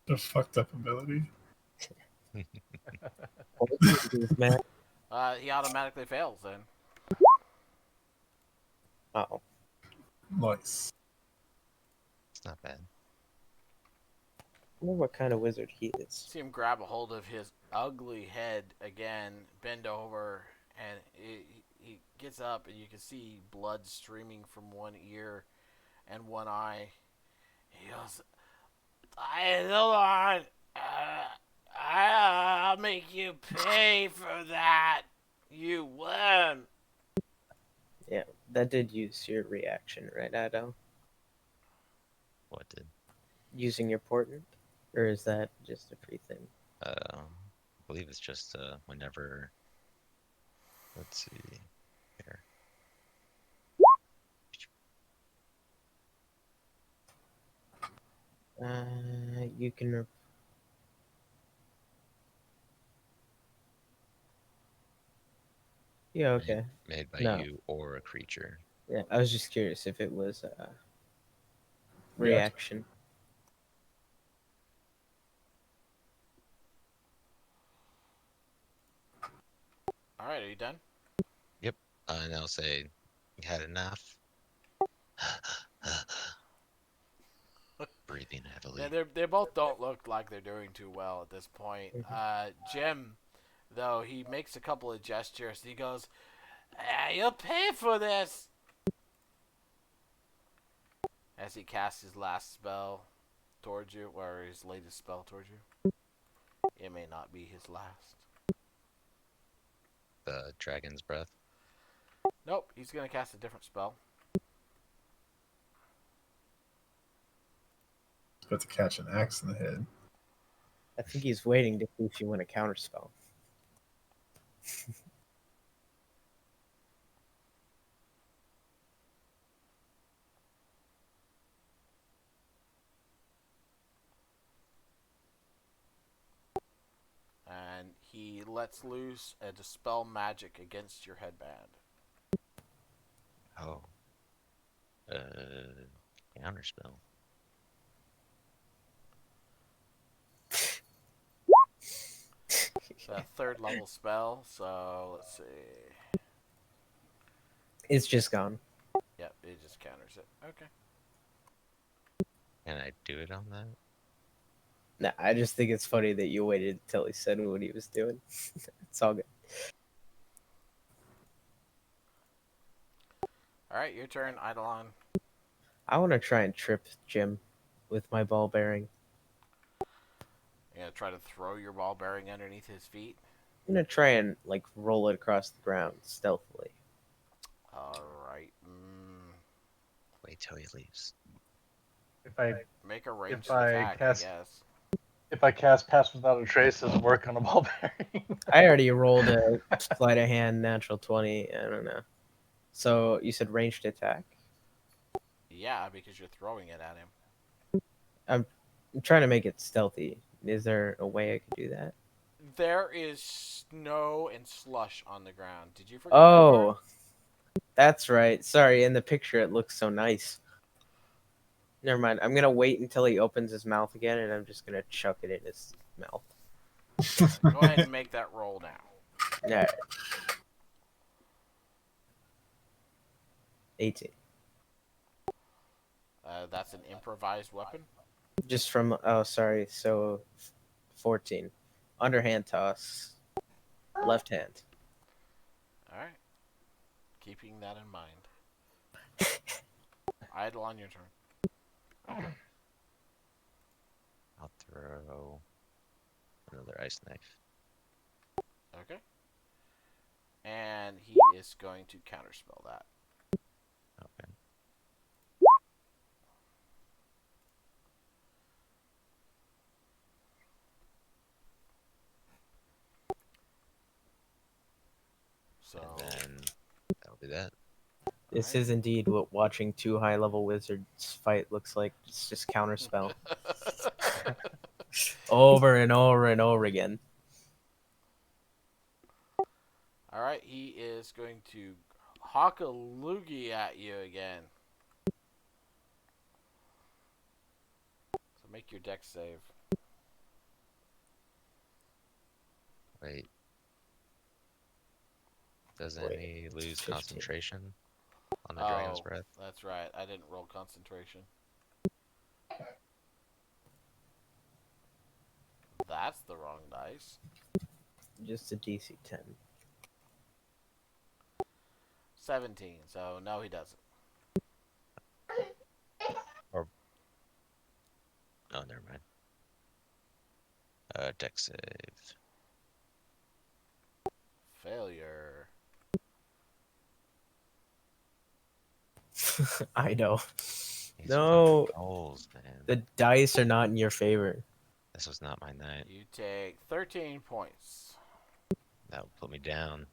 The fucked up ability. Man. He automatically fails then. Oh, Nice. It's not bad. I wonder what kind of wizard he is. See him grab a hold of his ugly head again, bend over, and he gets up, and you can see blood streaming from one ear and one eye. He goes, "Hold on. I'll make you pay for that, you worm." Yeah, that did use your reaction, right, Ado? What did? Using your portent? Or is that just a free thing? I believe it's just whenever. Let's see here. You can. Yeah, okay. Made by No. you or a creature. Yeah, I was just curious if it was Gotcha. reaction. All right, are you done? Yep. And I'll say, you had enough. Breathing heavily. Yeah, they both don't look like they're doing too well at this point. Jim, though, he makes a couple of gestures. He goes, "You'll pay for this," as he casts his last spell towards you, or his latest spell towards you. It may not be his last. The dragon's breath. Nope, he's gonna cast a different spell. About to catch an axe in the head. I think he's waiting to see if you want a counterspell. And he lets loose a dispel magic against your headband. Oh. Counterspell. It's a third level spell, so let's see. It's just gone. Yep, it just counters it. Okay. Can I do it on that? Nah, I just think it's funny that you waited until he said what he was doing. It's all good. Alright, your turn, Eidolon. I want to try and trip Jim with my ball bearing. You're gonna try to throw your ball bearing underneath his feet. I'm gonna try and like roll it across the ground stealthily. All right. Wait till he leaves. If I Make a ranged If I attack, cast- I guess. if I cast Pass Without a Trace, does it work on a ball bearing? I already rolled a sleight of hand natural 20. I don't know. So you said ranged attack? Yeah, because you're throwing it at him. I'm trying to make it stealthy. Is there a way I could do that? There is snow and slush on the ground. Did you forget Oh, that's right. Sorry, in the picture it looks so nice. Never mind. I'm gonna wait until he opens his mouth again, and I'm just gonna chuck it in his mouth. that part? Go ahead and make that roll now. Yeah. 18. That's an improvised weapon. Just from sorry, so 14. Underhand toss. Left hand. All right. Keeping that in mind. Idle on your turn. I'll throw another ice knife. Okay. And he is going to counterspell that. Okay. So And then that'll be that. This Right. is indeed what watching two high-level wizards fight looks like. It's just counterspell. Over and over and over again. all right, he is going to hawk a loogie at you again. So make your dex save. Wait. Doesn't Wait, he lose 15. concentration on the dragon's Oh, breath? that's right. I didn't roll concentration. That's the wrong dice. Just a DC 10. 17. So no, he doesn't. Oh, never mind. Dex save. Failure. I know. These No. fucking rolls, man. The dice are not in your favor. This was not my night. You take 13 points. That would put me down.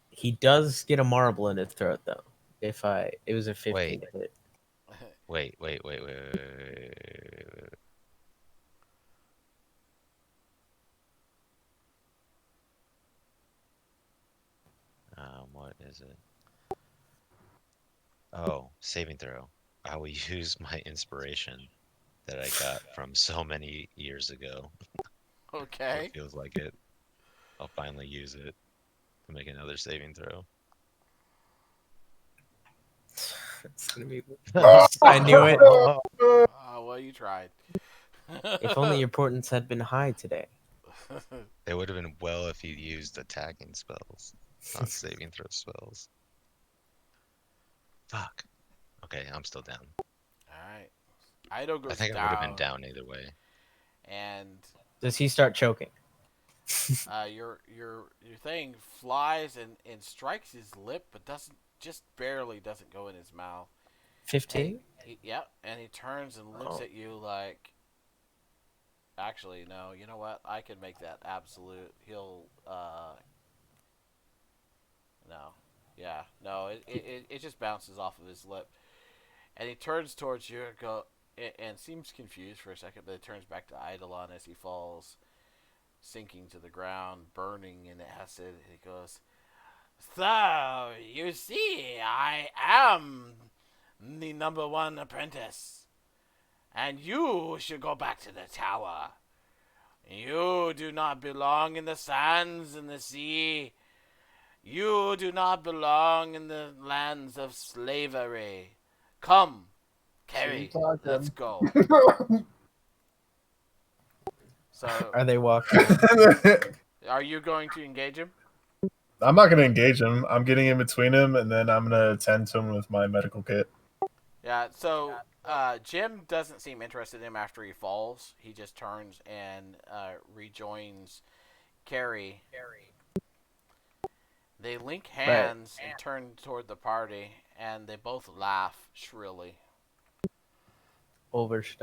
He does get a marble in his throat, though. It was a 15 Wait. to hit. Wait. What is it? Oh, saving throw. I will use my inspiration that I got from so many years ago. Okay. It feels like it. I'll finally use it to make another saving throw. It's gonna be. I knew it. Well, you tried. If only your portents had been high today. It would have been well if you used attacking spells, not saving throw spells. Fuck. Okay, I'm still down. Alright. Ido goes I think down. I would have been down either way. And Does he start choking? your thing flies and strikes his lip, but just barely doesn't go in his mouth. 15? Yep, and he turns and looks Oh. at you like, actually, no, you know what? I can make that absolute. He'll, no. Yeah, no, it just bounces off of his lip. And he turns towards you and seems confused for a second, but it turns back to Eidolon as he falls, sinking to the ground, burning in acid. And he goes, "So, you see, I am the #1 apprentice. And you should go back to the tower. You do not belong in the sands and the sea. You do not belong in the lands of slavery. Come, Kerry, let's go." So, Are they walking? are you going to engage him? I'm not going to engage him. I'm getting in between him, and then I'm going to attend to him with my medical kit. Yeah, so Jim doesn't seem interested in him after he falls. He just turns and rejoins Carrie. They link Right. hands and turn toward the party, and they both laugh shrilly, Over. Should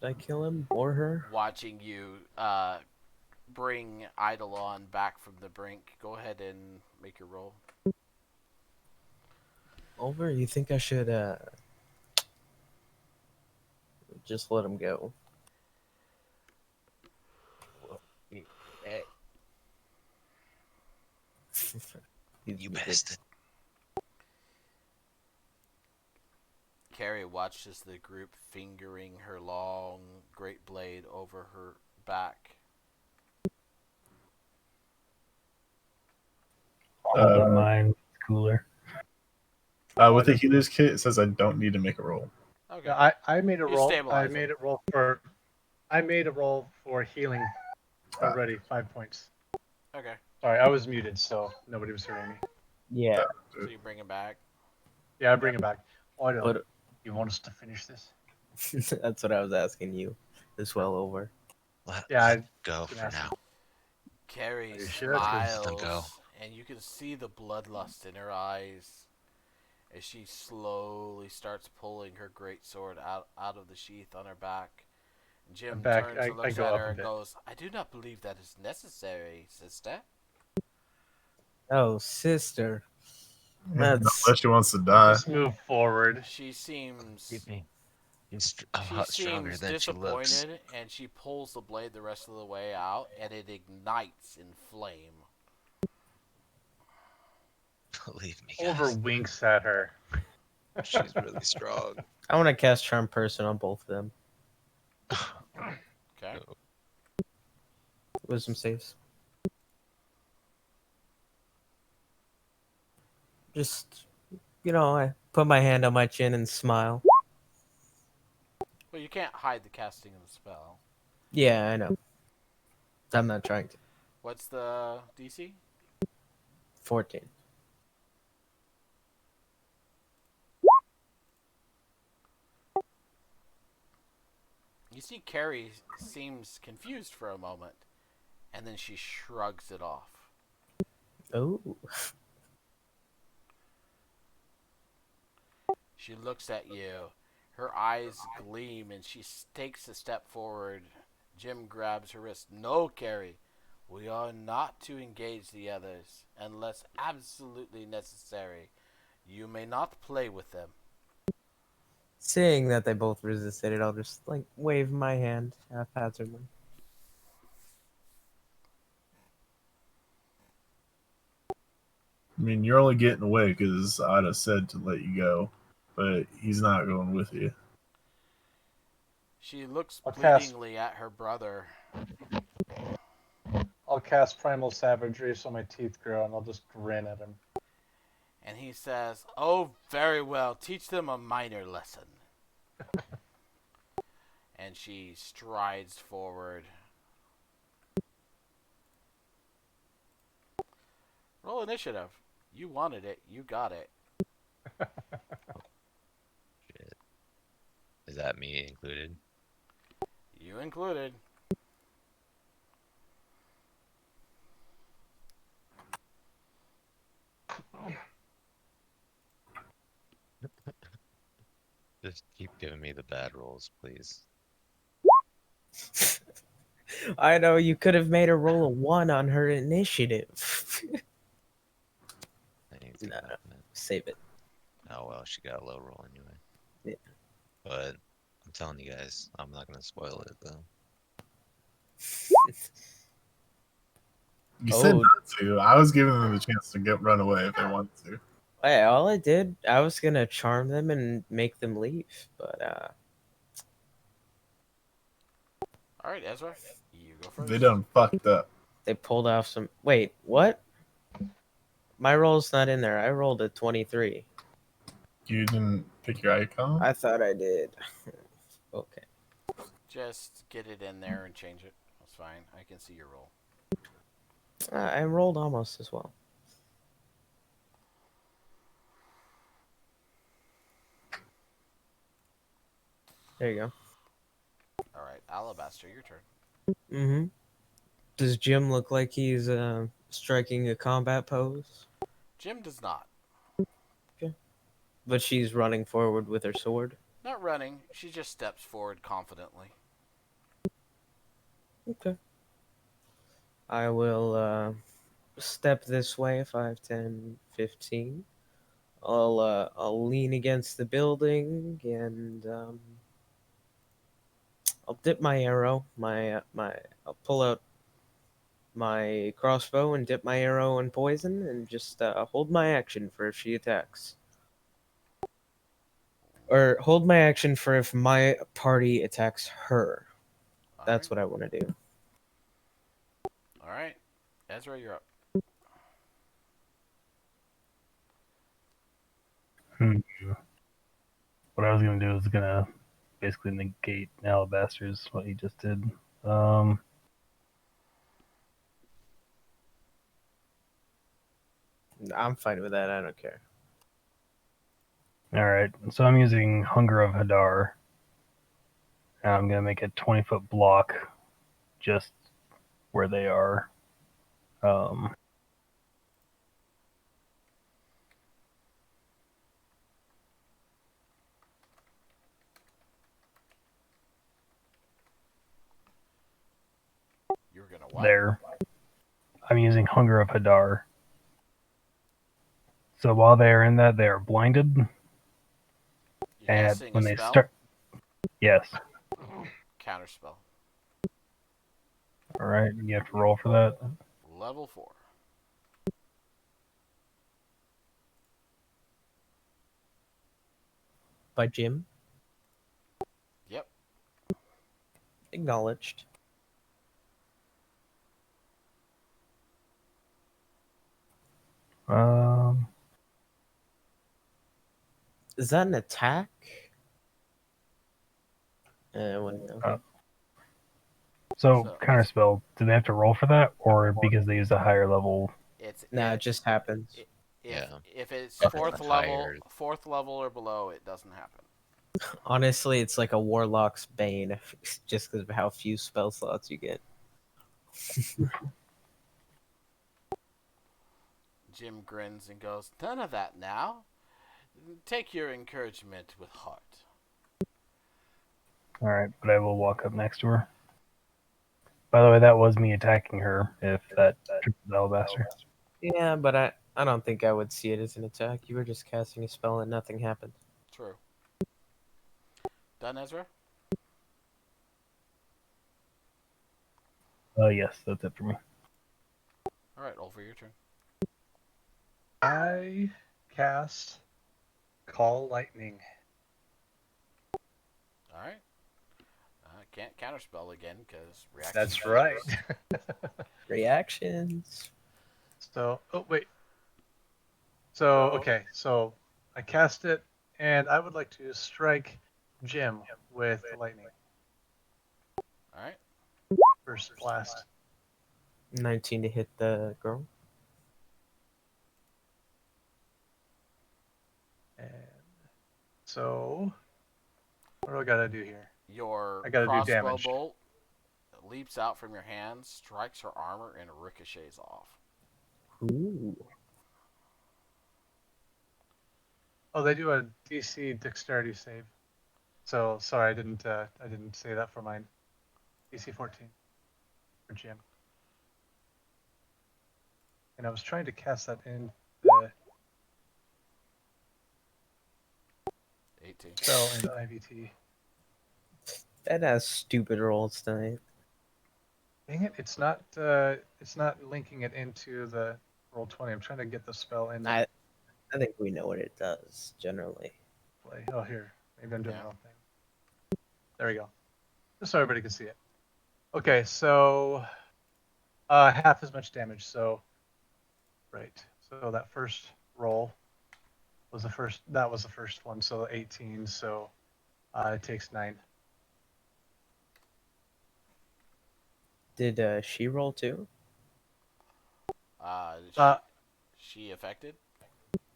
I kill him or her? watching you bring Eidolon back from the brink. Go ahead and make your roll. Over. You think I should just let him go? Hey, He's you muted. bastard. Carrie watches the group fingering her long, great blade over her back. Hold up mine. It's cooler. With the healer's kit, it says I don't need to make a roll. Okay. Yeah, I made a You roll. stabilize I made a roll for healing already. 5 points. Okay. Sorry, I was muted, so nobody was hearing me. Yeah. So you bring him back. Yeah, I bring it back. Oidel, But you want us to finish this? that's what I was asking you as well. Over. Yeah, Let I go can for ask now. Carrie Are you sure? Let them go. smiles, and you can see the bloodlust in her eyes as she slowly starts pulling her great sword out of the sheath on her back. Jim back. turns and I looks go at up her a and bit. goes, "I do not believe that is necessary, sister." Oh, sister. That's Unless she wants to die. Just move forward. She seems Keep me. I'm a she lot stronger seems than she looks. disappointed, and she pulls the blade the rest of the way out, and it ignites in flame. Believe me, Over guys. winks at her. She's really strong. I want to cast Charm Person on both of them. Okay. No. Wisdom saves. Just, I put my hand on my chin and smile. Well, you can't hide the casting of the spell. Yeah, I know. I'm not trying to. What's the DC? 14. You see Carrie seems confused for a moment, and then she shrugs it off. Oh. She looks at you. Her eyes gleam, and she takes a step forward. Jim grabs her wrist. "No, Carrie. We are not to engage the others unless absolutely necessary. You may not play with them." Seeing that they both resisted it, I'll just, wave my hand haphazardly. I mean, you're only getting away because Ida said to let you go, but he's not going with you. She looks I'll cast- pleadingly at her brother. I'll cast Primal Savagery so my teeth grow, and I'll just grin at him. And he says, "Oh, very well. Teach them a minor lesson." And she strides forward. Roll initiative. You wanted it. You got it. Shit. Is that me included? You included. Just keep giving me the bad rolls, please. I know you could have made her roll a 1 on her initiative. I ain't too No. confident. Save it. Oh well, she got a low roll anyway. Yeah. But I'm telling you guys, I'm not gonna spoil it though. You said Oh. not to. I was giving them the chance to run away if they wanted to. Hey, all I did, I was gonna charm them and make them leave, but All right, Ezra. You go first. They done fucked up. they pulled off some. Wait, what? My roll's not in there. I rolled a 23. You didn't pick your icon? I thought I did. Okay. Just get it in there and change it. That's fine. I can see your roll. I rolled almost as well. There you go. All right, Alabaster, your turn. Mm-hmm. Does Jim look like he's striking a combat pose? Jim does not. Okay. But she's running forward with her sword. Not running. She just steps forward confidently. Okay. I will step this way, 5, 10, 15. I'll lean against the building and I'll dip my arrow. I'll pull out my crossbow and dip my arrow in poison and just hold my action for if she attacks. Or hold my action for if my party attacks her. All That's right. what I want to do. All right. Ezra, you're up. Hmm. What I was gonna do is gonna basically negate Alabaster's what he just did. Um, I'm fine with that. I don't care. all right, so I'm using Hunger of Hadar. And I'm gonna make a 20-foot block just where they are. Um, You're gonna what? there. I'm using Hunger of Hadar. So while they are in that, they are blinded. You're And casting a when they spell. start, yes. Counterspell. All right, you have to roll for that. Level 4. By Jim. Yep. Acknowledged. Um, Is that an attack? I wouldn't know. so So counterspell. Do they have to roll for that, or because they use a higher level? it's Nah, it just happens. Yeah. if it's If fourth it's level, higher. fourth level or below, it doesn't happen. Honestly, it's like a warlock's bane, just because of how few spell slots you get. Jim grins and goes, "None of that now. Take your encouragement with heart." All right, but I will walk up next to her. By the way, that was me attacking her. If that trips Alabaster. Yeah, but I don't think I would see it as an attack. You were just casting a spell and nothing happened. True. Done, Ezra? Yes, that's it for me. All right, over your turn. I cast Call Lightning. All right. Can't counterspell again because reaction. That's right. Reactions. So, oh wait. So, okay. So I cast it, and I would like to strike Jim with lightning. All right. First blast. 19 to hit the girl. And so, what do I gotta do here? Your I gotta do crossbow damage. bolt leaps out from your hand, strikes her armor, and ricochets off. Ooh. Oh, they do a DC Dexterity save. So sorry, I didn't say that for mine. DC 14 for Jim. And I was trying to cast that in the 18. spell in IVT. That has stupid rolls tonight. Dang it! It's not linking it into the roll 20. I'm trying to get the spell in I think we know what it does, generally. play. Oh, here. Maybe I'm doing Yeah. the wrong thing. There we go. Just so everybody can see it. Okay, so half as much damage. So right. So that first roll was the first. That was the first one. So 18. So it takes 9. Did she roll too? Is Uh, she affected?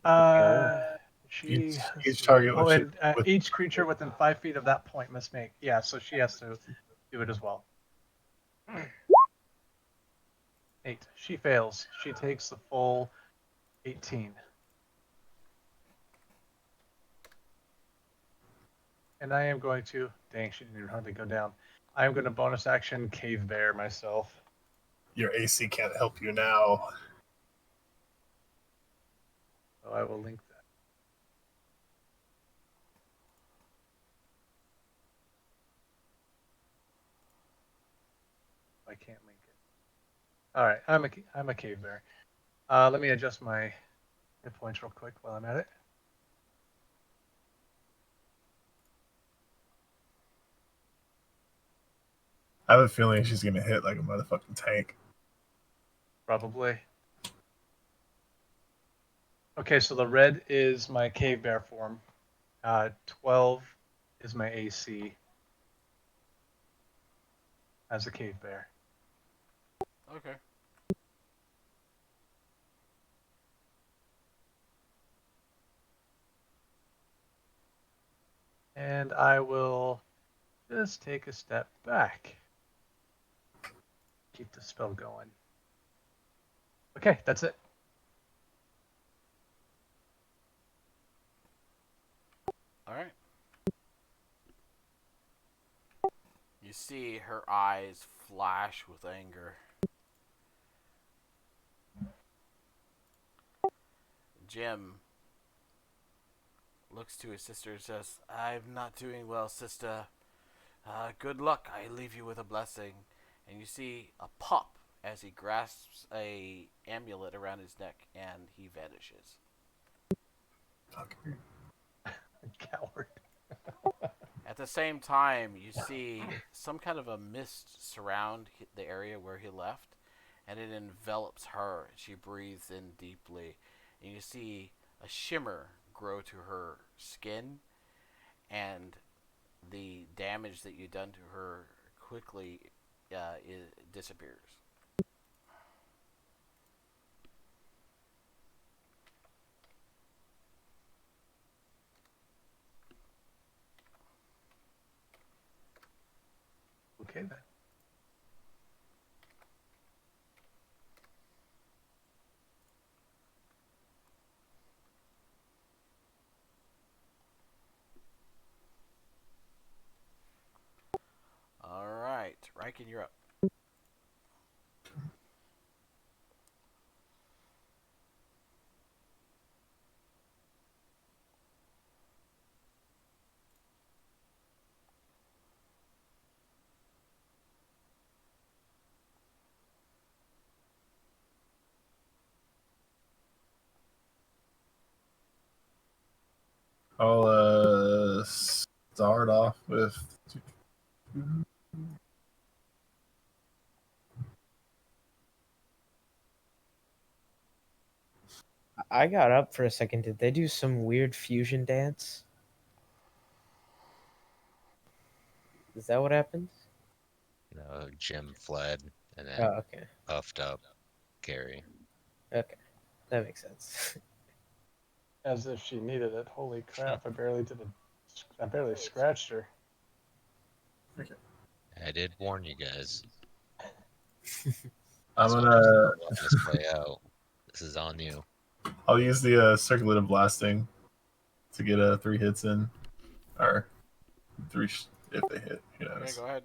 Oh. She. Each target Oh, with and each creature within 5 feet of that point must make. Yeah, so she has to do it as well. 8. She fails. She takes the full 18. And I am going to. Dang, she didn't even hardly go down. I am going to bonus action Cave Bear myself. your AC can't help you now. So I will link that. I can't link it. All right, I'm a Cave Bear. Let me adjust my hit points real quick while I'm at it. I have a feeling she's gonna hit like a motherfucking tank. Probably. Okay, so the red is my Cave Bear form. 12 is my AC as a Cave Bear. Okay. And I will just take a step back. Keep the spell going. Okay, that's it. All right. You see her eyes flash with anger. Jim looks to his sister and says, "I'm not doing well, sister. Good luck. I leave you with a blessing." And you see a pop as he grasps a amulet around his neck and he vanishes. Okay. Coward. At the same time, you see some kind of a mist surround the area where he left, and it envelops her. She breathes in deeply, and you see a shimmer grow to her skin, and the damage that you've done to her quickly it disappears. Okay then. All right, Riken, you're up. I'll start off with I got up for a second. Did they do some weird fusion dance? Is that what happened? No, Jim fled and then Oh, okay. puffed up Gary. Okay. That makes sense. As if she needed it. Holy crap! I barely scratched her. I did warn you guys. I'm As much gonna as you don't want this play out, this is on you. I'll use the circulative blasting to get 3 hits in, or 3 if they hit. Who Okay, knows? go ahead.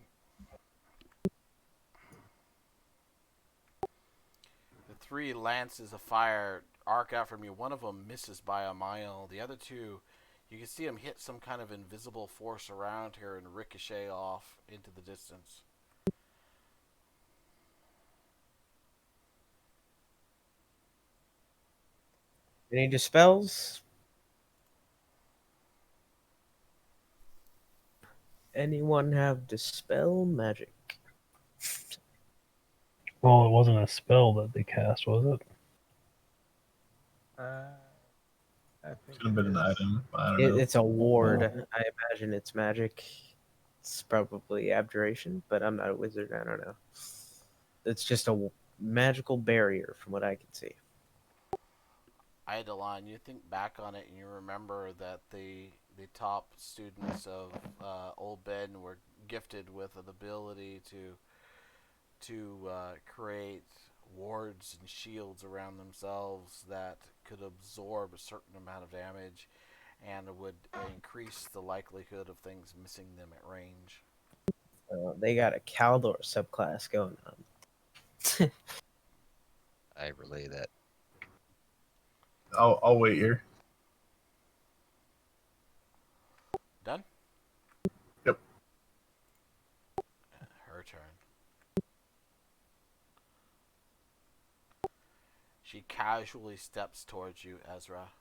The 3 lances of fire arc out from you. One of them misses by a mile. The other 2, you can see them hit some kind of invisible force around here and ricochet off into the distance. Any dispels? Anyone have dispel magic? Well, it wasn't a spell that they cast, was it? I think Should have been it an is. item. I don't know. It's a ward. I imagine it's magic. It's probably abjuration, but I'm not a wizard. I don't know. It's just a magical barrier from what I can see. Eidolon, you think back on it and you remember that the top students of Old Ben were gifted with an ability to create wards and shields around themselves that could absorb a certain amount of damage and would increase the likelihood of things missing them at range. They got a Caldor subclass going on. I relay that. I'll wait here. Done? Yep. Her turn. She casually steps towards you, Ezra.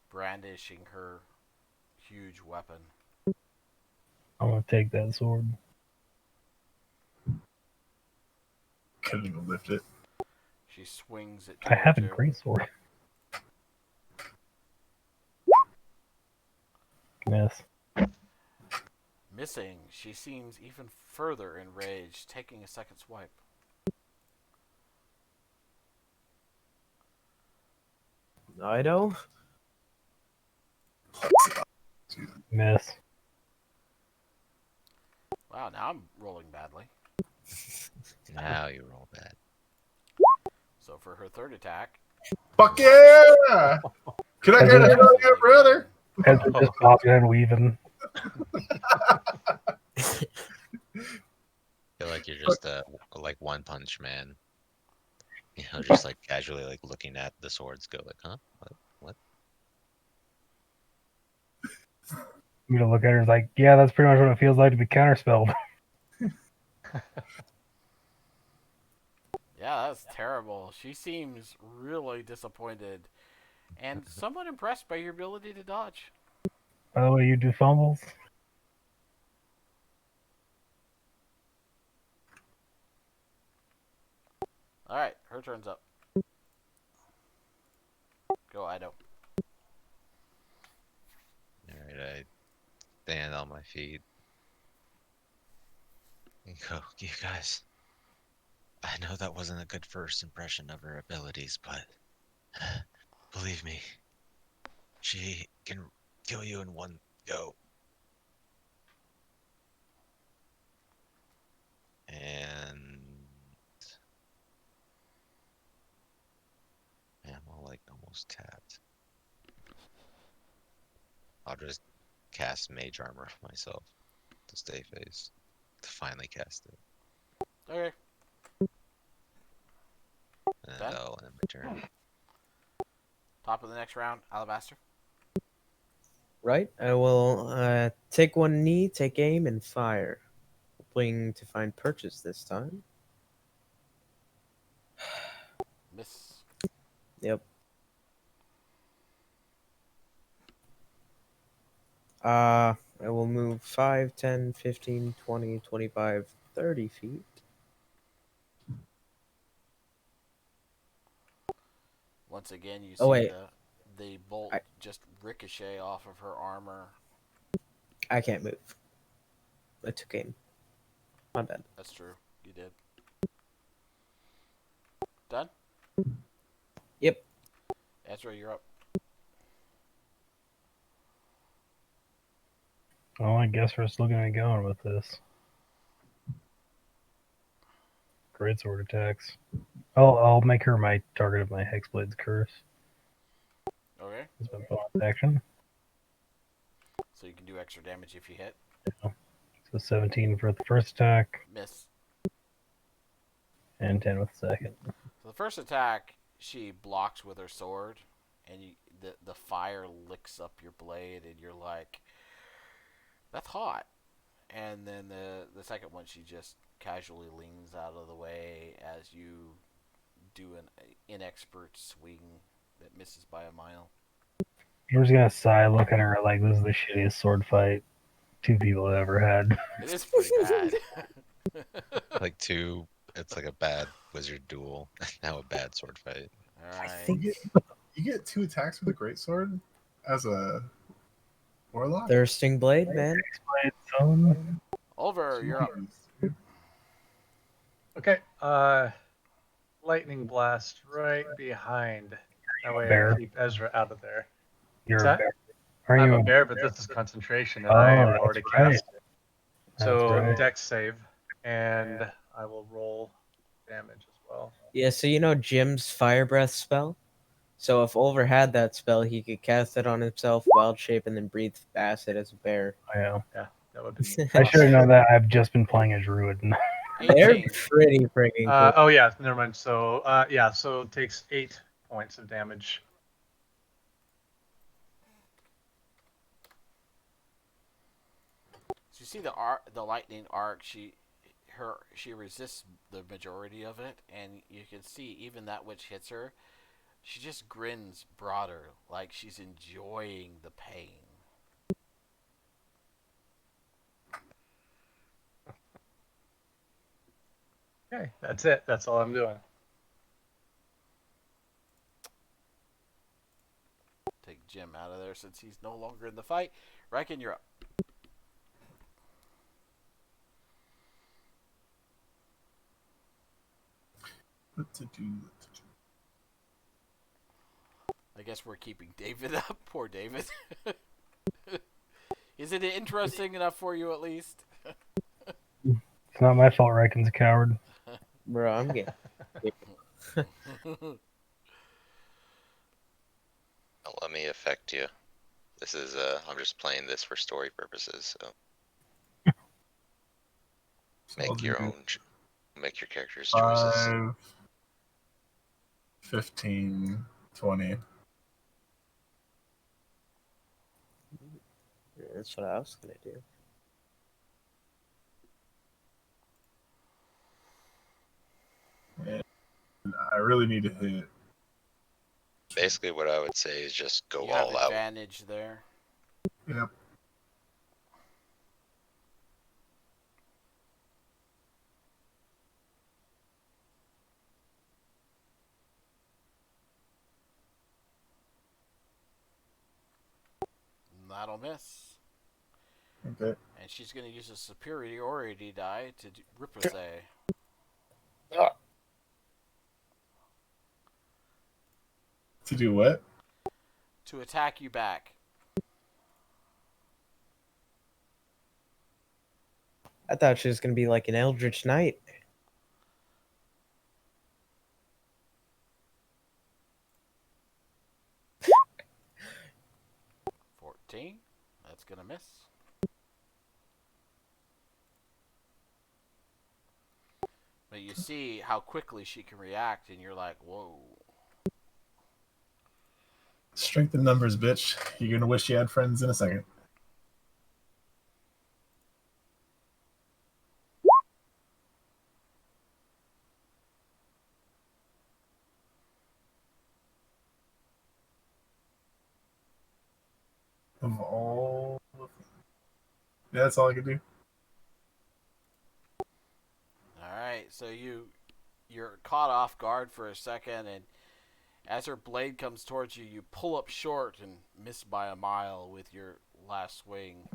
Brandishing her huge weapon. I'm gonna take that sword. Couldn't even lift it. She swings it I have towards a you. great sword. Miss. Missing, she seems even further enraged, taking a second swipe. Ido? Miss. Wow, now I'm rolling badly. Now you roll bad. So for her third attack, Fuck yeah! Can I get a hell yeah, brother? Heads are just bobbing and weaving. Feel like you're just like One Punch Man. You know, just like casually like looking at the swords go like, huh? What? I'm gonna look at her and like, yeah, that's pretty much what it feels like to be counterspelled. yeah, that's terrible. She seems really disappointed and somewhat impressed by your ability to dodge. By the way, you do fumbles? Alright, her turn's up. Go, Ido. Alright, I stand on my feet. And go, you guys. I know that wasn't a good first impression of her abilities, but believe me, she can kill you in one go. And I'm all like almost tapped. I'll just cast Mage Armor myself to stay phased. To finally cast it. Okay. And Done? that'll end my turn. Top of the next round, Alabaster. Right? I will take one knee, take aim, and fire. Hoping to find purchase this time. Miss. Yep. I will move 5, 10, 15, 20, 25, 30 feet. Once again, you Oh, see wait. the bolt just ricochet off of her armor. I can't move. I took aim. My bad. That's true. You did. Done? Yep. Ezra, you're up. Well, I guess we're still gonna be going with this. Great sword attacks. I'll make her my target of my Hexblade's curse. Okay. It's my bonus action. So you can do extra damage if you hit. So 17 for the first attack, Miss. and 10 with the second. So the first attack, she blocks with her sword, and the fire licks up your blade, and you're like, that's hot. And then the second one, she just casually leans out of the way as you do an inexpert swing that misses by a mile. I'm just gonna sigh, look at her like this is the shittiest sword fight two people have ever had. It is pretty bad. Like it's like a bad wizard duel. Now a bad sword fight. All right. I think You get 2 attacks with a greatsword as a warlock? Thirsting Blade, man. Hexblade, son. Over, you're up. Jeez, dude. Okay. lightning blast right behind. That way Bear. I keep Ezra out of there. You're What's a that? bear. Are I'm you a a bear, but this is concentration, and I Oh, have that's already right. cast it. That's So right. dex save, and I will roll damage as well. Yeah, so you know Jim's fire breath spell? So if Ulver had that spell, he could cast it on himself, wild shape, and then breathe acid as a bear. Yeah. Yeah, that would be I should have awesome. known that. I've just been playing a druid. They're 18. pretty freaking cool. Oh yeah, never mind. So yeah, so it takes 8 points of damage. So you see the lightning arc. She resists the majority of it, and you can see even that which hits her, she just grins broader, like she's enjoying the pain. Okay, that's it. That's all I'm doing. Take Jim out of there since he's no longer in the fight. Reckon you're up. What to do? I guess we're keeping David up. Poor David. Is it interesting enough for you at least? It's not my fault Reiken's a coward. Bro, I'm getting. Don't let me affect you. This is I'm just playing this for story purposes. So So I'll make your do own, make your character's choices. 5, 15, 20. That's what I was gonna do. And I really need to hit. Basically, what I would say is just go You have all out. advantage there. Yep. That'll miss. Okay. And she's going to use a superiority die to ripose. To do what? To attack you back. I thought she was gonna be like an Eldritch Knight. That's going to miss. But you see how quickly she can react, and you're like, whoa. Strength in numbers, bitch. You're gonna wish you had friends in a second. Of all. Yeah, that's all I can do. Alright, so you're caught off guard for a second, and as her blade comes towards you, you pull up short and miss by a mile with your last swing.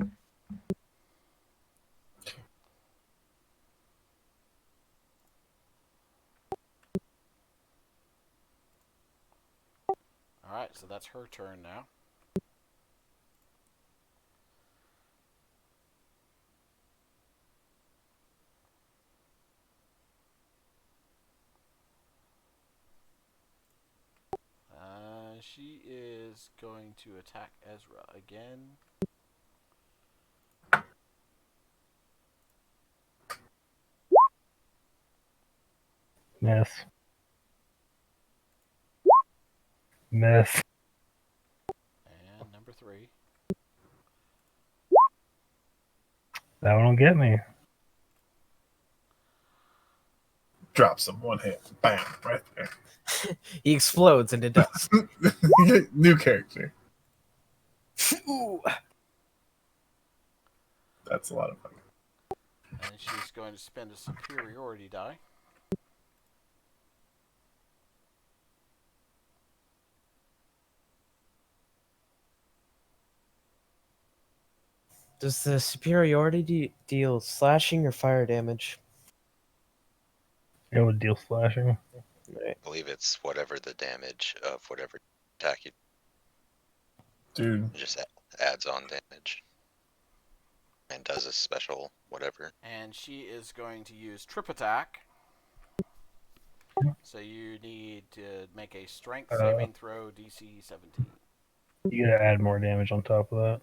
Alright, so that's her turn now. She is going to attack Ezra again. Miss. Miss. And number 3. That one will get me. Drops him one hit. Bam. Right there. He explodes into dust. New character. Ooh. That's a lot of fun. And she's going to spend a superiority die. Does the superiority deal slashing or fire damage? It would deal slashing. Right. I believe it's whatever the damage of whatever attack you Dude, it just adds on damage and does a special whatever. And she is going to use trip attack. So you need to make a strength saving throw DC 17. You gotta add more damage on top of that.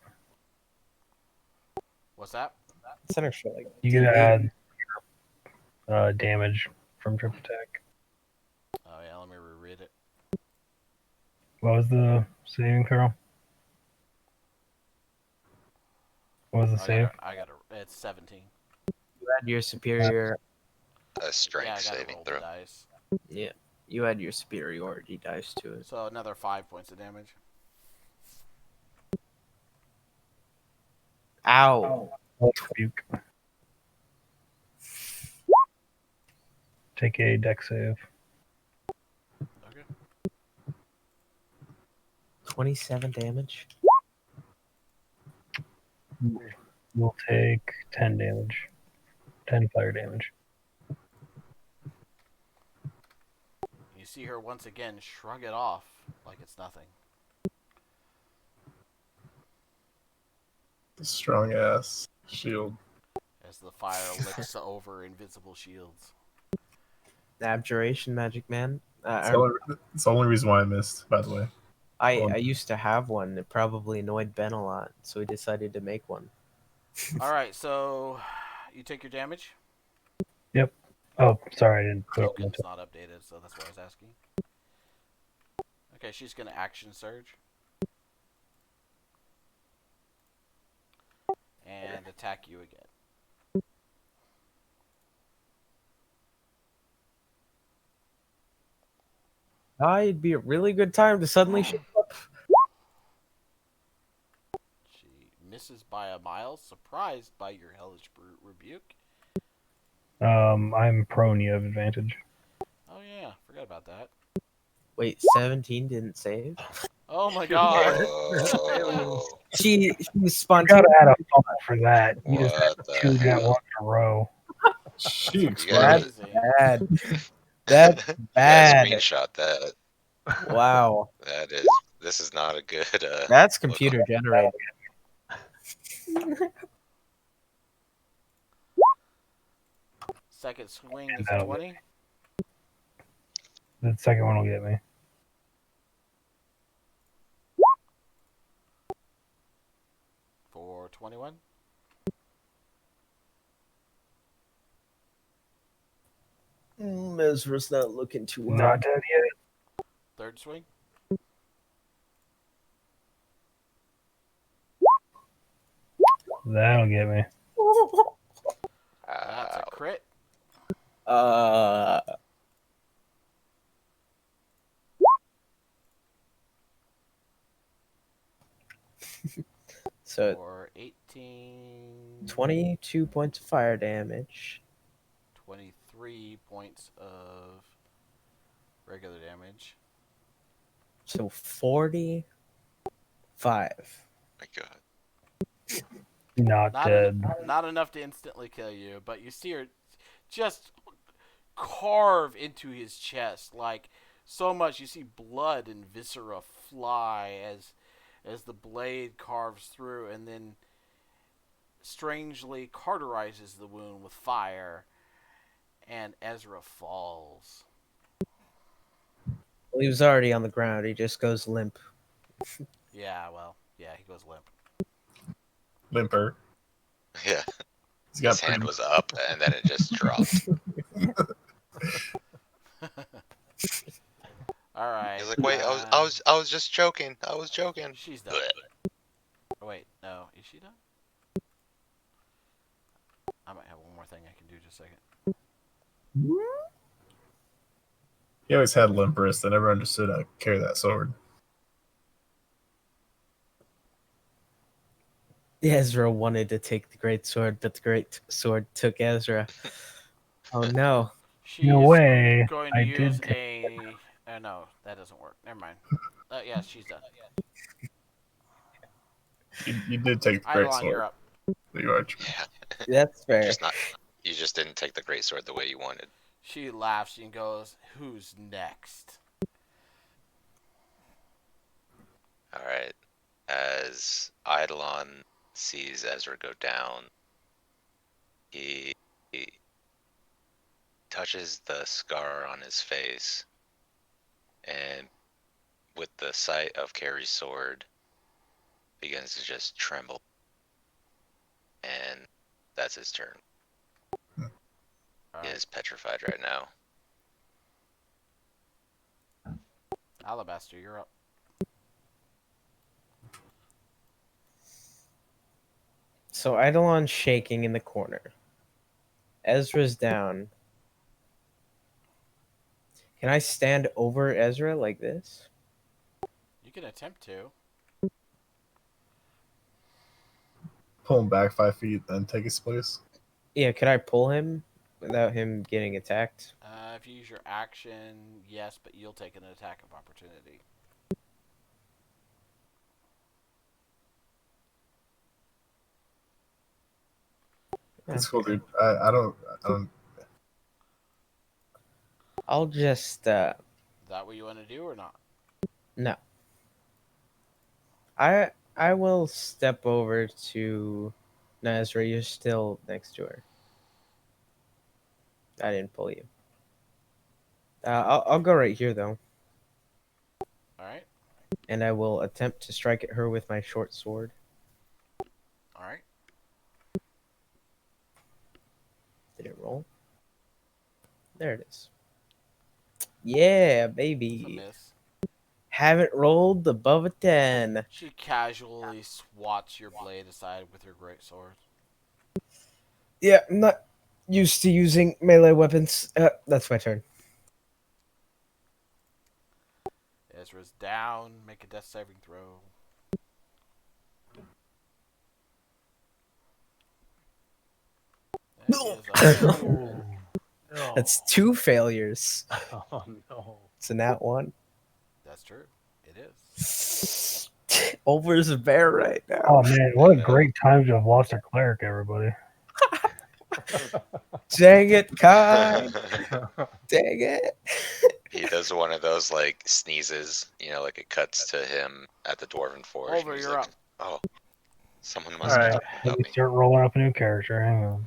What's that? It's an extra like. You gotta D8. add damage from trip attack. Oh yeah, let me reread it. What was the saving throw? What was the save? I got it's 17. You add your superior. A strength Yeah, I gotta saving roll throw. the dice. Yeah. You add your superiority dice to it. So another 5 points of damage. Ow. Rebuke. Take a deck save. Okay. 27 damage. You'll take 10 damage. 10 fire damage. You see her once again shrug it off like it's nothing. strong ass shield. As the fire licks over invisible shields. Abjuration magic, man. It's the only reason why I missed, by the way. I used to have one. It probably annoyed Ben a lot, so we decided to make one. Alright, so you take your damage? Yep. Oh, sorry, I didn't put it on the Token's top. not updated, so that's why I was asking. Okay, she's gonna action surge. And attack you again. It'd be a really good time to suddenly show up. She misses by a mile, surprised by your hellish rebuke. I'm prone, you have advantage. Oh yeah, forgot about that. Wait, 17 didn't save? Oh my god. Whoa. She was You spontaneous. gotta add a thought for that. You just What had the 2 nat hell? 1 in a row. She You exploded. Crazy. Bad. That's You gotta bad. screenshot that. Wow. This is not a good That's look on- computer generated. Second swing is a That'll 20. The second one will get me. For 21. Ezra's not looking too hot. Not dead yet. Third swing. That'll get me. That's a Ow. crit. So For 18. 22 points of fire damage. 23 points of regular damage. So 45. My God. Not dead. Not enough to instantly kill you, but you see her just carve into his chest, like so much. You see blood and viscera fly as the blade carves through, and then strangely cauterizes the wound with fire, and Ezra falls. Well, he was already on the ground. He just goes limp. Yeah, well, yeah, he goes limp. Limper. Yeah. He's got His hand was up and then it just dropped. All right. He's like, wait, I was just joking. I was joking. She's done. Oh, wait, no, is she done? I might have one more thing I can do. Just a second. He always had limp wrist. I never understood how to carry that sword. Ezra wanted to take the great sword, but the great sword took Ezra. Oh no. She's In a way, going to I use did. a. No, that doesn't work. Never mind. Yeah, she's done. You did take the great Eidolon, you're sword. up. You are Yeah. That's fair. You just didn't take the great sword the way you wanted. She laughs and goes, "Who's next?" All right. As Eidolon sees Ezra go down, he touches the scar on his face, and with the sight of Carrie's sword, begins to just tremble. And that's his turn. All He right. is petrified right now. Alabaster, you're up. So Eidolon's shaking in the corner. Ezra's down. Can I stand over Ezra like this? You can attempt to. Pull him back 5 feet, then take his place. Yeah, could I pull him without him getting attacked? If you use your action, yes, but you'll take an attack of opportunity. That's cool, dude. I don't. I'll just Is that what you want to do or not? no. I will step over to Ezra. You're still next to her. I didn't pull you. I'll go right here though, All right. and I will attempt to strike at her with my short sword. All right. Did it roll? There it is. Yeah, It's a baby. miss. Haven't rolled above a 10. She casually swats your blade aside with her great sword. Yeah, I'm not used to using melee weapons. That's my turn. Ezra's down. Make a death saving throw. That is a failure. No. That's 2 failures. Oh no. It's a nat 1. That's true. It is. Over's a bear right now. Oh man, what a great time to have lost our cleric, everybody. Dang it, Kai. Dang it. He does one of those like sneezes, like it cuts to him at the Dwarven Forge. Over, and he's you're like, up. "Oh, someone All must be right. talking Let about me me." start rolling up a new character. Hang on.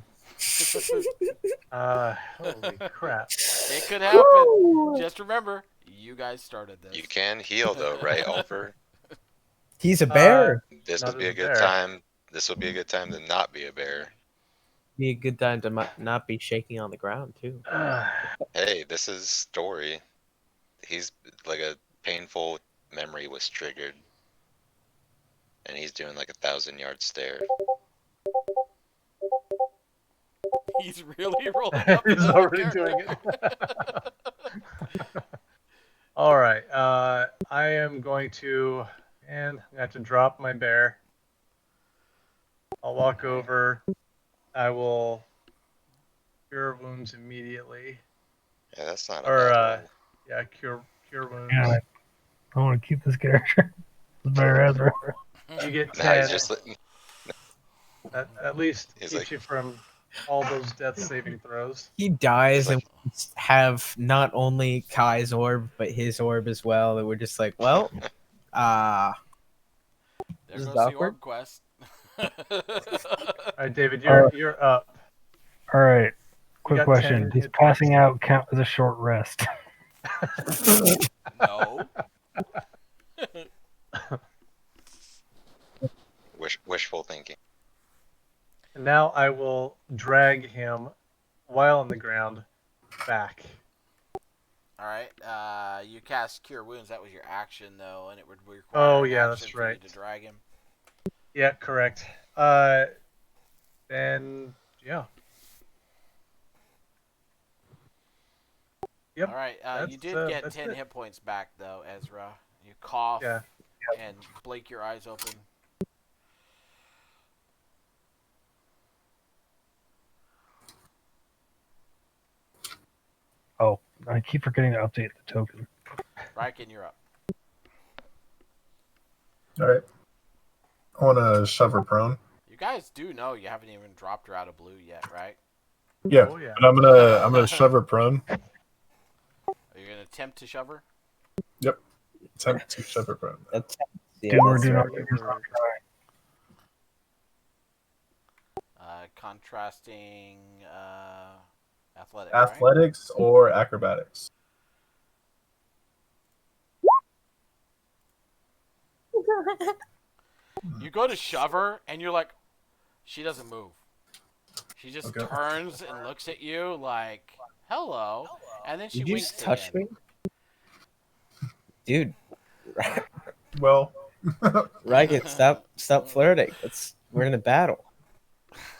Holy crap. It could happen. Just remember, you guys started this. You can heal though, right, Oliver? He's a bear. This Not would be as a a good bear. time. This would be a good time to not be a bear. Be a good time to not be shaking on the ground, too. Hey, this is story. He's like a painful memory was triggered, and he's doing like 1,000-yard stare. He's really rolling up He's another already character. doing it. All right. I am going to, and I have to drop my bear. I'll walk over. I will cure wounds immediately. Yeah, that's not a Or bad roll. yeah, cure wounds. Yeah, I want to keep this character. It's better Ezra. You get Nah, 10. he's just At least He's keeps like- you from all those death saving throws. He dies He's like- and we have not only Kai's orb, but his orb as well. And we're just like, well, There This is goes the awkward. orb quest. All right, David, Uh, you're up. All right. You Quick got question: 10 does hit passing points. out count as a short rest? No. wishful thinking. And now I will drag him while on the ground back. All right. You cast Cure Wounds. That was your action, though, and it would require Oh, an yeah, action that's for right. you to drag him. Yeah, correct. Then yeah. Yep. All right. You that's, did get that's 10 it. hit points back, though, Ezra. You cough Yeah. and blink your eyes open. Oh, I keep forgetting to update the token. Ryken, you're up. All right. I want to shove her prone. You guys do know you haven't even dropped her out of blue yet, right? Yeah, Oh, yeah. but I'm gonna shove her prone. Are you gonna attempt to shove her? Yep, attempt to shove her prone. Attempts, yeah, Do or that's do not right. do not try. Contrasting athletics, right? Athletics or acrobatics. You go to shove her, and you're like, she doesn't move. She just Okay. turns and looks at you like, hello, and then she Did you winks just touch again. me? Dude, Well, Riken, stop flirting. We're in a battle.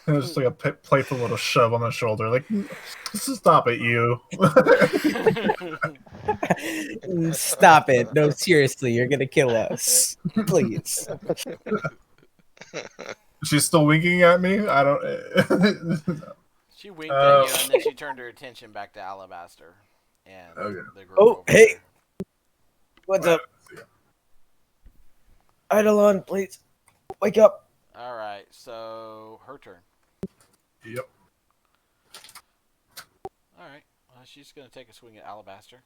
just like a playful little shove on the shoulder, like, stop it, you. Stop it. No, seriously, you're gonna kill us. Please. She's still winking at me. I don't. She winked at you, and then she turned her attention back to Alabaster and Okay. the group Oh, over hey. there. What's up? Eidolon, please. Wake up. All right, so her turn. Yep. All right, she's gonna take a swing at Alabaster.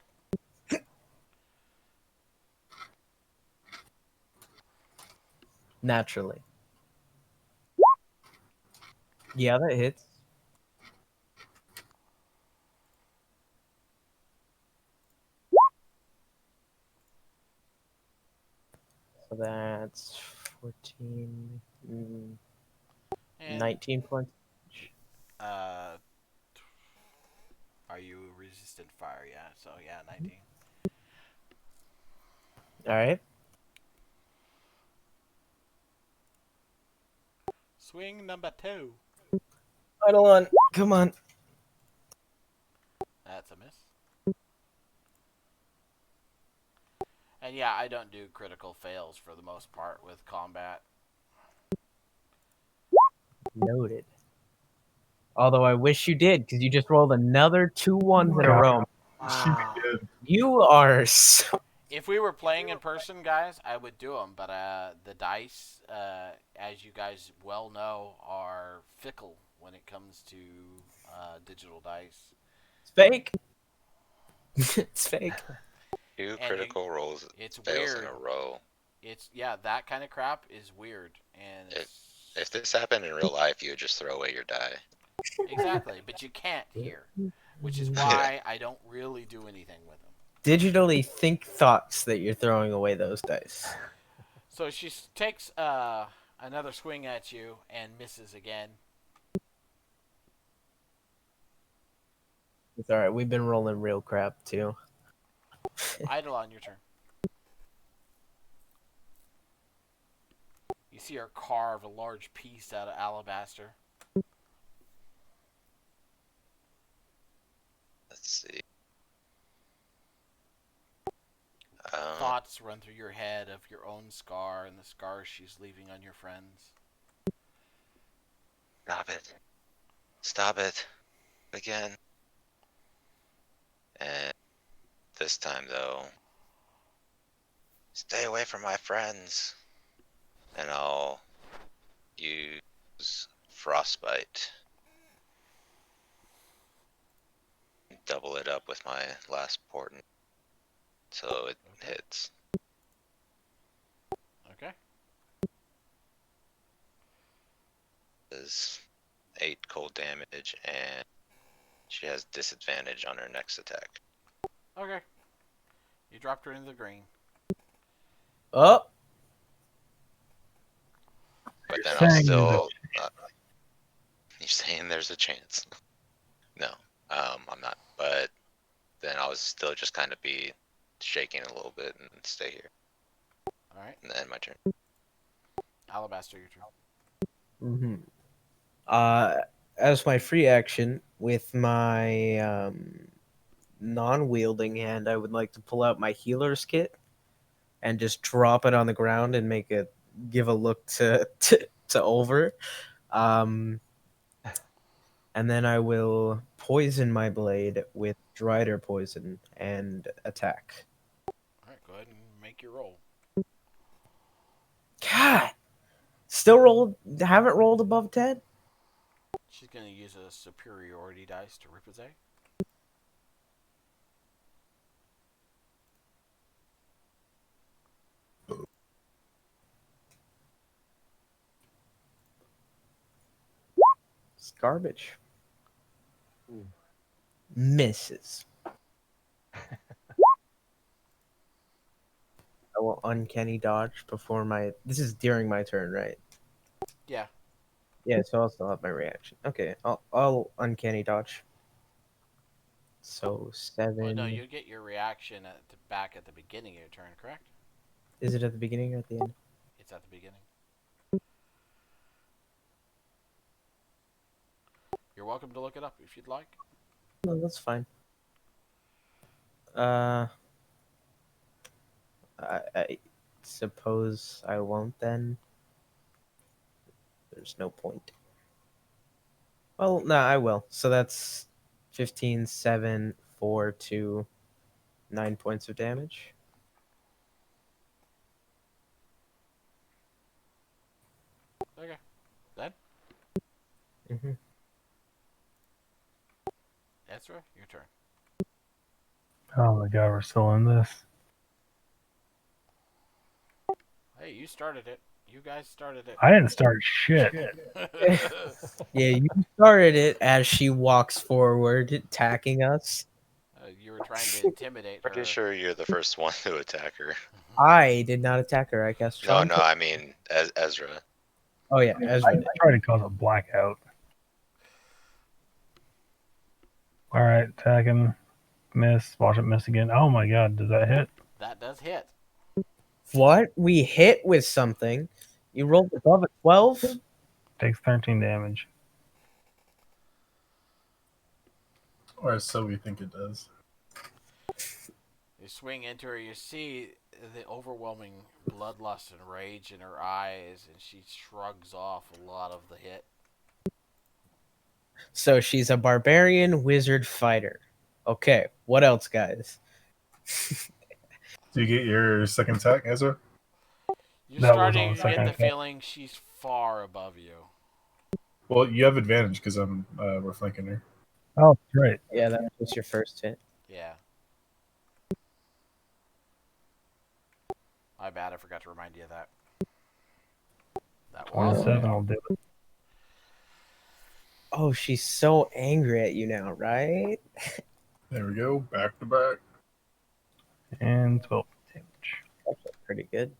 Naturally. Yeah, that hits. So that's 14, And 19 points. uh, are you resistant fire? Yeah, so yeah, 19. All right. Swing number 2. Eidolon, come on. That's a miss. And yeah, I don't do critical fails for the most part with combat. Noted. Although I wish you did, because you just rolled another 2 1s in a God. row. She'd be good. You are so. If we were playing in person, guys, I would do them. But the dice, as you guys well know, are fickle when it comes to digital dice. It's fake. It's fake. 2 And critical rolls It's fails weird. in a row. It's that kind of crap is weird, and If this happened in real life, you would just throw away your die. exactly. But you can't here, which is why I don't really do anything with them. Digitally think thoughts that you're throwing away those dice. So she takes another swing at you and misses again. It's all right. We've been rolling real crap too. Eidolon, your turn. You see her carve a large piece out of alabaster. Let's see. Thoughts run through your head of your own scar and the scars she's leaving on your friends. Stop it. Stop it. Again. And this time, though, stay away from my friends. And I'll use Frostbite. Double it up with my last portent. So it hits. Okay. Is 8 cold damage, and she has disadvantage on her next attack. Okay. You dropped her into the green. Oh, But then You're I'll saying still. You're saying there's a chance? No, I'm not. But then I'll still just kind of be shaking a little bit and stay here. All right. And then my turn. Alabaster, your turn. Mm-hmm. As my free action with my non-wielding hand, I would like to pull out my healer's kit and just drop it on the ground and give a look to Over. And then I will poison my blade with Drider poison and attack. All right, go ahead and make your roll. God, haven't rolled above 10? She's going to use a superiority dice to rip his A. It's garbage. Ooh. Misses. I will uncanny dodge before my. This is during my turn, right? Yeah. Yeah, so I'll still have my reaction. Okay, I'll uncanny dodge. So 7. Well, no, you get your reaction back at the beginning of your turn, correct? Is it at the beginning or at the end? It's at the beginning. You're welcome to look it up if you'd like. No, that's fine. I suppose I won't then. There's no point. Well, no, I will. So that's 15, 7, 4, 2, 9 points of damage. Okay. Then, Mm-hmm. Ezra, your turn. Oh my god, we're still in this. Hey, you started it. You guys started it. I didn't start shit. Yeah, you started it as she walks forward, attacking us. You were trying to intimidate her. Pretty sure you're the first one to attack her. I did not attack her. I cast No, Charm. no, I mean Ezra. Oh yeah, I Ezra did. tried to cause a blackout. Alright, attack him. Miss. Watch it miss again. Oh my god, does that hit? That does hit. What? We hit with something. You rolled above a 12? Takes 13 damage. Or so we think it does. You swing into her, you see the overwhelming bloodlust and rage in her eyes, and she shrugs off a lot of the hit. So she's a barbarian wizard fighter. Okay, what else, guys? Do you get your second attack, Ezra? You're That was on starting the to get second the attack. feeling she's far above you. Well, you have advantage because we're flanking her. Oh, right. Yeah, that was your first hit. Yeah. My bad, I forgot to remind you of that. That will also 27 hit. will do it. Oh, she's so angry at you now, right? There we go. Back to back. And 12 damage. That's pretty good.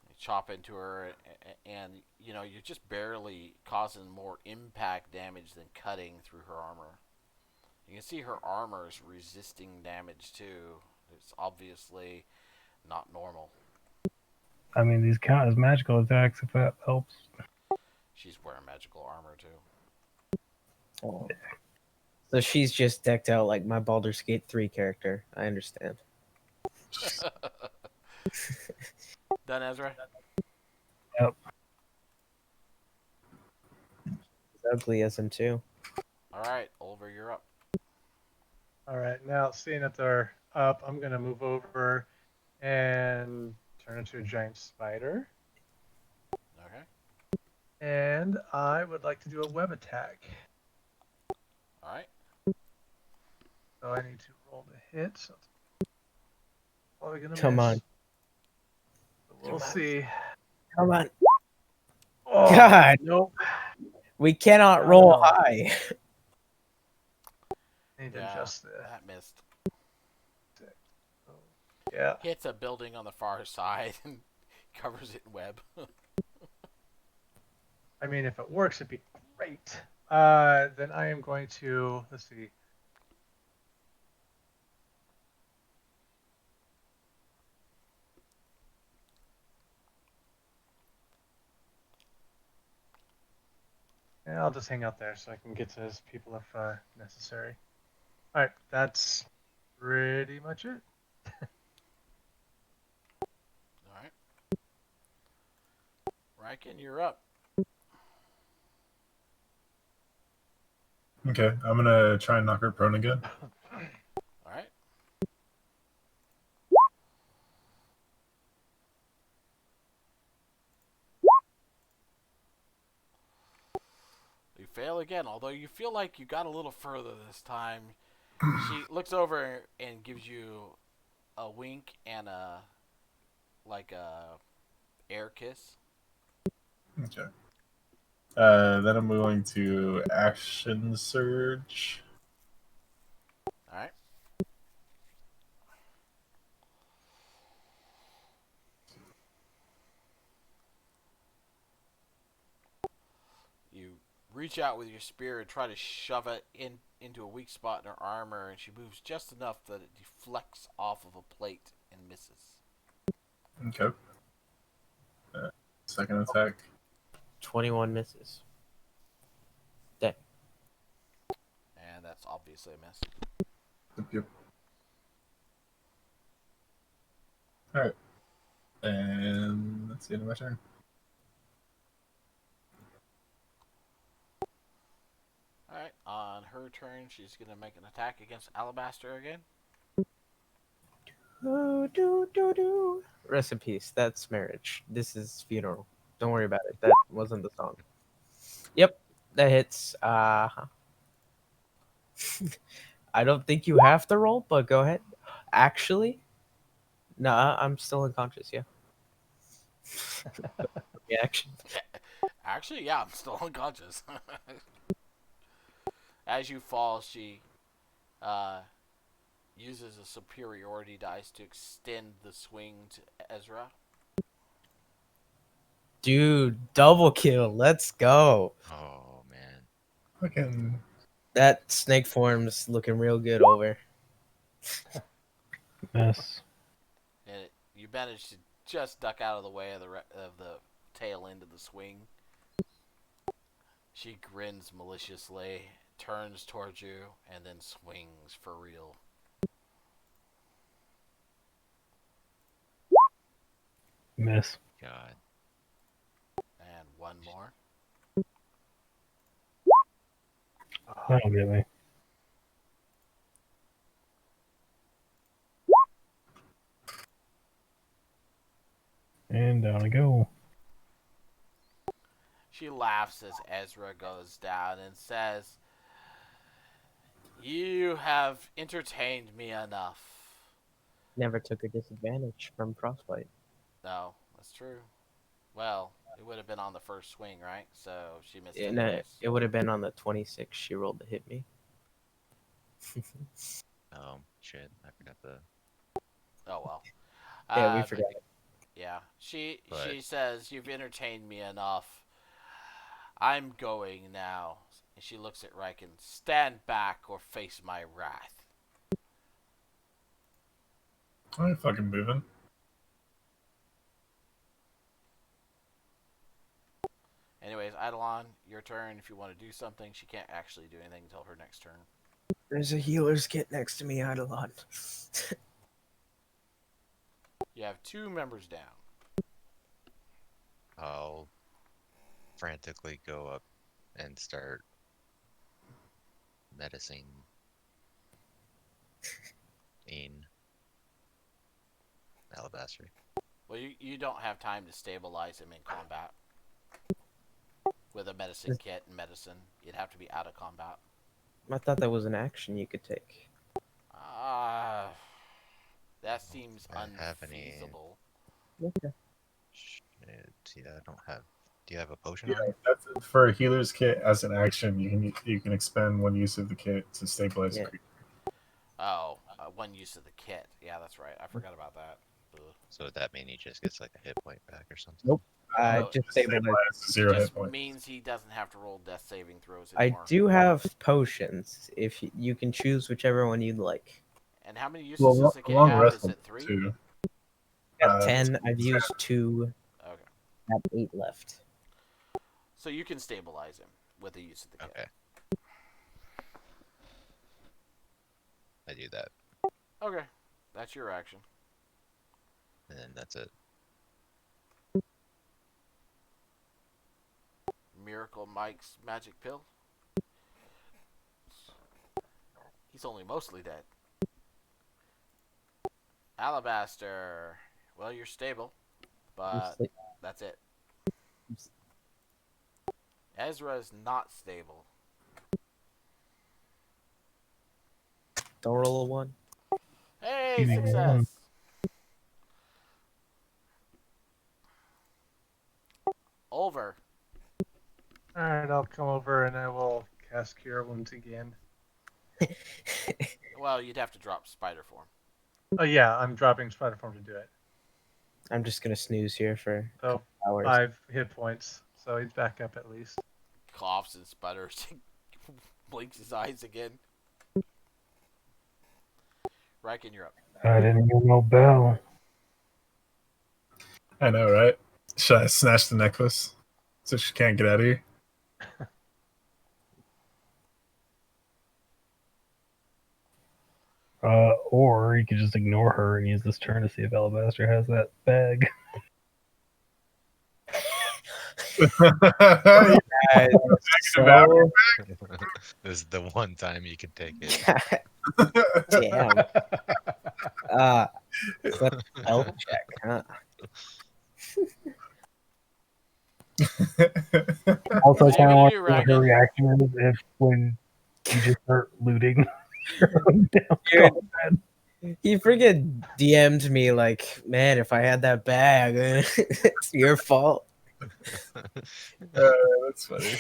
You chop into her, and you know you're just barely causing more impact damage than cutting through her armor. You can see her armor is resisting damage too. It's obviously not normal. I mean, these count as magical attacks if that helps. She's wearing magical armor too. Oh. So she's just decked out like my Baldur's Gate 3 character. I understand. Done, Ezra? Yep. He's ugly as him too. Alright, Oliver, you're up. All right, now seeing that they're up, I'm going to move over and turn into a giant spider. Okay. And I would like to do a web attack. Alright. So I need to roll the hit. So probably going to miss. Come on. So we'll see. Come on. Oh, God. Nope. We cannot roll high. I need to Yeah, adjust the. that missed. Yeah. Hits a building on the far side and covers it in web. I mean, if it works, it'd be great. Then I am going to, let's see. Yeah, I'll just hang out there so I can get to his people if necessary. All right, that's pretty much it. Alright. Riken, you're up. Okay, I'm gonna try and knock her prone again. Alright. fail again, although you feel like you got a little further this time. She looks over and gives you a wink and a air kiss. Okay. Then I'm going to action surge. All right. You reach out with your spear and try to shove it into a weak spot in her armor, and she moves just enough that it deflects off of a plate and misses. Okay. Second attack. 21 misses. Dead. And that's obviously a miss. Yep. All right. And that's the end of my turn. Alright, on her turn, she's going to make an attack against Alabaster again. Rest in peace. That's marriage. This is funeral. Don't worry about it. That wasn't the song. Yep, that hits. I don't think you have to roll, but go ahead. Actually, nah, I'm still unconscious. Yeah. Reaction. Actually, yeah, I'm still unconscious. As you fall, she uses a superiority dice to extend the swing to Ezra. Dude, double kill. Let's go. Oh man. Fucking That snake form's looking real good over. Miss. And you manage to just duck out of the way of the tail end of the swing. She grins maliciously, turns towards you, and then swings for real. Miss. God. And one more. That'll get me. And down I go. She laughs as Ezra goes down and says, "You have entertained me enough." Never took a disadvantage from frostbite. No, that's true. Well, it would have been on the first swing, right? So she missed And anyways. it would have been on the 26 she rolled to hit me. Oh shit. I forgot the. Oh well. Yeah, we But forgot. yeah, she But- says, "You've entertained me enough. I'm going now." And she looks at Riken. "Stand back or face my wrath." I ain't fucking moving. Anyways, Eidolon, your turn. If you want to do something, she can't actually do anything until her next turn. There's a healer's kit next to me, Eidolon. You have 2 members down. I'll frantically go up and start medicine in Alabaster. Well, you don't have time to stabilize him in combat with a medicine kit and medicine. You'd have to be out of combat. I thought that was an action you could take. That seems I have any- unfeasible. Okay. Shit, see, I don't have. Do you have a potion on? That's for a healer's kit as an action. You can expend one use of the kit to stabilize a Yeah. creature. Oh, one use of the kit. Yeah, that's right. I forgot about that. Ugh. So would that mean he just gets like a hit point back or something? Nope. I No, just stabilized. Stabilize zero hit Just points. means he doesn't have to roll death saving throws I anymore. do have potions. If you can choose whichever one you'd like. And how many uses Well, does the kit long have? rest Is it 3? too. Got 10. I've used 2. Okay. I have 8 left. So you can stabilize him with the use of the kit. Okay. I do that, Okay. That's your action. and then that's it. Miracle Mike's magic pill. He's only mostly dead. Alabaster. Well, you're stable, but sleep. that's it. Ezra is not stable. Don't roll a 1. Hey, Easy success. one. Over. All right, I'll come over and I will cast Cure Wounds again. Well, you'd have to drop spider form. Oh yeah, I'm dropping Spider Form to do it. I'm just gonna snooze here for a So couple hours. 5 hit points, so he's back up at least. Coughs and sputters. Blinks his eyes again. Riken, you're up. I didn't hear no bell. I know, right? Should I snatch the necklace so she can't get out of here? Or you could just ignore her and use this turn to see if Alabaster has that bag. Guys, so... This is the one time you can take it. Damn. Clip health check, huh? Also, What I are you kind of gonna want do, to know what Ragged? her reaction is if when you just start looting. Down Dude. combat. He freaking DM'd me like, man, if I had that bag, it's your fault. That's funny.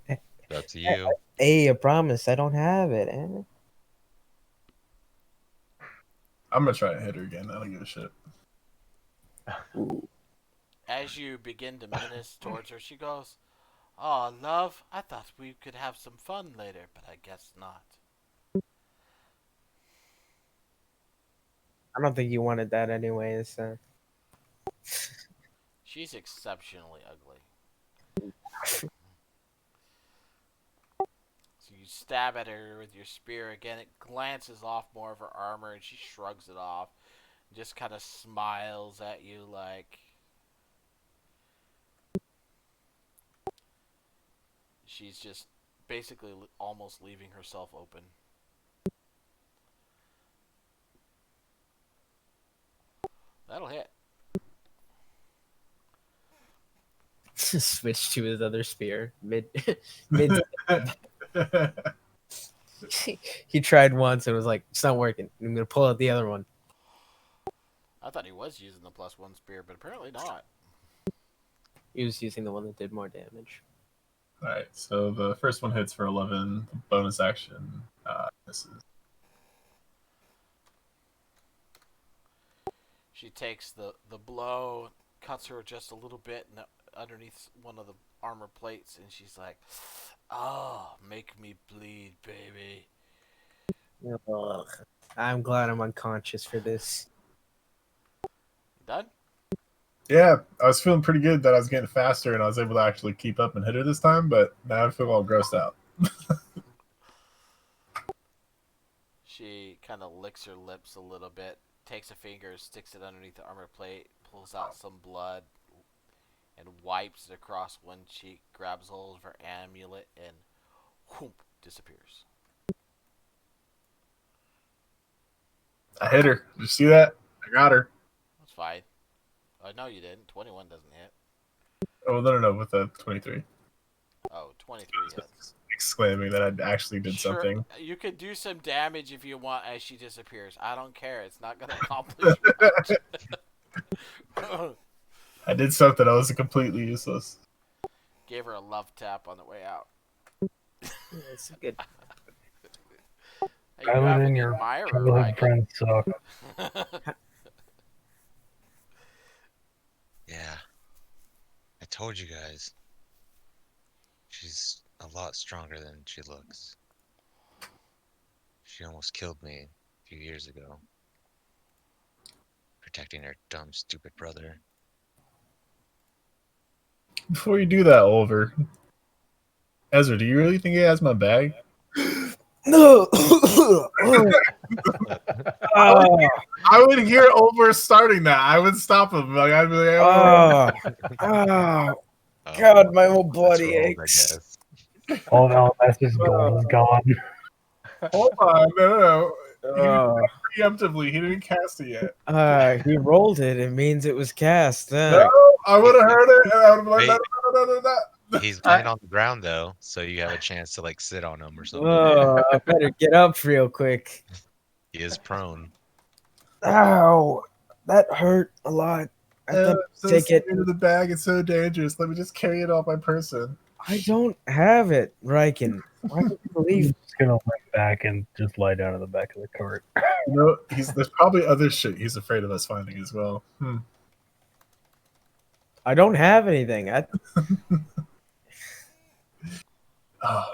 It's up to you. Hey, I promise I don't have it. I'm gonna try to hit her again. I don't give a shit. As you begin to menace towards her, she goes, "Oh, love, I thought we could have some fun later, but I guess not." I don't think you wanted that anyways. She's exceptionally ugly. So you stab at her with your spear again. It glances off more of her armor, and she shrugs it off. And just kind of smiles at you like she's just basically almost leaving herself open. That'll hit. Switch to his other spear mid. He tried once and was like, it's not working. I'm gonna pull out the other one. I thought he was using the +1 spear, but apparently not. He was using the one that did more damage. Alright, so the first one hits for 11. The bonus action misses. She takes the blow, cuts her just a little bit underneath one of the armor plates, and she's like, "Oh, make me bleed, baby." Ugh. I'm glad I'm unconscious for this. Done? Yeah, I was feeling pretty good that I was getting faster and I was able to actually keep up and hit her this time, but now I feel all grossed out. She kind of licks her lips a little bit, takes a finger, sticks it underneath the armor plate, pulls out some blood, and wipes it across one cheek, grabs hold of her amulet, and whoop, disappears. I hit her. Did you see that? I got her. That's fine. Oh, no, you didn't. 21 doesn't hit. Oh, no, with a 23. Oh, 23 hits. Exclaiming that I actually did something. You could do some damage if you want as she disappears. I don't care. It's not going to accomplish much. I did something that was completely useless. Gave her a love tap on the way out. It's good. Hey, you I have live an in your admirer, childhood Riken. friends suck. Yeah. I told you guys. She's a lot stronger than she looks. She almost killed me a few years ago. Protecting her dumb, stupid brother. Before you do that, Oliver, Ezra, do you really think he has my bag? No. I would hear Oliver starting that. I would stop him. Like I'd be like, God, my whole That's body rolled, I aches. guess. All of Alabaster's gold is gone. hold on, no. He didn't preemptively. He didn't cast it yet. He rolled it. It means it was cast. No, I would have heard it, and I would have been like, Wait. no. He's laying on the ground though, so you have a chance to like sit on him or something. Oh, I better get up real quick. He is prone. Ow, that hurt a lot. I Oh, thought I'm I'd so take it. scared of the bag. It's so dangerous. Let me just carry it off my person. I don't have it, Riken. Why don't you I'm believe? just gonna limp back and just lie down in the back of the cart. You know, there's probably other shit he's afraid of us finding as well. I don't have anything.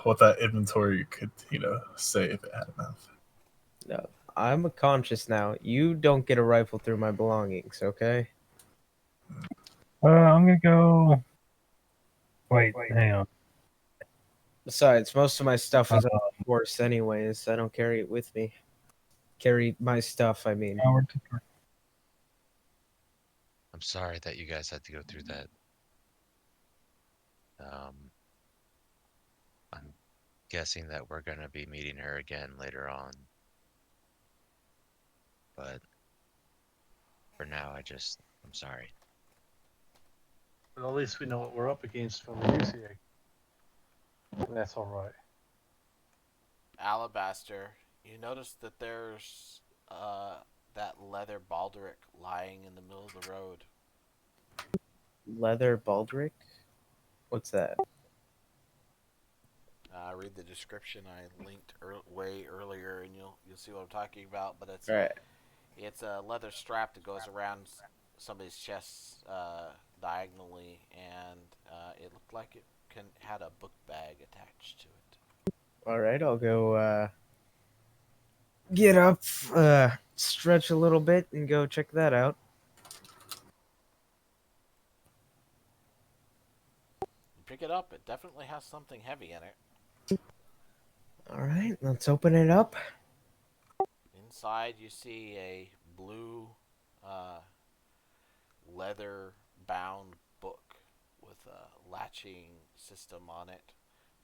What that inventory could, say if it had enough. No, I'm conscious now. You don't get a rifle through my belongings, okay? I'm gonna go. Wait, hang on. Besides, most of my stuff is on Uh, the horse anyways. I don't carry it with me. Carry my stuff, I mean. Howard, I'm sorry that you guys had to go through that. I'm guessing that we're gonna be meeting her again later on. But for now, I'm sorry. But at least we know what we're up against when we do see it. And that's all right. Alabaster, you notice that there's that leather baldric lying in the middle of the road. Leather baldric? What's that? Read the description I linked way earlier, and you'll see what I'm talking about. But Right. it's a leather strap that goes around somebody's chest diagonally, and it looked like it had a book bag attached to it. Alright, I'll go get up, stretch a little bit, and go check that out. You pick it up; it definitely has something heavy in it. Alright, let's open it up. Inside, you see a blue leather-bound book with a latching system on it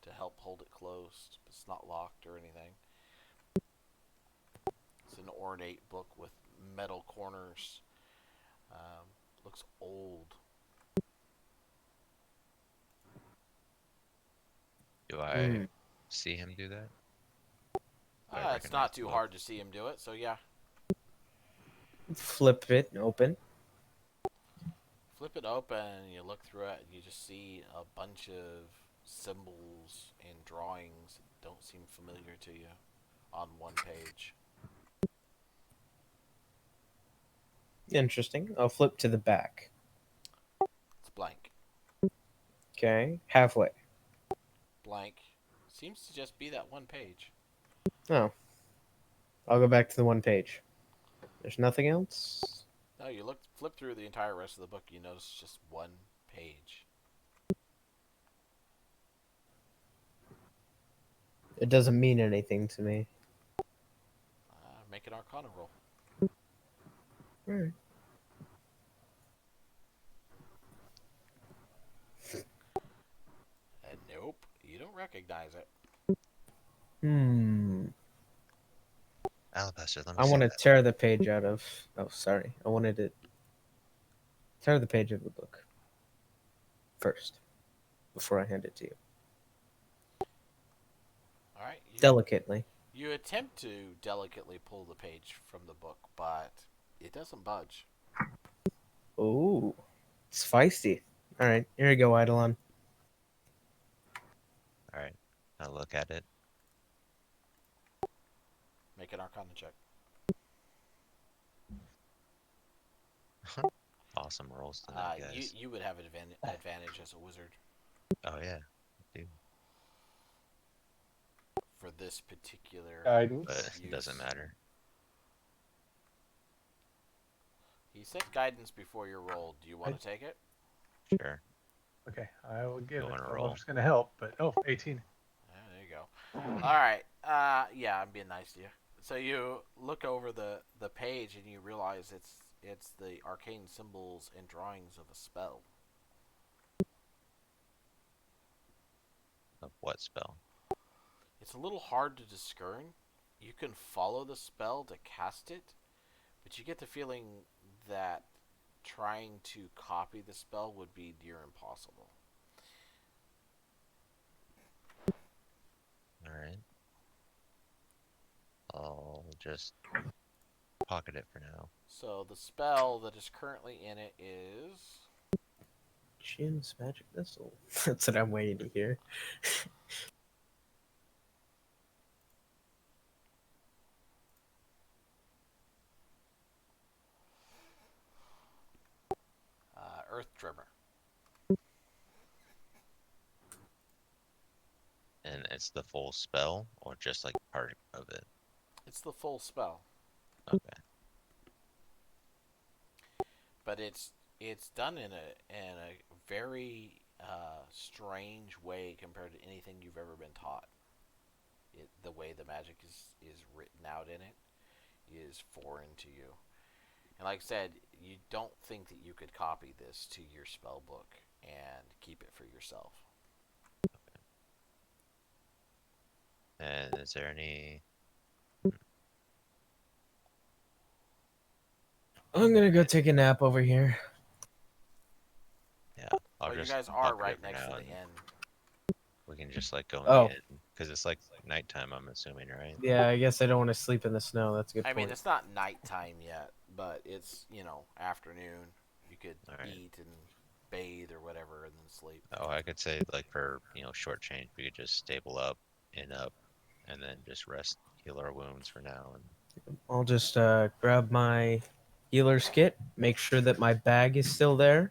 to help hold it closed. It's not locked or anything. It's an ornate book with metal corners. Looks old. Do I see him do that? Do I It's recognize not the too book? hard to see him do it, so yeah. Flip it open. Flip it open and you look through it and you just see a bunch of symbols and drawings that don't seem familiar to you on one page. Interesting. I'll flip to the back. It's blank. Okay, halfway. Blank. Seems to just be that one page. Oh. I'll go back to the one page. There's nothing else? No, you flip through the entire rest of the book, you notice just one page. It doesn't mean anything to me. Make an Arcana roll. Alright. Nope, you don't recognize it. Alabaster, let me I see want to that. tear the page out of... Oh, sorry. I wanted to tear the page of the book first before I hand it to you. All right. Delicately. You attempt to delicately pull the page from the book, but it doesn't budge. Ooh. It's feisty. Alright, here you go, Eidolon. Alright, I'll look at it. Make an Arcana check. Awesome rolls tonight, guys. You would have an advantage as a wizard Oh yeah, dude. for this particular Guidance. But it use. doesn't matter. He said guidance before your roll. Do you want to take it? Sure. Okay, I will give Go it. on a I don't know roll. if it's going to help, but 18. There you go. All right. Yeah, I'm being nice to you. So you look over the page and you realize it's the arcane symbols and drawings of a spell. Of what spell? It's a little hard to discern. You can follow the spell to cast it, but you get the feeling that trying to copy the spell would be near impossible. Alright. I'll just pocket it for now. So the spell that is currently in it is Shin's magic missile. That's what I'm waiting to hear. Earth Trimmer. And it's the full spell, or just like part of it? It's the full spell, Okay. but it's done in a very strange way compared to anything you've ever been taught. The way the magic is written out in it is foreign to you. And like I said, you don't think that you could copy this to your spell book and keep it for yourself. And is there any... I'm gonna go take a nap over here. Yeah, I'll Well, you just guys are pocket right it for next to now, the and inn. we can just like go in Oh. the inn. Because it's like nighttime, I'm assuming, right? Yeah, I guess I don't want to sleep in the snow. That's a good I mean, point. it's not nighttime yet, but it's, afternoon. You could Alright. eat and bathe or whatever and then sleep. Oh, I could say like for, short change, we could just stable up, inn up, and then just rest, heal our wounds for now. And I'll just grab my healer's kit, make sure that my bag is still there,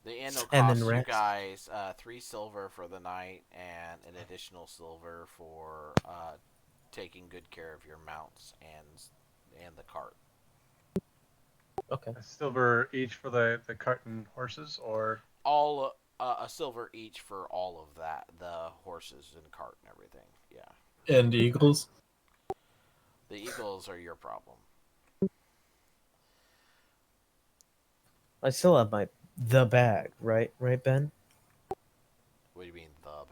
The inn will and then cost you rest. guys 3 silver for the night and an additional silver for taking good care of your mounts and the cart. Okay. A silver each for the cart and horses, or All a silver each for all of that, the horses and cart and everything. Yeah. And eagles. The eagles are your problem. I still have the bag, right? Right, Ben? What do you mean, the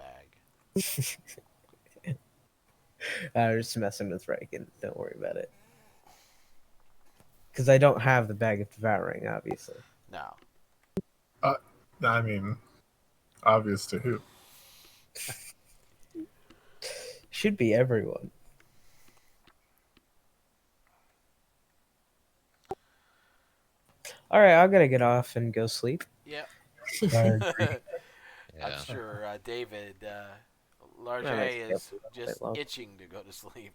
bag? I'm just messing with Riken. Don't worry about it. Because I don't have the bag of devouring, obviously. No. I mean, obvious to who? Should be everyone. All right, I'm gonna get off and go sleep. Yep. I agree. I'm yeah, sure David Nice. Larget is Yep. just Love. itching to go to sleep.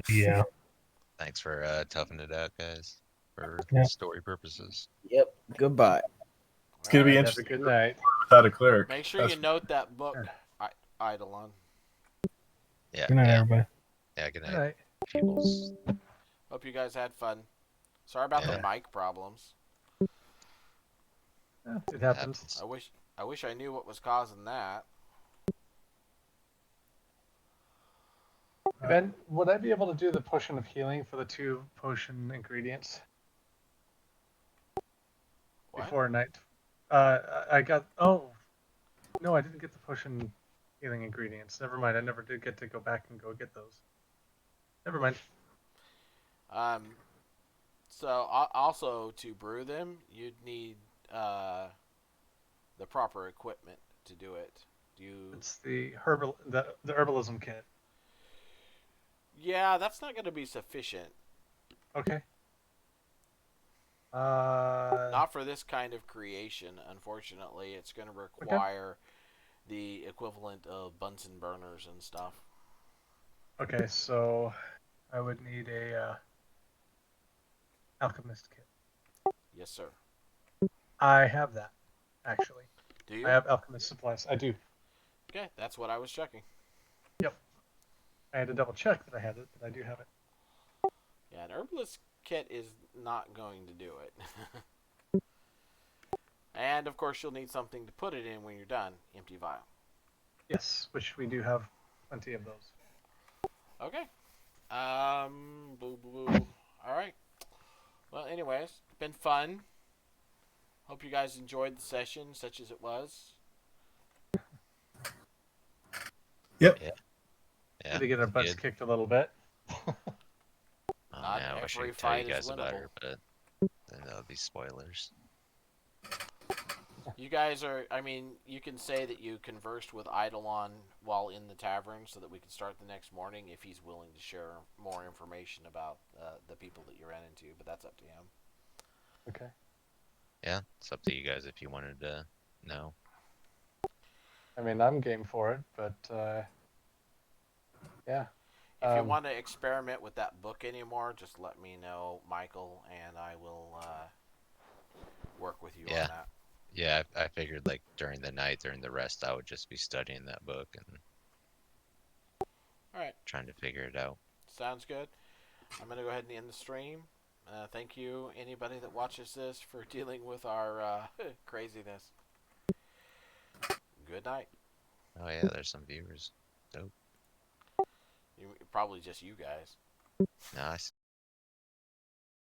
Yeah. thanks for toughing it out, guys, for Yeah. story purposes. Yep. Goodbye. It's gonna be Alright. have a interesting good night. without a cleric. Make sure That's you note that book, Eidolon. Yeah, Good night, yeah, everybody. yeah. Good Good night, night. Fables. Hope you guys had fun. Sorry about the Yeah. mic problems. Yeah, it happens. I wish I knew what was causing that. Ben, would I be able to do the potion of healing for the 2 potion ingredients What? before night? I got. Oh, no, I didn't get the potion healing ingredients. Never mind. I never did get to go back and go get those. Never mind. So also to brew them, you'd need the proper equipment to do it. It's the herbalism kit. Yeah, that's not going to be sufficient. Okay. Not for this kind of creation, unfortunately. It's going to require the equivalent of Bunsen burners and stuff. Okay, so I would need a alchemist kit. Yes, sir. I have that, actually. Do you? I have alchemist supplies. I do. Okay, that's what I was checking. I had to double check that I had it, but I do have it. Yeah, an herbalist kit is not going to do it. And of course, you'll need something to put it in when you're done. Empty vial. Yes, which we do have plenty of those. Okay. Boo boo boo. All right. Well, anyways, been fun. Hope you guys enjoyed the session, such as it was. Yeah, To get our butts good. kicked a little bit. Oh, Not man, I wish I every could tell you fight is guys about winnable. her, but then that would be spoilers. You guys are, I mean, you can say that you conversed with Eidolon while in the tavern so that we can start the next morning if he's willing to share more information about the people that you ran into, but that's up to him. Okay. Yeah, it's up to you guys if you wanted to know. I mean, I'm game for it, but yeah. If you want to experiment with that book anymore, just let me know, Michael, and I will work with you Yeah. on that. Yeah, I figured like during the night, during the rest, I would just be studying that book and All right. trying to figure it out. Sounds good. I'm going to go ahead and end the stream. Thank you, anybody that watches this, for dealing with our craziness. Good night. Oh yeah, there's some viewers. Dope. Probably just you guys. Nice.